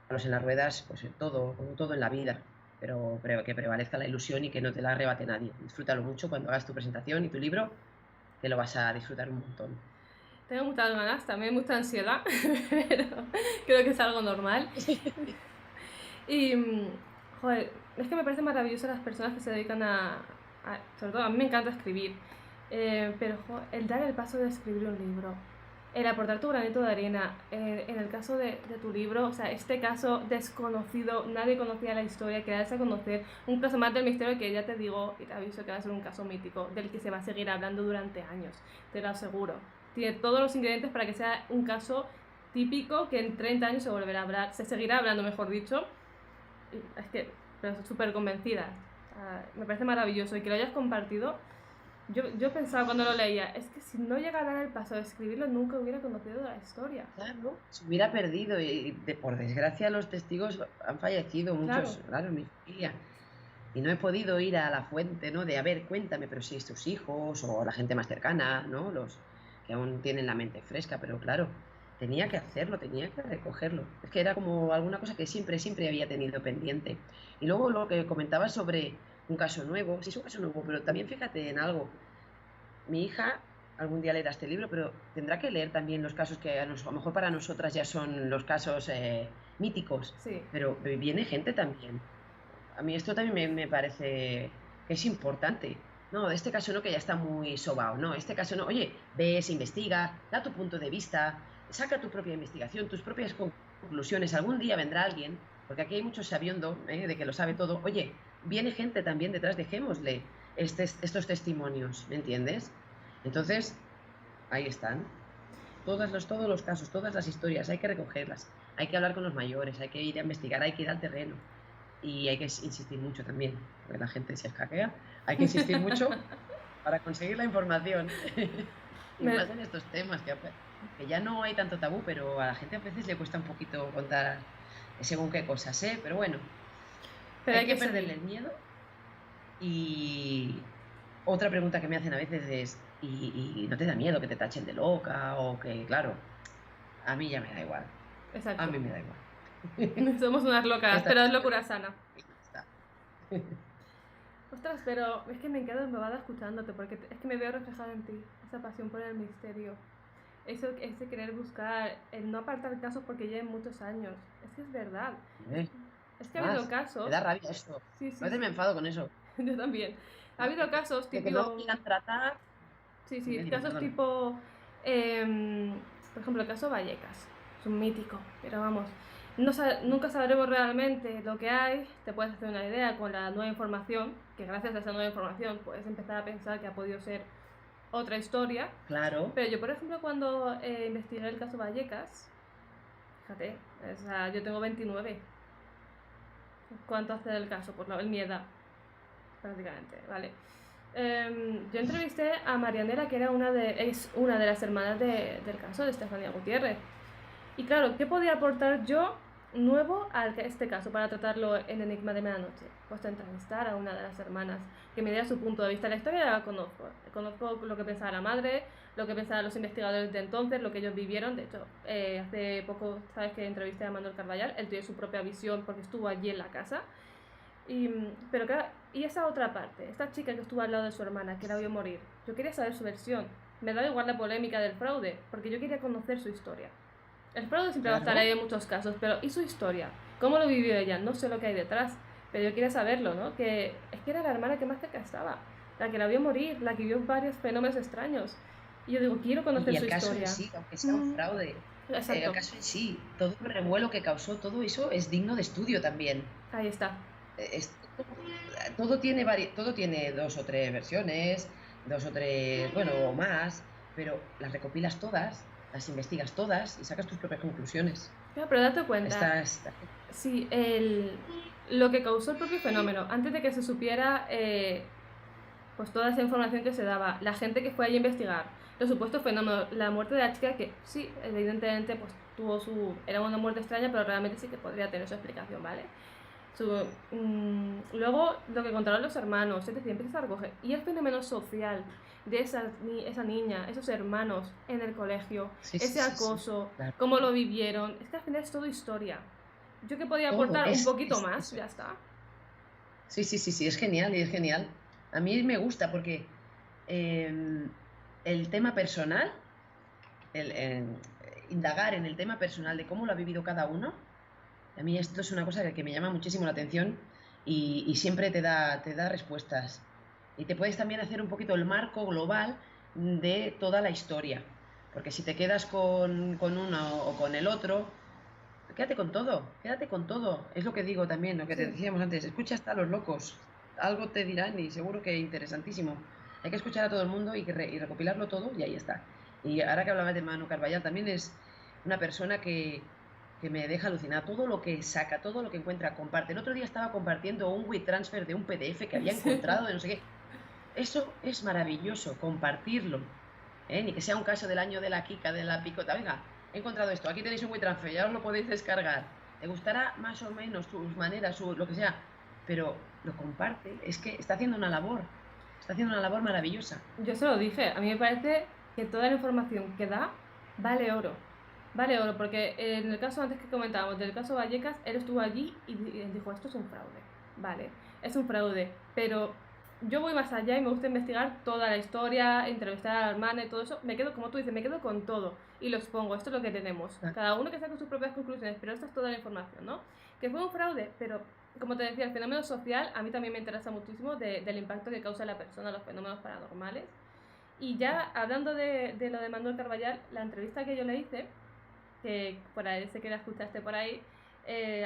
palos en las ruedas, pues todo, como todo en la vida, pero que prevalezca la ilusión y que no te la arrebate nadie. Disfrútalo mucho cuando hagas tu presentación y tu libro, que lo vas a disfrutar un montón. Tengo muchas ganas, también mucha ansiedad, pero creo que es algo normal. Y, joder, es que me parece maravilloso las personas que se dedican sobre todo a mí me encanta escribir, pero joder, el dar el paso de escribir un libro, el aportar tu granito de arena, en el caso de tu libro, o sea, este caso desconocido, nadie conocía la historia, que das a conocer, un caso más del misterio que ya te digo y te aviso que va a ser un caso mítico, del que se va a seguir hablando durante años, te lo aseguro. Tiene todos los ingredientes para que sea un caso típico que en 30 años se volverá a hablar, se seguirá hablando, mejor dicho. Es que, pero súper convencida. Me parece maravilloso y que lo hayas compartido. Yo pensaba cuando lo leía, es que si no llegara a dar el paso de escribirlo, nunca hubiera conocido la historia. Claro, se hubiera perdido y por desgracia los testigos han fallecido, Claro. muchos, claro, en mi familia. Y no he podido ir a la fuente, ¿no? De, a ver, cuéntame, pero si es tus hijos o la gente más cercana, ¿no? Los que aún tienen la mente fresca, pero claro, tenía que hacerlo, tenía que recogerlo. Es que era como alguna cosa que siempre, siempre había tenido pendiente. Y luego lo que comentabas sobre un caso nuevo, sí es un caso nuevo, pero también fíjate en algo. Mi hija algún día leerá este libro, pero tendrá que leer también los casos que a lo mejor para nosotras ya son los casos míticos, Sí. pero viene gente también. A mí esto también me parece que es importante. No, este caso no, que ya está muy sobao. No, este caso no. Oye, ves, investiga, da tu punto de vista, saca tu propia investigación, tus propias conclusiones. Algún día vendrá alguien, porque aquí hay mucho sabiendo de que lo sabe todo. Oye, viene gente también detrás, dejémosle estos testimonios, ¿me entiendes? Entonces, ahí están. Todos los casos, todas las historias, hay que recogerlas. Hay que hablar con los mayores, hay que ir a investigar, hay que ir al terreno. Y hay que insistir mucho también, porque la gente se escaquea. Hay que insistir mucho para conseguir la información. Y Me, más en estos temas, que ya no hay tanto tabú, pero a la gente a veces le cuesta un poquito contar según qué cosas, ¿eh? Pero bueno, pero hay hay que que perderle seguir. el miedo. Y otra pregunta que me hacen a veces es, ¿y no te da miedo que te tachen de loca? O que, claro, a mí ya me da igual. A Exacto. mí me da igual. Somos unas locas, Esta pero es es locura sana. y ya está. Ostras, pero es que me quedo embobada escuchándote porque es que me veo reflejada en ti, esa pasión por el misterio. Eso, ese querer buscar, el no apartar casos porque lleven muchos años. Es que es verdad. ¿Eh? Es que ha habido Más, me casos. da rabia esto. Sí, A sí, veces me sí. enfado con eso. Yo también. Ha habido casos De que no lo típico. quieran tratar. Sí, sí, Dime, dime, casos perdona. tipo. Por ejemplo, el caso Vallecas. Es un mítico, pero vamos. No nunca sabremos realmente lo que hay. Te puedes hacer una idea con la nueva información, que gracias a esa nueva información puedes empezar a pensar que ha podido ser otra historia. Claro, Pero yo, por ejemplo, cuando investigué el caso Vallecas, fíjate, o sea, yo tengo 29. ¿Cuánto hace del caso? Por mi edad. prácticamente, ¿vale? Yo entrevisté a Marianela, que es una de las hermanas del caso de Estefanía Gutiérrez. Y claro, ¿qué podía aportar yo nuevo a este caso para tratarlo en Enigma de Medianoche? Pues entrevistar a una de las hermanas, que me diera su punto de vista. La historia la conozco. Conozco lo que pensaba la madre, lo que pensaban los investigadores de entonces, lo que ellos vivieron. De hecho, hace poco, sabes que entrevisté a Manuel Carballal, él tiene su propia visión porque estuvo allí en la casa. Pero claro, y esa otra parte, esta chica que estuvo al lado de su hermana, que la vio morir, yo quería saber su versión. Me da igual la polémica del fraude, porque yo quería conocer su historia. El fraude siempre va a estar ahí en muchos casos, pero ¿y su historia? ¿Cómo lo vivió ella? No sé lo que hay detrás, pero yo quería saberlo, ¿no? Que es que era la hermana que más cerca estaba, la que la vio morir, la que vio varios fenómenos extraños. Y yo digo, quiero conocer su historia. Y el caso en sí, aunque sea un fraude, el caso en sí, todo el revuelo que causó, todo eso es digno de estudio también. Ahí está. Todo tiene 2 o 3 versiones, 2 o 3, bueno, o más, pero las recopilas todas, las investigas todas y sacas tus propias conclusiones. Claro, pero date cuenta. Sí, lo que causó el propio fenómeno, antes de que se supiera pues toda esa información que se daba, la gente que fue allí a investigar, los supuestos fenómenos, la muerte de la chica, que sí, evidentemente pues era una muerte extraña, pero realmente sí que podría tener su explicación, ¿vale? Luego lo que contaron los hermanos, es decir, empiezas a recoger. Y el fenómeno social de esa niña, esos hermanos en el colegio, ese acoso, claro, cómo lo vivieron, es que al final es todo historia. Yo que podía aportar un poquito más, ya está. Sí, es genial y es genial. A mí me gusta porque el tema personal, indagar en el tema personal de cómo lo ha vivido cada uno, a mí esto es una cosa que me llama muchísimo la atención y siempre te da respuestas. Y te puedes también hacer un poquito el marco global de toda la historia. Porque si te quedas con uno o con el otro, quédate con todo. Es lo que digo también, lo que te decíamos antes. Escucha hasta a los locos. Algo te dirán y seguro que interesantísimo. Hay que escuchar a todo el mundo y recopilarlo todo y ahí está. Y ahora que hablabas de Manu Carballal, también es una persona que me deja alucinar. Todo lo que saca, todo lo que encuentra, comparte. El otro día estaba compartiendo un WeTransfer de un PDF que había encontrado de no sé qué. Eso es maravilloso, compartirlo. Ni que sea un caso del año de la Kika, de la picota. Venga, he encontrado esto, aquí tenéis un WeTransfer, ya os lo podéis descargar. Te gustará más o menos sus maneras, lo que sea, pero lo comparte. Es que está haciendo una labor maravillosa. Yo se lo dije, a mí me parece que toda la información que da vale oro. Vale oro, porque en el caso antes que comentábamos, del caso Vallecas, él estuvo allí y dijo, esto es un fraude. Vale, es un fraude, pero yo voy más allá y me gusta investigar toda la historia, entrevistar a la hermana y todo eso. Me quedo, como tú dices, me quedo con todo y lo expongo. Esto es lo que tenemos. Cada uno que saque sus propias conclusiones, pero esta es toda la información, ¿no? Que fue un fraude, pero como te decía, el fenómeno social a mí también me interesa muchísimo del impacto que causa la persona, los fenómenos paranormales. Y ya hablando de lo de Manuel Carballal, la entrevista que yo le hice, que por ahí sé que la escuchaste por ahí,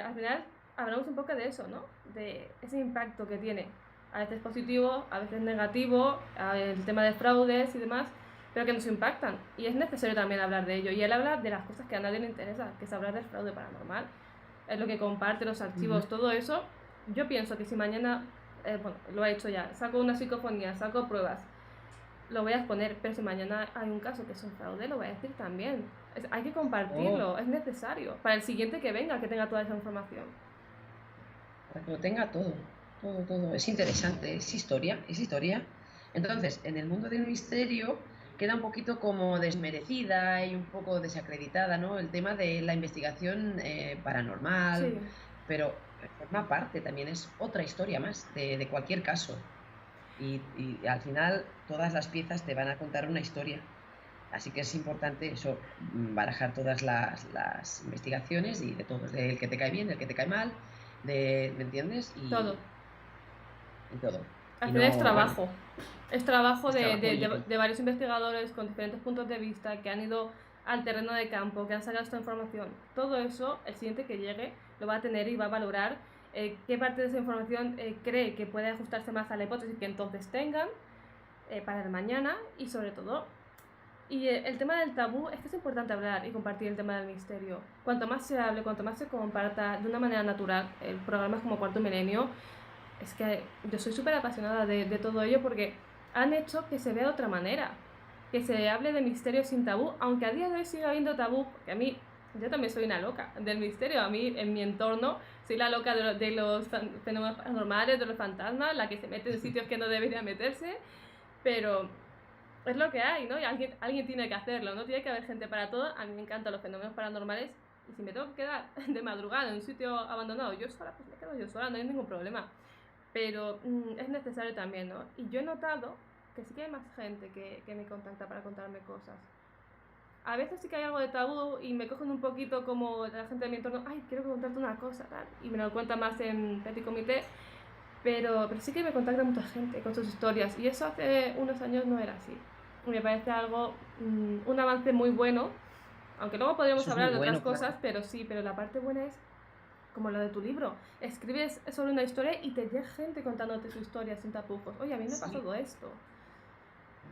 al final hablamos un poco de eso, ¿no? De ese impacto que tiene. A veces positivo, a veces negativo, el tema de fraudes y demás, pero que nos impactan. Y es necesario también hablar de ello. Y él habla de las cosas que a nadie le interesa, que es hablar del fraude paranormal. Es lo que comparte, los archivos, todo eso. Yo pienso que si mañana, bueno, lo he hecho ya, saco una psicofonía, saco pruebas, lo voy a exponer, pero si mañana hay un caso que es un fraude, lo voy a decir también. Hay que compartirlo, es necesario, para el siguiente que venga, que tenga toda esa información. Para que lo tenga todo. Es interesante, es historia. Entonces, en el mundo del misterio queda un poquito como desmerecida y un poco desacreditada, ¿no? El tema de la investigación paranormal, sí. Pero forma parte, también es otra historia más de cualquier caso. Y al final todas las piezas te van a contar una historia. Así que es importante eso, barajar todas las investigaciones y de todos, del que te cae bien, del que te cae mal, ¿me entiendes? Todo. Y todo. Al final es trabajo. Bueno, es trabajo de varios investigadores con diferentes puntos de vista que han ido al terreno de campo, que han sacado esta información. Todo eso, el siguiente que llegue, lo va a tener y va a valorar qué parte de esa información cree que puede ajustarse más a la hipótesis que entonces tengan para el mañana y sobre todo. Y el tema del tabú es que es importante hablar y compartir el tema del misterio. Cuanto más se hable, cuanto más se comparta de una manera natural, el programa es como Cuarto Milenio, es que yo soy súper apasionada de todo ello porque han hecho que se vea de otra manera, que se hable de misterio sin tabú, aunque a día de hoy siga habiendo tabú, porque a mí, yo también soy una loca del misterio, a mí en mi entorno soy la loca de los fenómenos paranormales, de los fantasmas, la que se mete en sitios que no debería meterse, pero es lo que hay, ¿no? Y alguien tiene que hacerlo, ¿no? Tiene que haber gente para todo. A mí me encantan los fenómenos paranormales y si me tengo que quedar de madrugada en un sitio abandonado yo sola, pues me quedo yo sola, no hay ningún problema. Pero es necesario también, ¿no? Y yo he notado que sí que hay más gente que me contacta para contarme cosas. A veces sí que hay algo de tabú y me cogen un poquito como la gente de mi entorno, ay, quiero contarte una cosa, tal, y me lo cuenta más en petit comité, pero sí que me contacta mucha gente con sus historias y eso hace unos años no era así. Y me parece algo, un avance muy bueno, aunque luego podríamos Eso es hablar muy de otras bueno, cosas, claro. pero sí, pero la parte buena es como lo de tu libro. Escribes sobre una historia y te llega gente contándote su historia sin tapujos. Oye, a mí me pasó Sí, todo esto.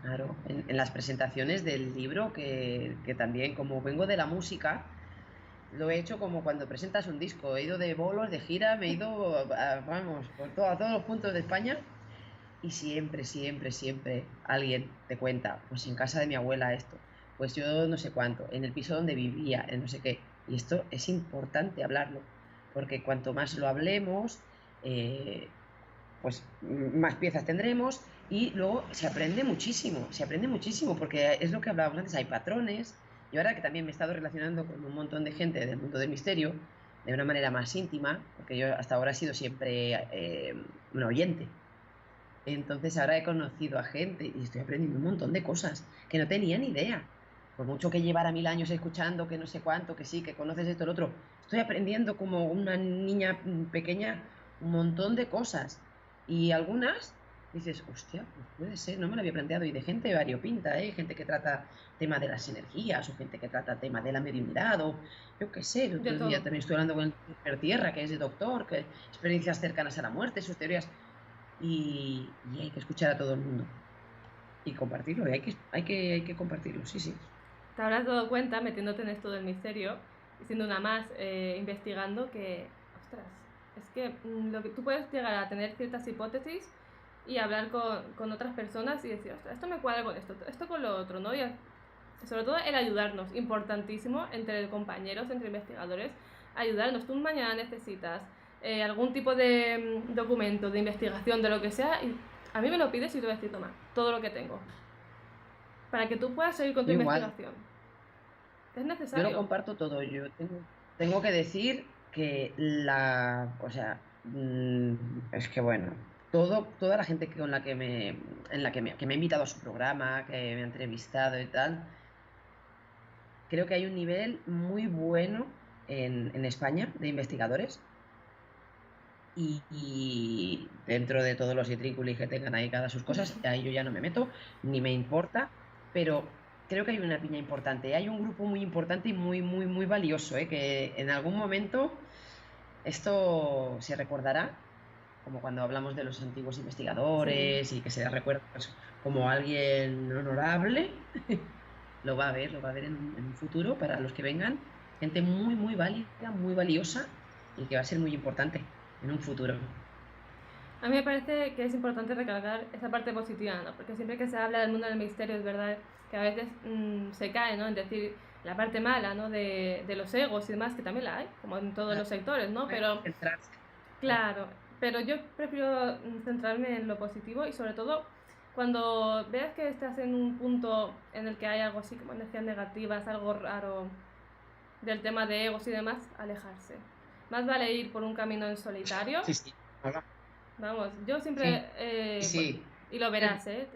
claro. En las presentaciones del libro, que también, como vengo de la música, lo he hecho como cuando presentas un disco. He ido de bolos, de gira, me he ido, vamos, a todos los puntos de España y siempre, siempre, siempre alguien te cuenta, pues en casa de mi abuela esto, pues yo no sé cuánto, en el piso donde vivía, en no sé qué. Y esto es importante hablarlo, porque cuanto más lo hablemos, eh, pues más piezas tendremos y luego se aprende muchísimo, porque es lo que hablábamos antes, hay patrones. Y ahora que también me he estado relacionando con un montón de gente del mundo del misterio, de una manera más íntima, porque yo hasta ahora he sido siempre un oyente. Entonces ahora he conocido a gente y estoy aprendiendo un montón de cosas que no tenía ni idea. Por mucho que llevara 1000 años escuchando, que no sé cuánto, que sí, que conoces esto, lo otro, estoy aprendiendo como una niña pequeña un montón de cosas. Y algunas dices, hostia, pues puede ser, no me lo había planteado. Y de gente variopinta, ¿eh? Gente que trata tema de las energías, o gente que trata tema de la mediunidad, o yo qué sé. El De otro día todo. también estoy hablando con el Tierra, que es de doctor, que experiencias cercanas a la muerte, sus teorías. Y hay que escuchar a todo el mundo y compartirlo, y hay que compartirlo, sí, sí. Te habrás dado cuenta, metiéndote en esto del misterio, y siendo una más investigando, que, ostras, es que lo que tú puedes llegar a tener ciertas hipótesis y hablar con otras personas y decir, ostras, esto me cuadra con esto con lo otro, ¿no? Y sobre todo el ayudarnos, importantísimo entre compañeros, entre investigadores, ayudarnos. Tú mañana necesitas algún tipo de documento, de investigación, de lo que sea, y a mí me lo pides y te voy a decir, toma, todo lo que tengo, para que tú puedas seguir con tu Yo igual, investigación. Es yo lo necesario. comparto todo. Yo tengo que decir que o sea, es que bueno, toda la gente con la que que me ha invitado a su programa, que me ha entrevistado y tal, creo que hay un nivel muy bueno en España de investigadores. Y dentro de todos los intrínculos que tengan ahí cada sus cosas, ahí yo ya no me meto, ni me importa, pero creo que hay una piña importante, hay un grupo muy importante y muy, muy, muy valioso, que en algún momento esto se recordará, como cuando hablamos de los antiguos Sí. investigadores y que se recuerda pues, como alguien honorable, lo va a ver en un futuro para los que vengan, gente muy, muy válida, muy valiosa y que va a ser muy importante en un futuro. A mí me parece que es importante recalcar esa parte positiva, ¿no? Porque siempre que se habla del mundo del misterio es verdad que a veces se cae, ¿no? En decir la parte mala, ¿no? De los egos y demás, que también la hay, como en todos los sectores, ¿no? Hay que Pero, centrarse. claro, pero yo prefiero centrarme en lo positivo y sobre todo cuando veas que estás en un punto en el que hay algo así como energías negativas, algo raro del tema de egos y demás, alejarse. Más vale ir por un camino en solitario. Sí, sí. Hola. Vamos, yo siempre, Sí, sí. y lo Eh, verás, ¿eh?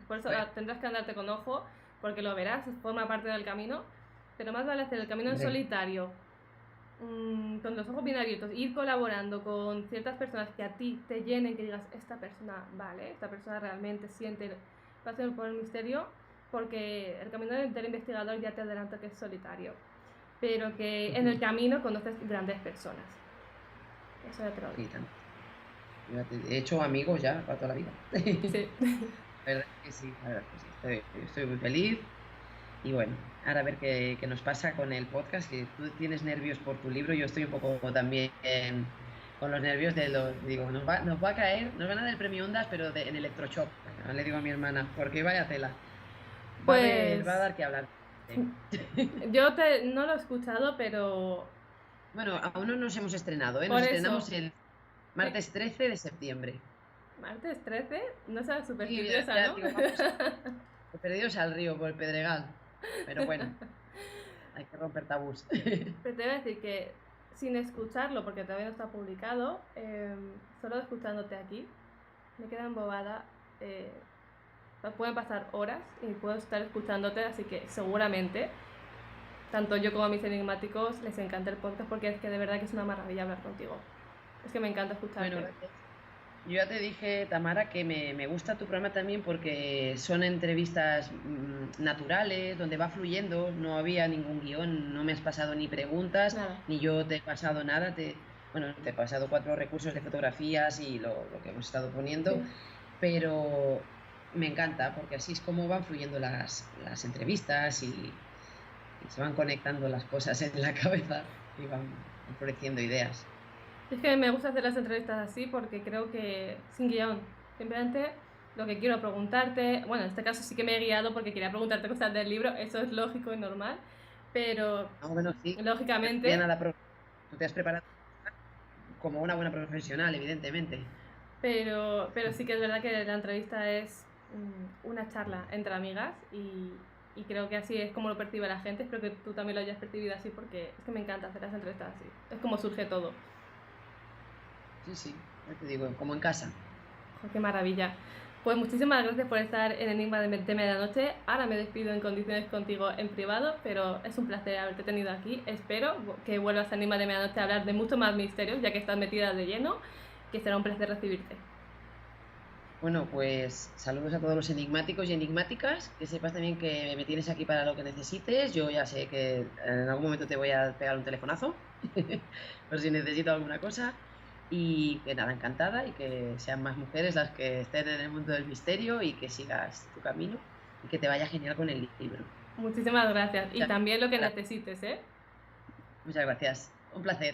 Por eso tendrás que andarte con ojo, porque lo verás, forma parte del camino, pero más vale hacer el camino en Hombre, solitario, con los ojos bien abiertos, ir colaborando con ciertas personas que a ti te llenen, que digas, esta persona vale, esta persona realmente siente pasión por el misterio, porque el camino del investigador ya te adelanto que es solitario, pero que en el camino conoces grandes personas. Eso ya te lo sí, digo. tanto. He hecho amigos ya para toda la vida. Sí. La verdad que sí, la verdad que sí. Estoy muy feliz. Y bueno, ahora a ver qué nos pasa con el podcast, que tú tienes nervios por tu libro, yo estoy un poco también con los nervios de los, digo, nos va a caer, nos van a dar el premio Ondas, pero en electroshock, le digo a mi hermana, porque vaya tela, Pues va a dar que hablar. no lo he escuchado, pero Bueno, aún no nos hemos estrenado, ¿eh? por Nos eso, estrenamos el me- martes 13 de septiembre. martes 13, no seas Sí, supersticiosa, ya ¿no? digo, vamos, perdidos al río por el Pedregal, pero bueno, hay que romper tabús. Pero te voy a decir que sin escucharlo, porque todavía no está publicado, solo escuchándote aquí, me queda embobada. Pueden pasar horas y puedo estar escuchándote, así que seguramente, tanto yo como a mis enigmáticos, les encanta el podcast porque es que de verdad que es una maravilla hablar contigo. Es que me encanta escucharte. Bueno, gracias. Yo ya te dije, Tamara, que me gusta tu programa también porque son entrevistas naturales, donde va fluyendo, no había ningún guión, no me has pasado ni preguntas, Nada. ni yo te he pasado nada, bueno, te he pasado 4 recursos de fotografías y lo que hemos estado poniendo, Sí. pero me encanta porque así es como van fluyendo las entrevistas y se van conectando las cosas en la cabeza y van floreciendo ideas. Es que me gusta hacer las entrevistas así porque creo que sin guión, simplemente lo que quiero preguntarte, bueno, en este caso sí que me he guiado porque quería preguntarte cosas del libro, eso es lógico y normal, pero Bueno, sí, lógicamente, Diana, tú te has preparado como una buena profesional, evidentemente. pero sí que es verdad que la entrevista es una charla entre amigas y creo que así es como lo percibe la gente. Espero que tú también lo hayas percibido así porque es que me encanta hacer las entrevistas así, es como surge todo. Sí, ya te digo, como en casa. Oh, qué maravilla. Pues muchísimas gracias por estar en Enigma de Medianoche. Ahora me despido en condiciones contigo en privado, pero es un placer haberte tenido aquí. Espero que vuelvas a Enigma de Medianoche a hablar de mucho más misterios, ya que estás metida de lleno, que será un placer recibirte. Bueno, pues saludos a todos los enigmáticos y enigmáticas, que sepas también que me tienes aquí para lo que necesites. Yo ya sé que en algún momento te voy a pegar un telefonazo, por si necesito alguna cosa. Y que nada, encantada y que sean más mujeres las que estén en el mundo del misterio y que sigas tu camino y que te vaya genial con el libro. Muchísimas gracias. Y también lo que necesites, ¿eh? Muchas gracias. Un placer.